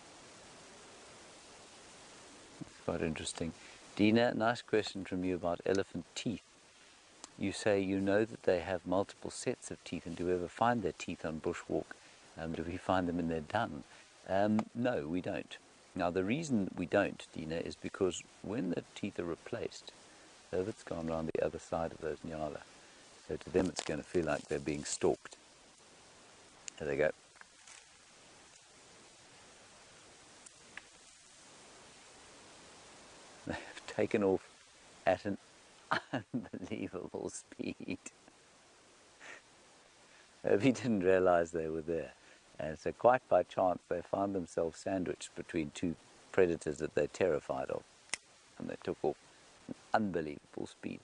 It's quite interesting. Dina, nice question from you about elephant teeth. You say you know that they have multiple sets of teeth, and do we ever find their teeth on bushwalk? Do we find them in their dung? No, we don't. Now, the reason we don't, Dina, is because when the teeth are replaced, Herbert's gone around the other side of those nyala. So to them it's going to feel like they're being stalked. There they go. They have taken off at an unbelievable speed. Herbie didn't realize they were there. And so quite by chance they found themselves sandwiched between 2 predators that they're terrified of. And they took off an unbelievable speed.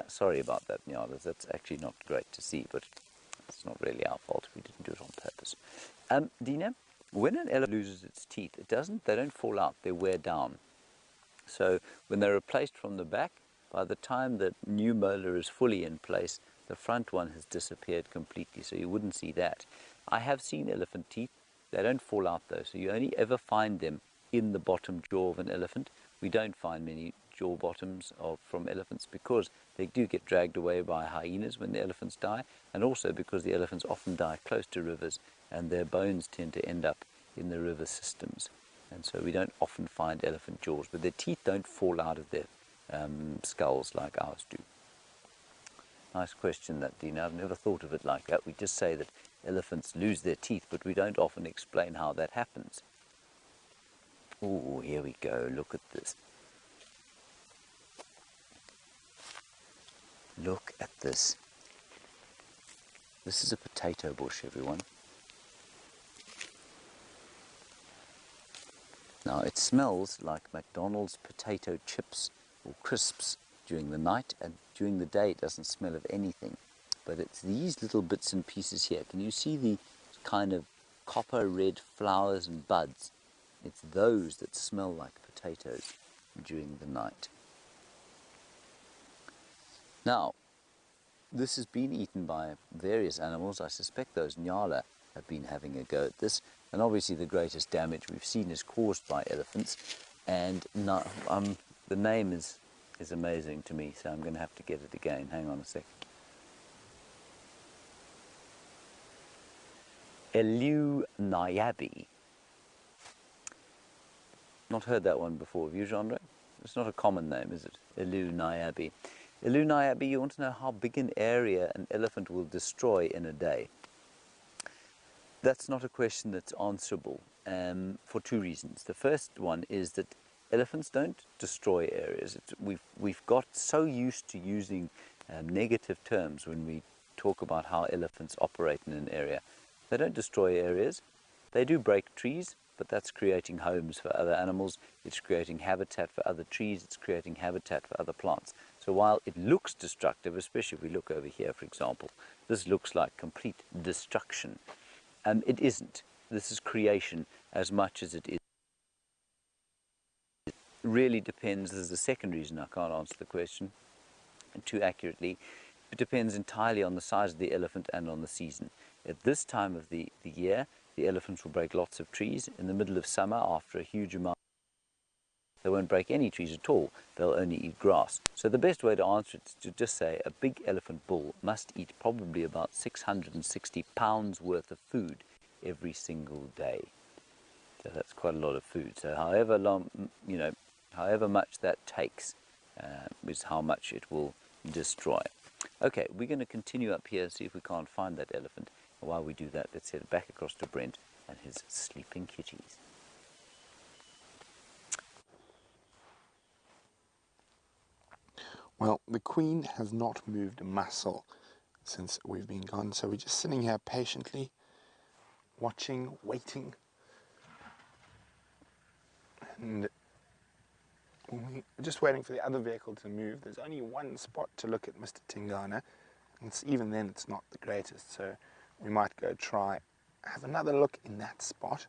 Sorry about that, Nyalas. That's actually not great to see, but it's not really our fault. We didn't do it on purpose. Dina, when an elephant loses its teeth, they don't fall out, they wear down. So when they're replaced from the back, by the time the new molar is fully in place, the front one has disappeared completely, so you wouldn't see that. I have seen elephant teeth. They don't fall out though, so you only ever find them in the bottom jaw of an elephant. We don't find many jaw bottoms from elephants because they do get dragged away by hyenas when the elephants die, and also because the elephants often die close to rivers and their bones tend to end up in the river systems. And so we don't often find elephant jaws, but their teeth don't fall out of their skulls like ours do? Nice question, that, Dina. I've never thought of it like that. We just say that elephants lose their teeth, but we don't often explain how that happens. Oh, here we go. Look at this. Look at this. This is a potato bush, everyone. Now, it smells like McDonald's potato chips or crisps during the night, and during the day it doesn't smell of anything. But it's these little bits and pieces here. Can you see the kind of copper red flowers and buds? It's those that smell like potatoes during the night. Now, this has been eaten by various animals. I suspect those nyala have been having a go at this. And obviously the greatest damage we've seen is caused by elephants. And now, the name is amazing to me, so I'm going to have to get it again. Hang on a sec. Elu Nyabi. Not heard that one before, have you, Jean-Andre? It's not a common name, is it? Elu Nyabi. Elu Nyabi, you want to know how big an area an elephant will destroy in a day? That's not a question that's answerable for two reasons. The first one is that elephants don't destroy areas. We've got so used to using negative terms when we talk about how elephants operate in an area. They don't destroy areas. They do break trees, but that's creating homes for other animals. It's creating habitat for other trees. It's creating habitat for other plants. So while it looks destructive, especially if we look over here, for example, this looks like complete destruction. It isn't. This is creation as much as it is. It really depends. This is the second reason I can't answer the question too accurately. It depends entirely on the size of the elephant and on the season. At this time of the year, the elephants will break lots of trees. In the middle of summer, after a huge amount, they won't break any trees at all. They'll only eat grass. So the best way to answer it is to just say a big elephant bull must eat probably about 660 pounds worth of food every single day. So that's quite a lot of food. So however long, however much that takes is how much it will destroy. Okay, we're going to continue up here and see if we can't find that elephant. And while we do that, let's head back across to Brent and his sleeping kitties. Well, the Queen has not moved a muscle since we've been gone, so we're just sitting here patiently, watching, waiting, and we're just waiting for the other vehicle to move. There's only one spot to look at Mr. Tingana, and even then it's not the greatest, so we might go have another look in that spot,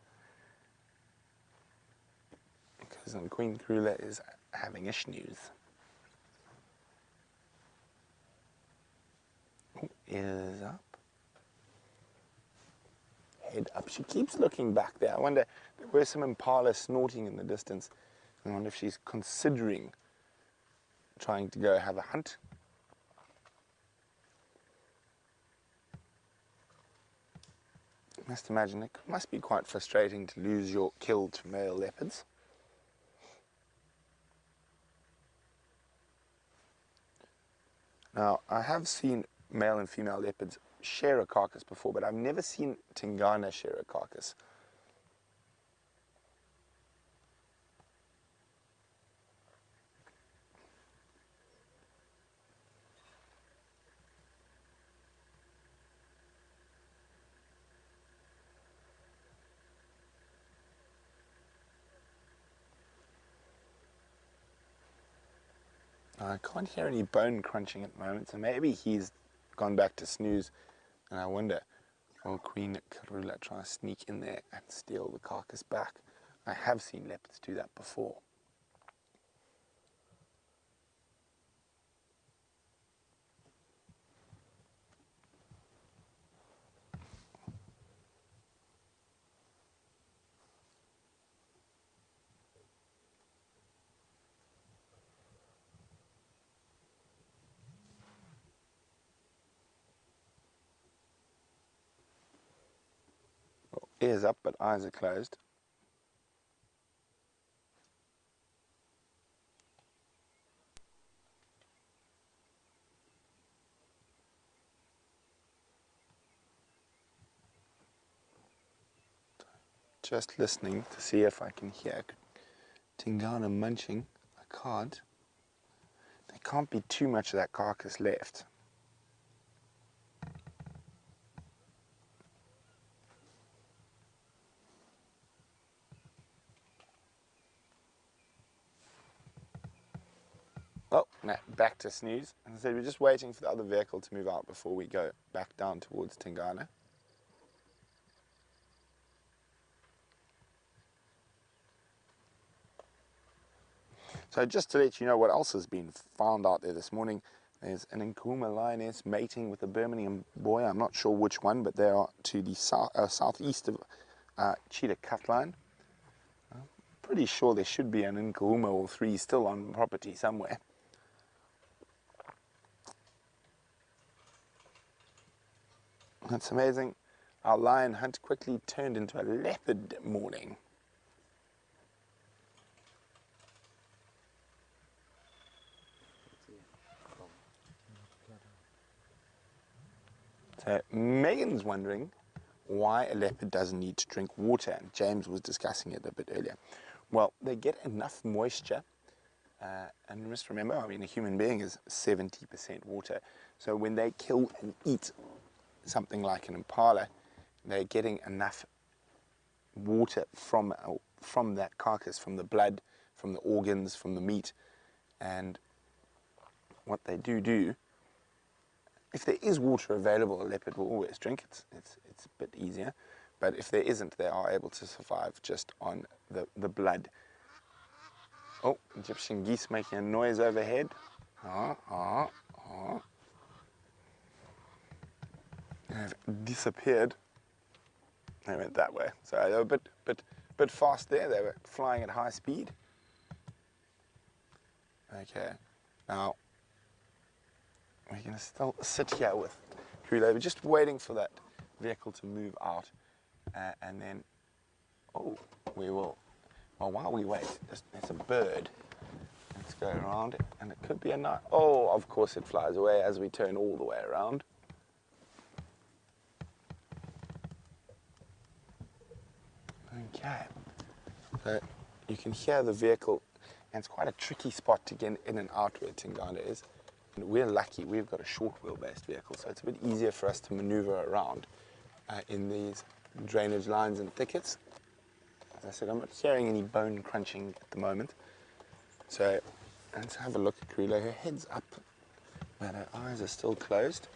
because the Queen Krula is having issues. Ears up, head up. She keeps looking back there. I wonder, there were some impala snorting in the distance. I wonder if she's considering trying to go have a hunt. I must imagine it must be quite frustrating to lose your killed male leopards. Now, I have seen male and female leopards share a carcass before, but I've never seen Tingana share a carcass. I can't hear any bone crunching at the moment, so maybe he's gone back to snooze. And I wonder, will Queen Karula try to sneak in there and steal the carcass back? I have seen leopards do that before. Ears up, but eyes are closed. just listening to see if I can hear Tingana munching. I can't. There can't be too much of that carcass left. Oh, no, back to snooze. As I said, we're just waiting for the other vehicle to move out before we go back down towards Tingana. So just to let you know what else has been found out there this morning, there's an Nkuhuma lioness mating with a Birmingham boy. I'm not sure which one, but they are to the southeast of Cheetah Cutline. Pretty sure there should be an Nkuhuma or three still on property somewhere. That's amazing. Our lion hunt quickly turned into a leopard morning. So Megan's wondering why a leopard doesn't need to drink water, and James was discussing it a bit earlier. Well, they get enough moisture, and you must remember, I mean, a human being is 70% water. So when they kill and eat something like an impala, they're getting enough water from that carcass, from the blood, from the organs, from the meat. And what they do, if there is water available, a leopard will always drink. It's a bit easier. But if there isn't, they are able to survive just on the blood. Oh, Egyptian geese making a noise overhead. They have disappeared. They went that way. So they were a bit fast there. They were flying at high speed. Okay, now we're going to still sit here with Kulo. We're just waiting for that vehicle to move out, and then, we will. Well, while we wait, there's a bird. Let's go around it, and it could be a night. Oh, of course it flies away as we turn all the way around. Okay, so you can hear the vehicle, and it's quite a tricky spot to get in and out where Tingana is. And we're lucky, we've got a short wheelbase vehicle, so it's a bit easier for us to maneuver around in these drainage lines and thickets. As I said, I'm not hearing any bone crunching at the moment. So let's have a look at Kulo. Her head's up, but her eyes are still closed.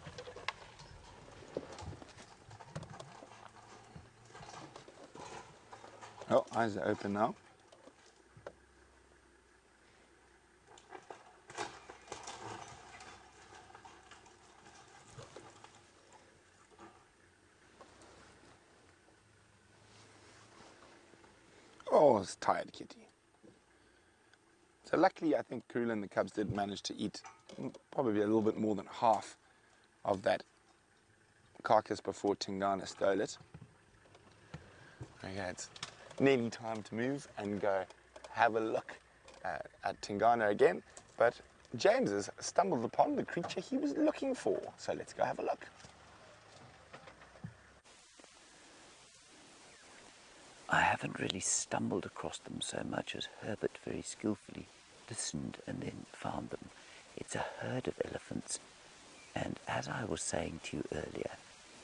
Oh, eyes are open now. Oh, it's tired kitty. So luckily, I think Kulo and the cubs did manage to eat probably a little bit more than half of that carcass before Tingana stole it. Okay, it's nearly time to move and go have a look at Tingana again. But James has stumbled upon the creature he was looking for. So let's go have a look. I haven't really stumbled across them so much as Herbert very skillfully listened and then found them. It's a herd of elephants, and as I was saying to you earlier,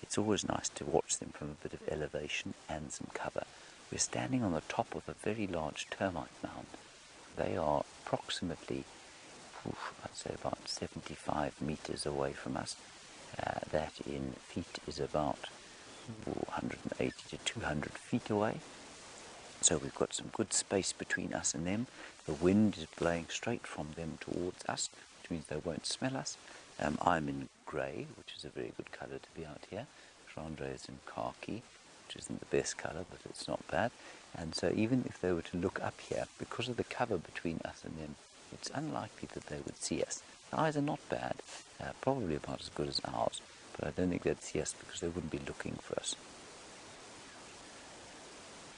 it's always nice to watch them from a bit of elevation and some cover. We're standing on the top of a very large termite mound. They are approximately, I'd say about 75 meters away from us. That in feet is about 180 to 200 feet away. So we've got some good space between us and them. The wind is blowing straight from them towards us, which means they won't smell us. I'm in grey, which is a very good colour to be out here. Chandra is in khaki, which isn't the best colour, but it's not bad. And so even if they were to look up here, because of the cover between us and them, it's unlikely that they would see us. The eyes are not bad, probably about as good as ours, but I don't think they'd see us because they wouldn't be looking for us.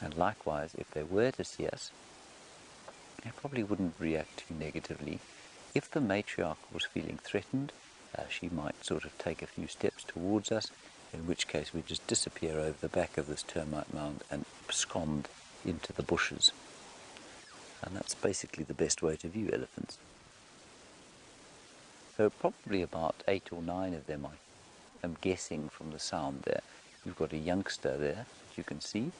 And likewise, if they were to see us, they probably wouldn't react too negatively. If the matriarch was feeling threatened, she might sort of take a few steps towards us, in which case we just disappear over the back of this termite mound and abscond into the bushes. And that's basically the best way to view elephants. So probably about 8 or 9 of them, I am guessing from the sound there. You've got a youngster there that you can see,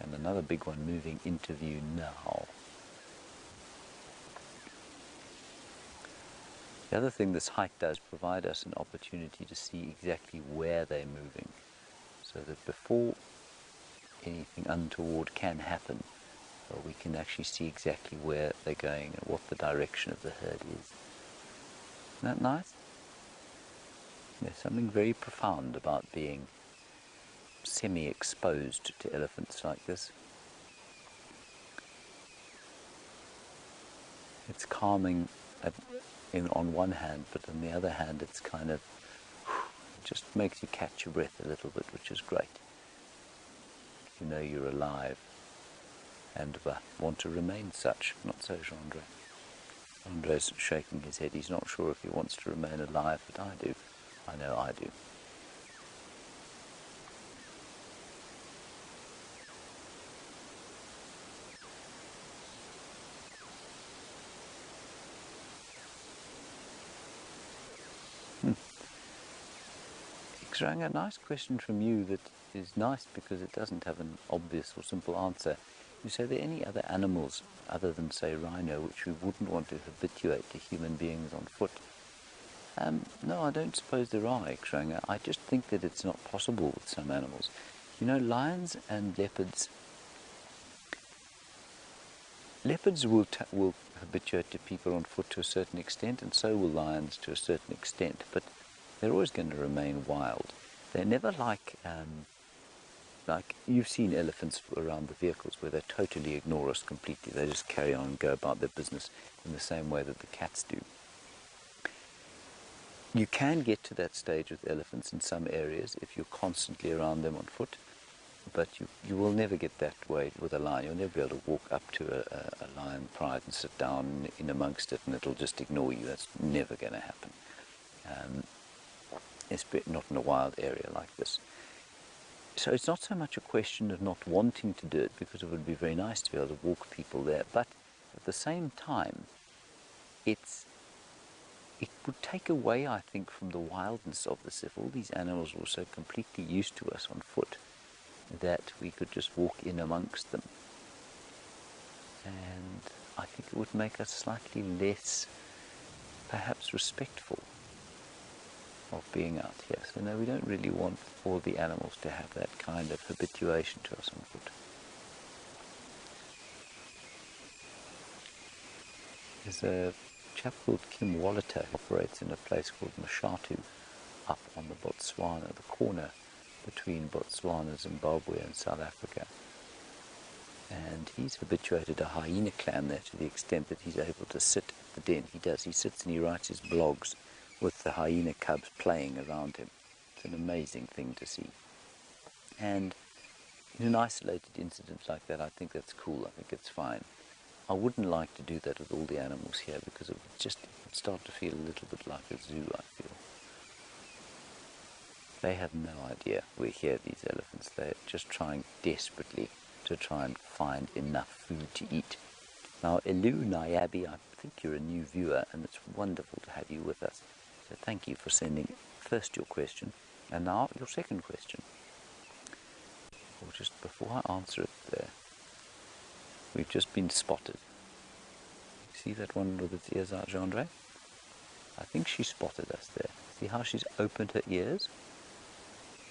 and another big one moving into view now. The other thing this hike does provide us an opportunity to see exactly where they're moving, so that before anything untoward can happen, we can actually see exactly where they're going and what the direction of the herd is. Isn't that nice? There's something very profound about being semi-exposed to elephants like this. It's calming on one hand, but on the other hand it's kind of just makes you catch your breath a little bit, which is great. You know you're alive and want to remain such. Not so Jean-Andre. Andre's shaking his head. He's not sure if he wants to remain alive, but I do. I know I do. X-Rang, a nice question from you that is nice because it doesn't have an obvious or simple answer. You say, are there any other animals other than, say, rhino, which we wouldn't want to habituate to human beings on foot? No, I don't suppose there are, X-Rang. I just think that it's not possible with some animals. You know, lions and leopards will habituate to people on foot to a certain extent, and so will lions to a certain extent, but they're always going to remain wild. They're never like you've seen elephants around the vehicles where they totally ignore us completely. They just carry on and go about their business in the same way that the cats do. You can get to that stage with elephants in some areas if you're constantly around them on foot, but you will never get that way with a lion. You'll never be able to walk up to a lion pride and sit down in amongst it and it'll just ignore you. That's never going to happen. Not in a wild area like this. So it's not so much a question of not wanting to do it, because it would be very nice to be able to walk people there, but at the same time, it would take away, I think, from the wildness of this if all these animals were so completely used to us on foot that we could just walk in amongst them. And I think it would make us slightly less, perhaps, respectful of being out here. So no, we don't really want all the animals to have that kind of habituation to us on foot. There's a chap called Kim Walliter who operates in a place called Mashatu up on the Botswana, the corner between Botswana, Zimbabwe and South Africa. And he's habituated a hyena clan there to the extent that he's able to sit at the den. He sits and he writes his blogs with the hyena cubs playing around him. It's an amazing thing to see. And in an isolated incident like that, I think that's cool. I think it's fine. I wouldn't like to do that with all the animals here because it would start to feel a little bit like a zoo, I feel. They have no idea we're here, these elephants. They're just trying desperately to try and find enough food to eat. Now, Elu Nayabi, I think you're a new viewer, and it's wonderful to have you with us. So thank you for sending first your question, and now your second question. Or just before I answer it there, we've just been spotted. See that one with its ears out, Jean-Andre? I think she spotted us there. See how she's opened her ears?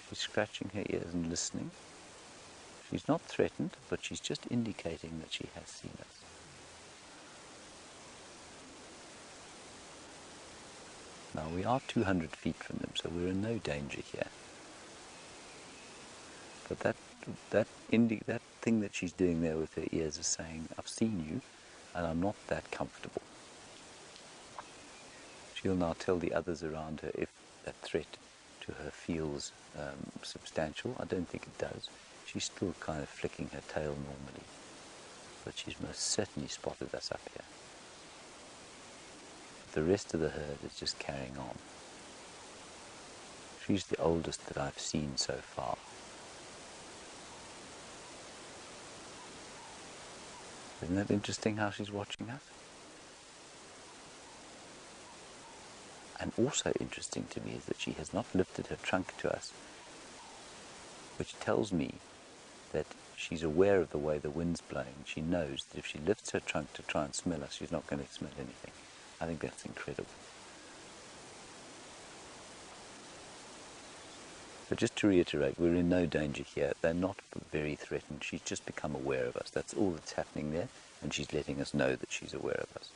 She's scratching her ears and listening. She's not threatened, but she's just indicating that she has seen us. Now we are 200 feet from them, so we're in no danger here. But that thing that she's doing there with her ears is saying, I've seen you, and I'm not that comfortable. She'll now tell the others around her if that threat to her feels substantial. I don't think it does. She's still kind of flicking her tail normally, but she's most certainly spotted us up here. The rest of the herd is just carrying on. she's the oldest that I've seen so far. Isn't that interesting how she's watching us? And also interesting to me is that she has not lifted her trunk to us, which tells me that she's aware of the way the wind's blowing. She knows that if she lifts her trunk to try and smell us, she's not going to smell anything. I think that's incredible. But just to reiterate, we're in no danger here. They're not very threatened. She's just become aware of us. That's all that's happening there, and she's letting us know that she's aware of us.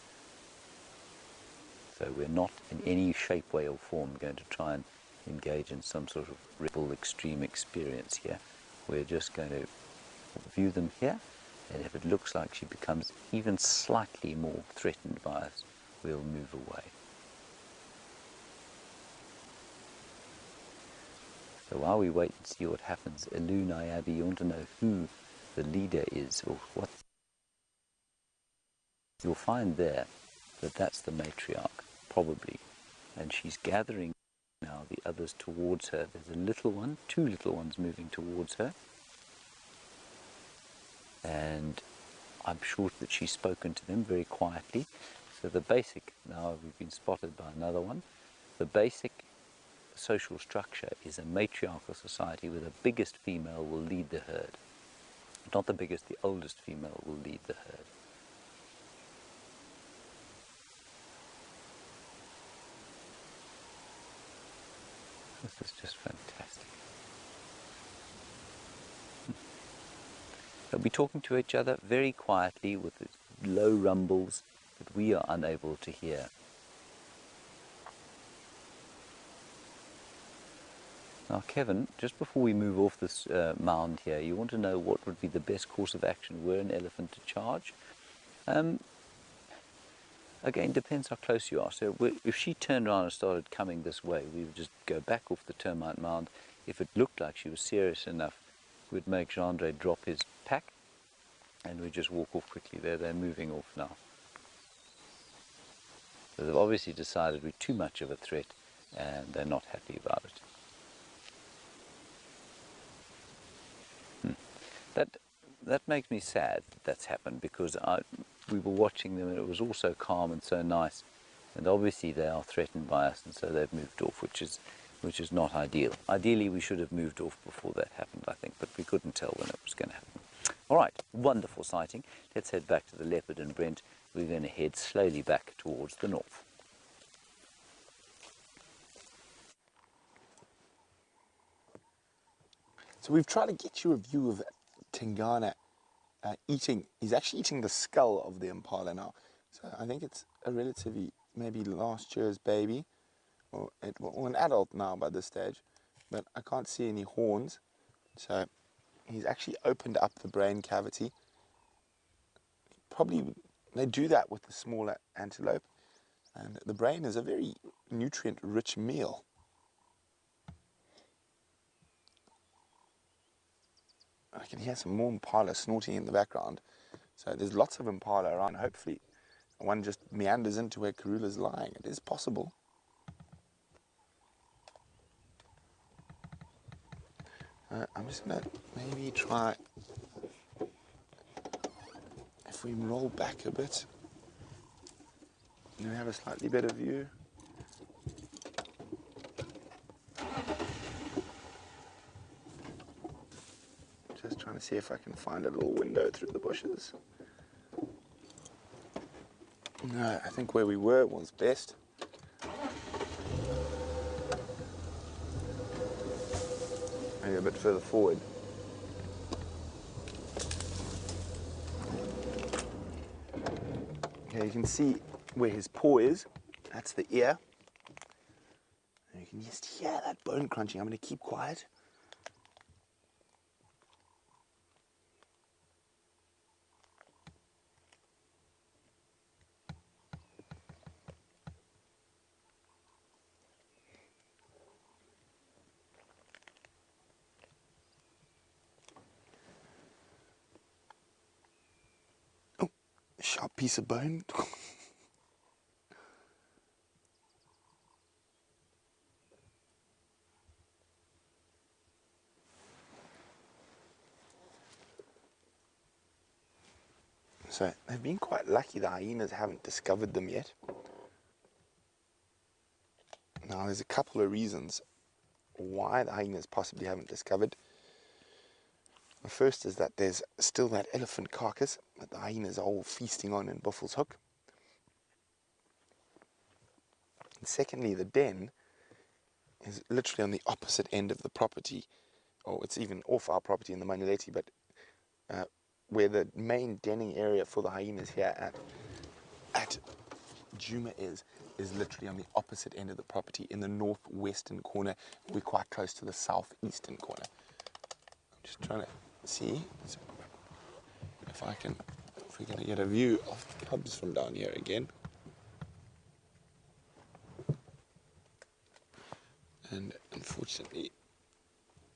So we're not in any shape, way or form going to try and engage in some sort of rebel extreme experience here. We're just going to view them here, and if it looks like she becomes even slightly more threatened by us, we'll move away. So while we wait and see what happens, Elu Nayabi, you want to know who the leader is, or what? You'll find there that that's the matriarch, probably, and she's gathering now the others towards her. There's a little one, two little ones moving towards her, and I'm sure that she's spoken to them very quietly. So the basic, now we've been spotted by another one, the basic social structure is a matriarchal society where the biggest female will lead the herd. Not the biggest, the oldest female will lead the herd. This is just fantastic. They'll be talking to each other very quietly with low rumbles that we are unable to hear. Now, Kevin, just before we move off this mound here, you want to know what would be the best course of action were an elephant to charge? Again, depends how close you are. So if she turned around and started coming this way, we would just go back off the termite mound. If it looked like she was serious enough, we'd make Gendre drop his pack, and we'd just walk off quickly. They're moving off now. So they've obviously decided we're too much of a threat, and they're not happy about it. That makes me sad that that's happened, because we were watching them and it was all so calm and so nice, and obviously they are threatened by us, and so they've moved off, which is not ideal. Ideally we should have moved off before that happened, I think, but we couldn't tell when it was going to happen. All right, wonderful sighting. Let's head back to the leopard, and Brent, we're going to head slowly back towards the north. So we've tried to get you a view of Tingana he's actually eating the skull of the impala now. So I think it's a relatively, maybe last year's baby, or an adult now by this stage, but I can't see any horns. So he's actually opened up the brain cavity. Probably they do that with the smaller antelope, and the brain is a very nutrient-rich meal. I can hear some more impala snorting in the background. So there's lots of impala around. Hopefully one just meanders into where Karula's lying. It is possible. I'm just going to maybe try, if we roll back a bit, and we have a slightly better view. Just trying to see if I can find a little window through the bushes. No, I think where we were was best. Maybe a bit further forward. Okay, you can see where his paw is. That's the ear. And you can just hear that bone crunching. I'm going to keep quiet. Sharp piece of bone. So they've been quite lucky the hyenas haven't discovered them yet. Now there's a couple of reasons why the hyenas possibly haven't discovered. The first is that there's still that elephant carcass that the hyenas are all feasting on in Buffel's Hook. And secondly, the den is literally on the opposite end of the property, or it's even off our property in the Manuleti, but where the main denning area for the hyenas here at Djuma is literally on the opposite end of the property in the northwestern corner. We're quite close to the southeastern corner. I'm just trying to see if we're going to get a view of the cubs from down here again. And unfortunately,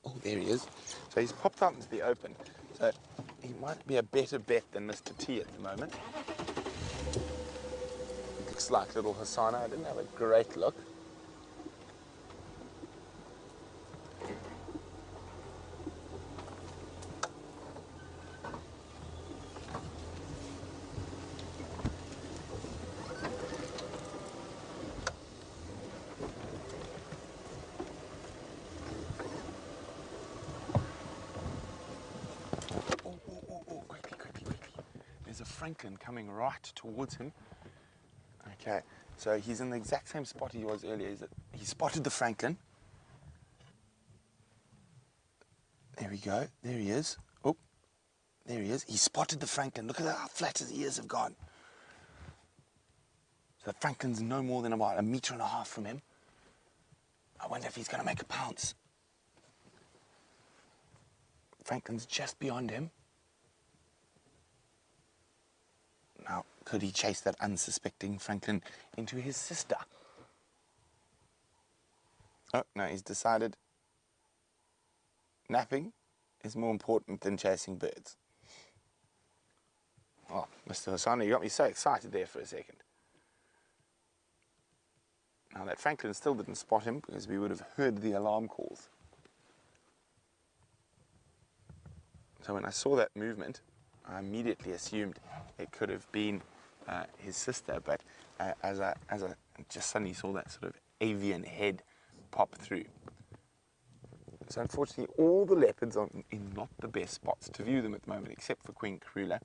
oh, there he is. So he's popped out into the open. So he might be a better bet than Mr. T at the moment. Looks like little Hassana. I didn't have a great look. There's a Franklin coming right towards him. Okay, so he's in the exact same spot he was earlier. He spotted the Franklin. There we go. There he is. Oh, there he is. He spotted the Franklin. Look at how flat his ears have gone. So the Franklin's no more than about 1.5 meters from him. I wonder if he's going to make a pounce. Franklin's just beyond him. Now, could he chase that unsuspecting Franklin into his sister? Oh, no, he's decided napping is more important than chasing birds. Oh, Mr. Hassana, you got me so excited there for a second. Now, that Franklin still didn't spot him because we would have heard the alarm calls. So when I saw that movement, I immediately assumed it could have been his sister, but as I just suddenly saw that sort of avian head pop through. So unfortunately, all the leopards are in not the best spots to view them at the moment, except for Queen Karula.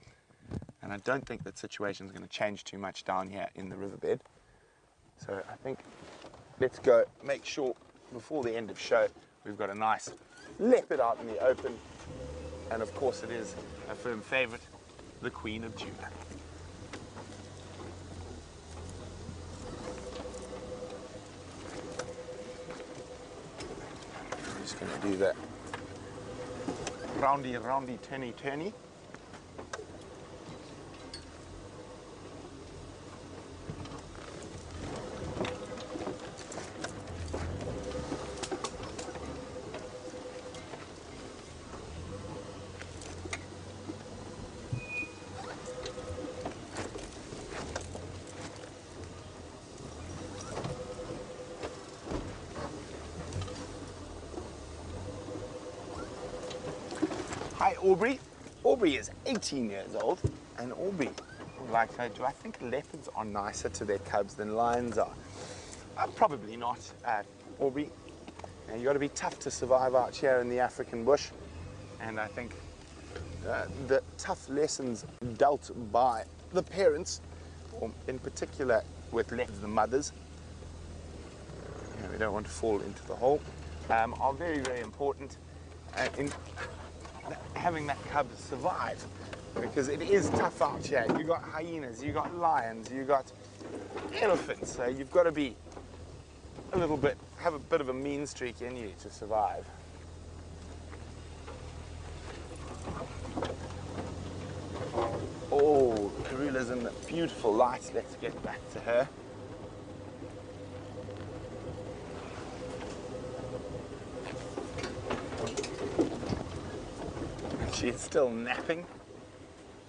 And I don't think that situation is going to change too much down here in the riverbed. So I think let's go make sure before the end of show we've got a nice leopard out in the open. And of course it is a firm favourite, the Queen of Djuma. I'm just going to do that roundy, turny, turny. Hi, Aubrey. Aubrey is 18 years old, and Aubrey would like to know, do I think leopards are nicer to their cubs than lions are? Probably not, Aubrey. You've got to be tough to survive out here in the African bush, and I think the tough lessons dealt by the parents, or in particular with leopards, the mothers, we don't want to fall into the hole, are very, very important in having that cub survive, because it is tough out here. You've got hyenas, you've got lions, you've got elephants, so you've got to be have a bit of a mean streak in you to survive. Oh, Karula's in the beautiful light. Let's get back to her. She's still napping,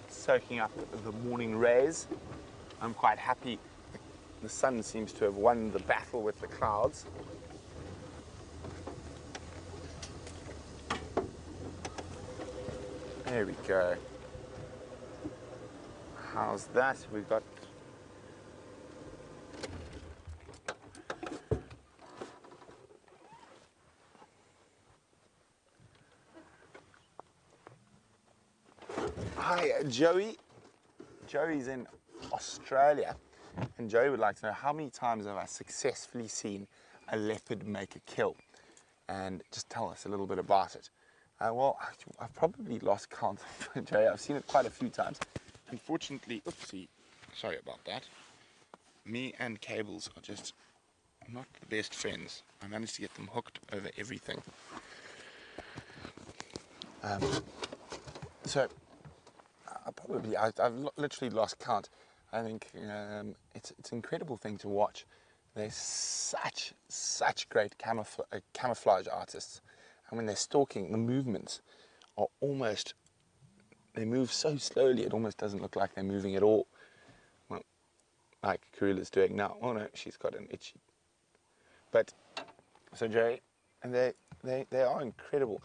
soaking up the morning rays. I'm quite happy. The sun seems to have won the battle with the clouds. There we go. how's that? We've got hi, Joey. Joey's in Australia, and Joey would like to know how many times have I successfully seen a leopard make a kill, and just tell us a little bit about it. Well, I've probably lost count, Joey. I've seen it quite a few times. Unfortunately, oopsie, sorry about that. Me and cables are just not the best friends. I managed to get them hooked over everything. So I've literally lost count. I think it's an incredible thing to watch. They're such great camouflage artists, and when they're stalking, the movements are almost, they move so slowly it almost doesn't look like they're moving at all. Well, like Karula's doing now. Oh no, she's got an itchy. But so Jay, and they are incredible.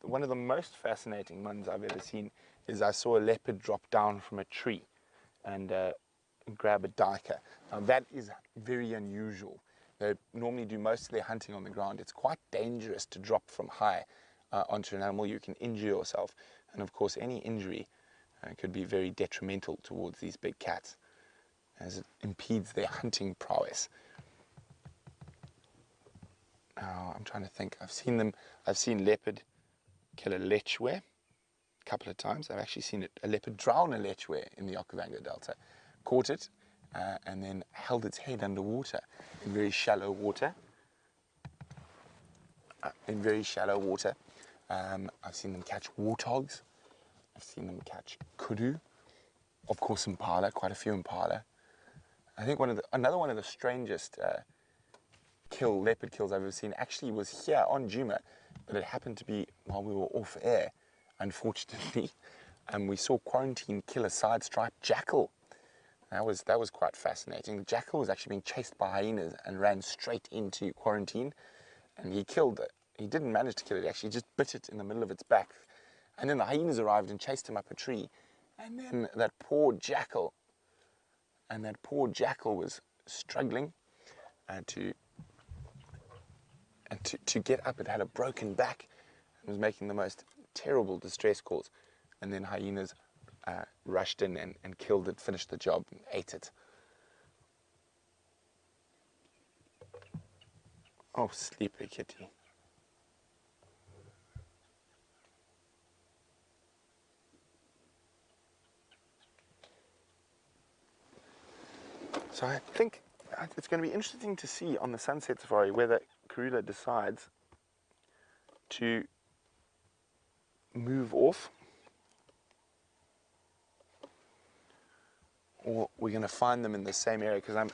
One of the most fascinating ones I've ever seen is I saw a leopard drop down from a tree and grab a duiker. Now that is very unusual. They normally do most of their hunting on the ground. It's quite dangerous to drop from high onto an animal. You can injure yourself, and of course any injury could be very detrimental towards these big cats, as it impedes their hunting prowess. Now, I'm trying to think. I've seen leopard kill a lechwe a couple of times. I've actually seen a leopard drown a lechwe in the Okavango Delta. Caught it and then held its head underwater in very shallow water. I've seen them catch warthogs. I've seen them catch kudu. Of course, impala, quite a few impala. I think another one of the strangest leopard kills I've ever seen actually was here on Djuma, but it happened to be while we were off air, unfortunately. And we saw Quarantine kill a side-striped jackal. That was quite fascinating. The jackal was actually being chased by hyenas and ran straight into Quarantine, and he killed it. He didn't manage to kill it, actually, he just bit it in the middle of its back. And then the hyenas arrived and chased him up a tree, and then that poor jackal was struggling to get up. It had a broken back and was making the most terrible distress calls. And then hyenas rushed in and killed it, finished the job, and ate it. Oh, sleepy kitty. So I think it's going to be interesting to see on the sunset safari whether Karula decides to move off, or we're going to find them in the same area, because I'm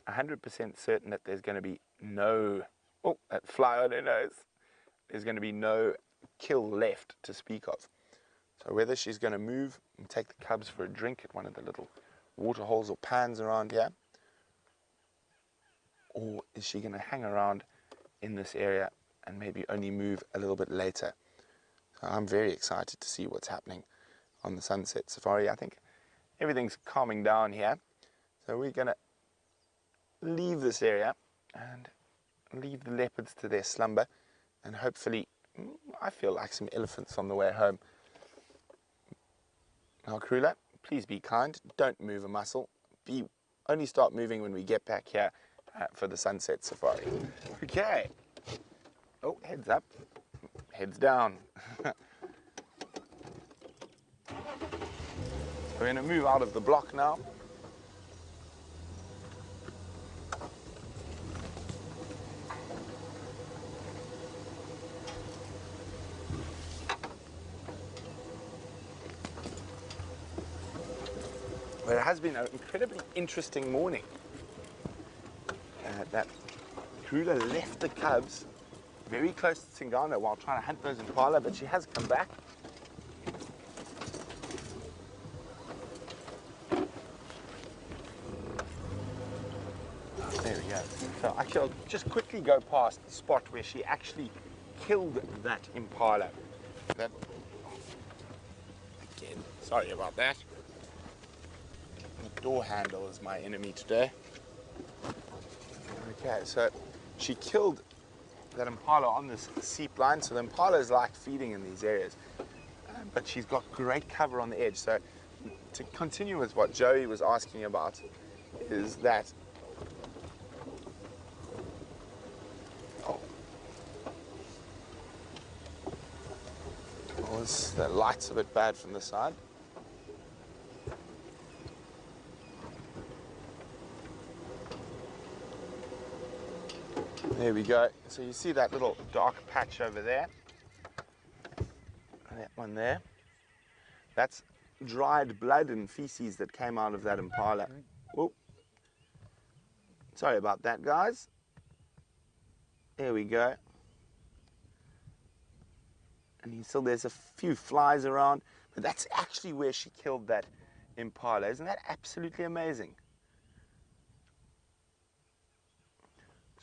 100% certain that there's going to be no, oh, that fly on her nose, there's going to be no kill left to speak of. So whether she's going to move and take the cubs for a drink at one of the little water holes or pans around here, or is she going to hang around in this area and maybe only move a little bit later? So I'm very excited to see what's happening on the sunset safari. I think everything's calming down here. So we're going to leave this area and leave the leopards to their slumber, and hopefully, I feel like some elephants on the way home. Now, Karula, please be kind. Don't move a muscle. Only start moving when we get back here for the sunset safari. Okay. Oh, heads up. Heads down. We're going to move out of the block now. But it has been an incredibly interesting morning. That Karula left the cubs very close to Tsingana while trying to hunt those impala, but she has come back. There we go. So actually, I'll just quickly go past the spot where she actually killed that impala. Again, sorry about that. door handle is my enemy today. Okay, so she killed that impala on this seep line. So the impalas like feeding in these areas, but she's got great cover on the edge. So to continue with what Joey was asking about, is that the light's a bit bad from the side. There we go. So you see that little dark patch over there, and that one there. That's dried blood and feces that came out of that impala. Oh, sorry about that, guys. There we go. And you still, there's a few flies around, but that's actually where she killed that impala. Isn't that absolutely amazing?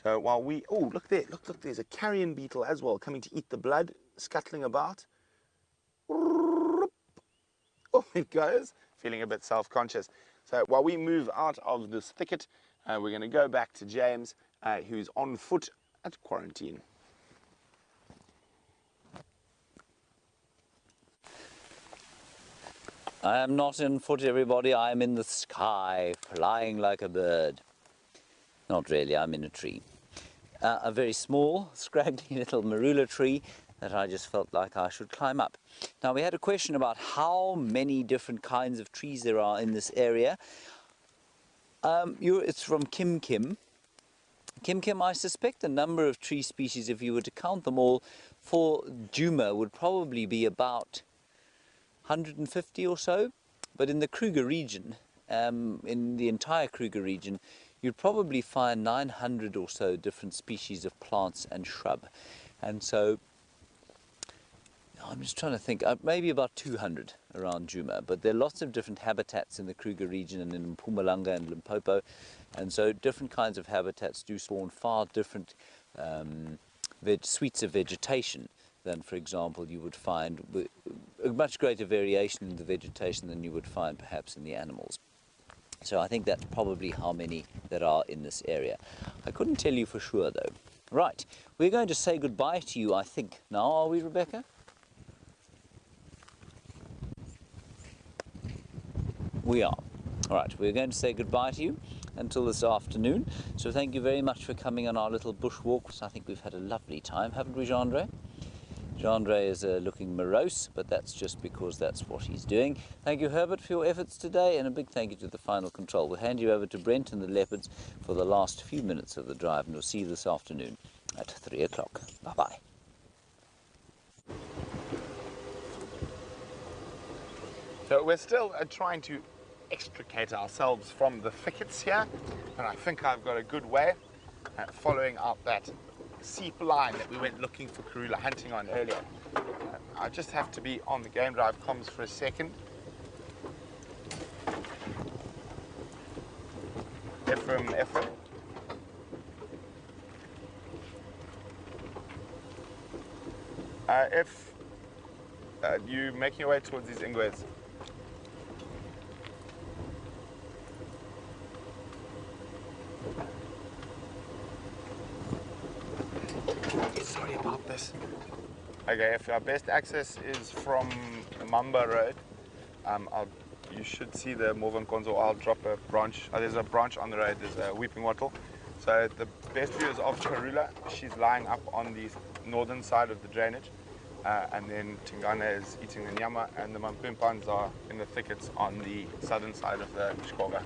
So while we, oh, look there, look, there's a carrion beetle as well coming to eat the blood, scuttling about. Oh, it goes, feeling a bit self-conscious. So while we move out of this thicket, we're going to go back to James, who's on foot at quarantine. I am not on foot, everybody. I am in the sky, flying like a bird. Not really, I'm in a tree. A very small, scraggly little marula tree that I just felt like I should climb up. Now, we had a question about how many different kinds of trees there are in this area. It's from Kim Kim. Kim Kim, I suspect the number of tree species, if you were to count them all, for Djuma would probably be about 150 or so. But in the Kruger region, in the entire Kruger region, you'd probably find 900 or so different species of plants and shrub. And so, I'm just trying to think, maybe about 200 around Djuma, but there are lots of different habitats in the Kruger region and in Mpumalanga and Limpopo, and so different kinds of habitats do spawn far different suites of vegetation than, for example, you would find a much greater variation in the vegetation than you would find perhaps in the animals. So I think that's probably how many there are in this area. I couldn't tell you for sure though. Right, we're going to say goodbye to you, I think. Now, are we, Rebecca? We are. All right, we're going to say goodbye to you until this afternoon. So thank you very much for coming on our little bushwalk. I think we've had a lovely time, haven't we, Jean-Andre? Jean-Andre is looking morose, but that's just because that's what he's doing. Thank you, Herbert, for your efforts today, and a big thank you to the final control. We'll hand you over to Brent and the leopards for the last few minutes of the drive, and we'll see you this afternoon at 3 o'clock. Bye-bye. So we're still trying to extricate ourselves from the thickets here, and I think I've got a good way following up that seep line that we went looking for Karula hunting on earlier. I just have to be on the Game Drive comms for a second. Ephraim. If you making your way towards these ingwes. Sorry about this. Okay, if our best access is from Mamba Road, you should see the Morvan Konzo. I'll drop a branch. There's a branch on the road. There's a weeping wattle. So the best view is of Karula. She's lying up on the northern side of the drainage, and then Tingana is eating the nyama, and the Mampimpans are in the thickets on the southern side of the Shkoga.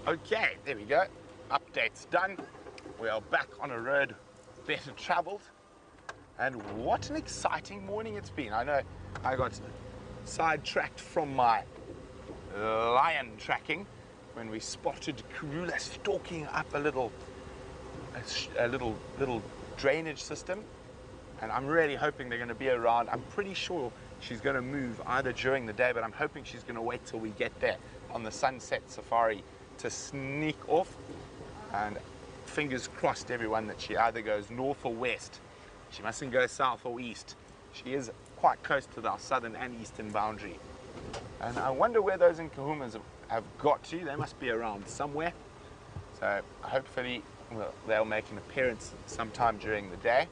Okay, there we go. Update's done. We are back on a road better traveled, and what an exciting morning it's been. I know I got sidetracked from my lion tracking when we spotted Karula stalking up a little drainage system, and I'm really hoping they're going to be around. I'm pretty sure she's going to move either during the day, but I'm hoping she's going to wait till we get there on the sunset safari to sneak off. And fingers crossed, everyone, that she either goes north or west. She mustn't go south or east. She is quite close to our southern and eastern boundary. And I wonder where those Nkahumas have got to. They must be around somewhere. So hopefully they'll make an appearance sometime during the day.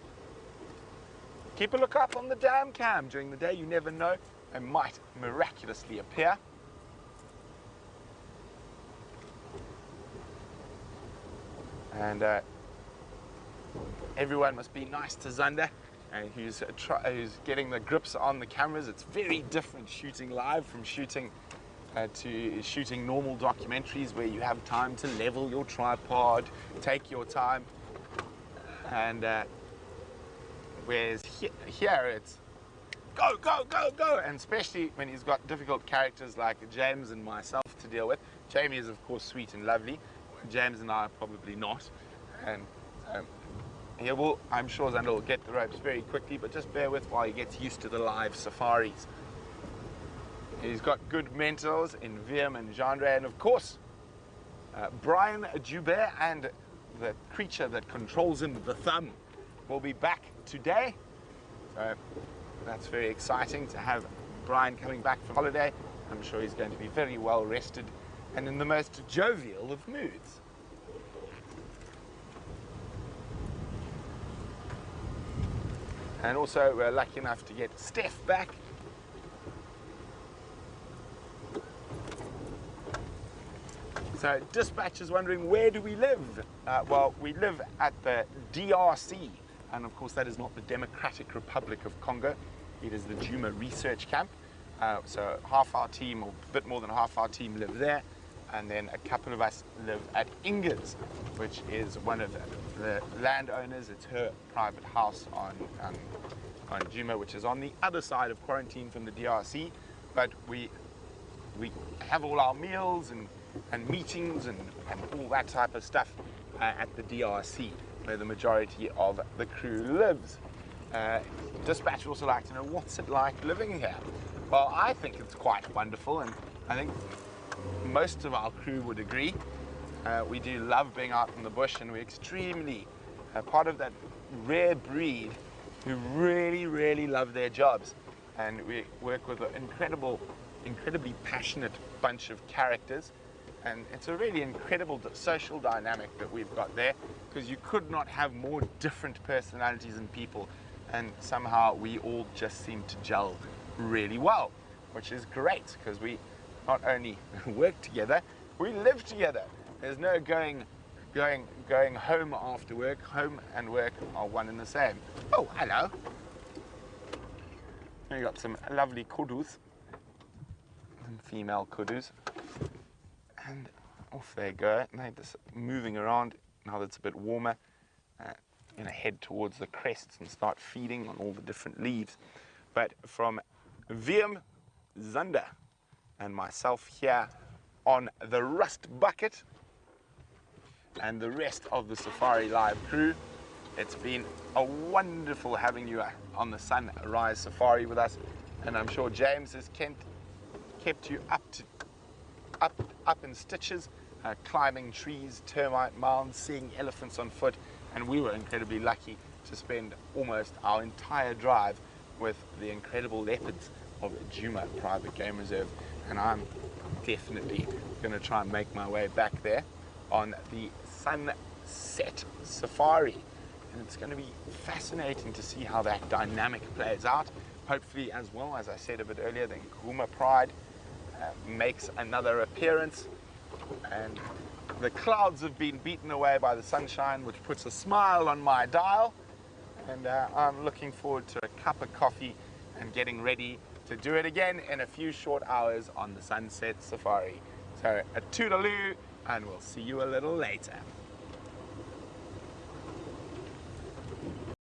Keep a look up on the dam cam during the day. You never know. They might miraculously appear. And everyone must be nice to Zander, who's getting the grips on the cameras. It's very different shooting live from shooting to shooting normal documentaries where you have time to level your tripod, take your time. And whereas here it's go, go, go, go. And especially when he's got difficult characters like James and myself to deal with. Jamie is, of course, sweet and lovely. James and I are probably not. And I'm sure Zander will get the ropes very quickly, but just bear with while he gets used to the live safaris. He's got good mentors in Viam and Jandre, and of course, Brian Joubert and the creature that controls him, the thumb, will be back today. So that's very exciting to have Brian coming back from holiday. I'm sure he's going to be very well rested and in the most jovial of moods. And also we're lucky enough to get Steph back. So dispatch is wondering, where do we live? Well, we live at the DRC, and of course that is not the Democratic Republic of Congo. It is the Djuma Research Camp. So half our team, or a bit more than half our team, live there, and then a couple of us live at Inga's, which is one of the landowners. It's her private house on Djuma, which is on the other side of quarantine from the DRC. But we have all our meals and meetings and all that type of stuff at the DRC, where the majority of the crew lives. Dispatch would also like to know, what's it like living here? Well, I think it's quite wonderful, and I think most of our crew would agree. We do love being out in the bush, and we're extremely part of that rare breed who really, really love their jobs. And we work with an incredibly passionate bunch of characters. And it's a really incredible social dynamic that we've got there, because you could not have more different personalities and people, and somehow we all just seem to gel really well, which is great, because we not only work together, we live together. There's no going home after work. Home and work are one and the same. Oh, hello. We got some lovely kudus, some female kudus. And off they go. They're just moving around now that it's a bit warmer. Going to head towards the crests and start feeding on all the different leaves. But from Viam, Zander, and myself here on the Rust Bucket, and the rest of the SafariLIVE crew, it's been a wonderful having you on the Sunrise Safari with us. And I'm sure James has kept you up in stitches, climbing trees, termite mounds, seeing elephants on foot, and we were incredibly lucky to spend almost our entire drive with the incredible leopards of Djuma Private Game Reserve. And I'm definitely going to try and make my way back there on the Sunset Safari, and it's going to be fascinating to see how that dynamic plays out. Hopefully, as well, as I said a bit earlier, the Nguma Pride makes another appearance, and the clouds have been beaten away by the sunshine, which puts a smile on my dial, and I'm looking forward to a cup of coffee and getting ready to do it again in a few short hours on the Sunset Safari. So a toodaloo, and we'll see you a little later.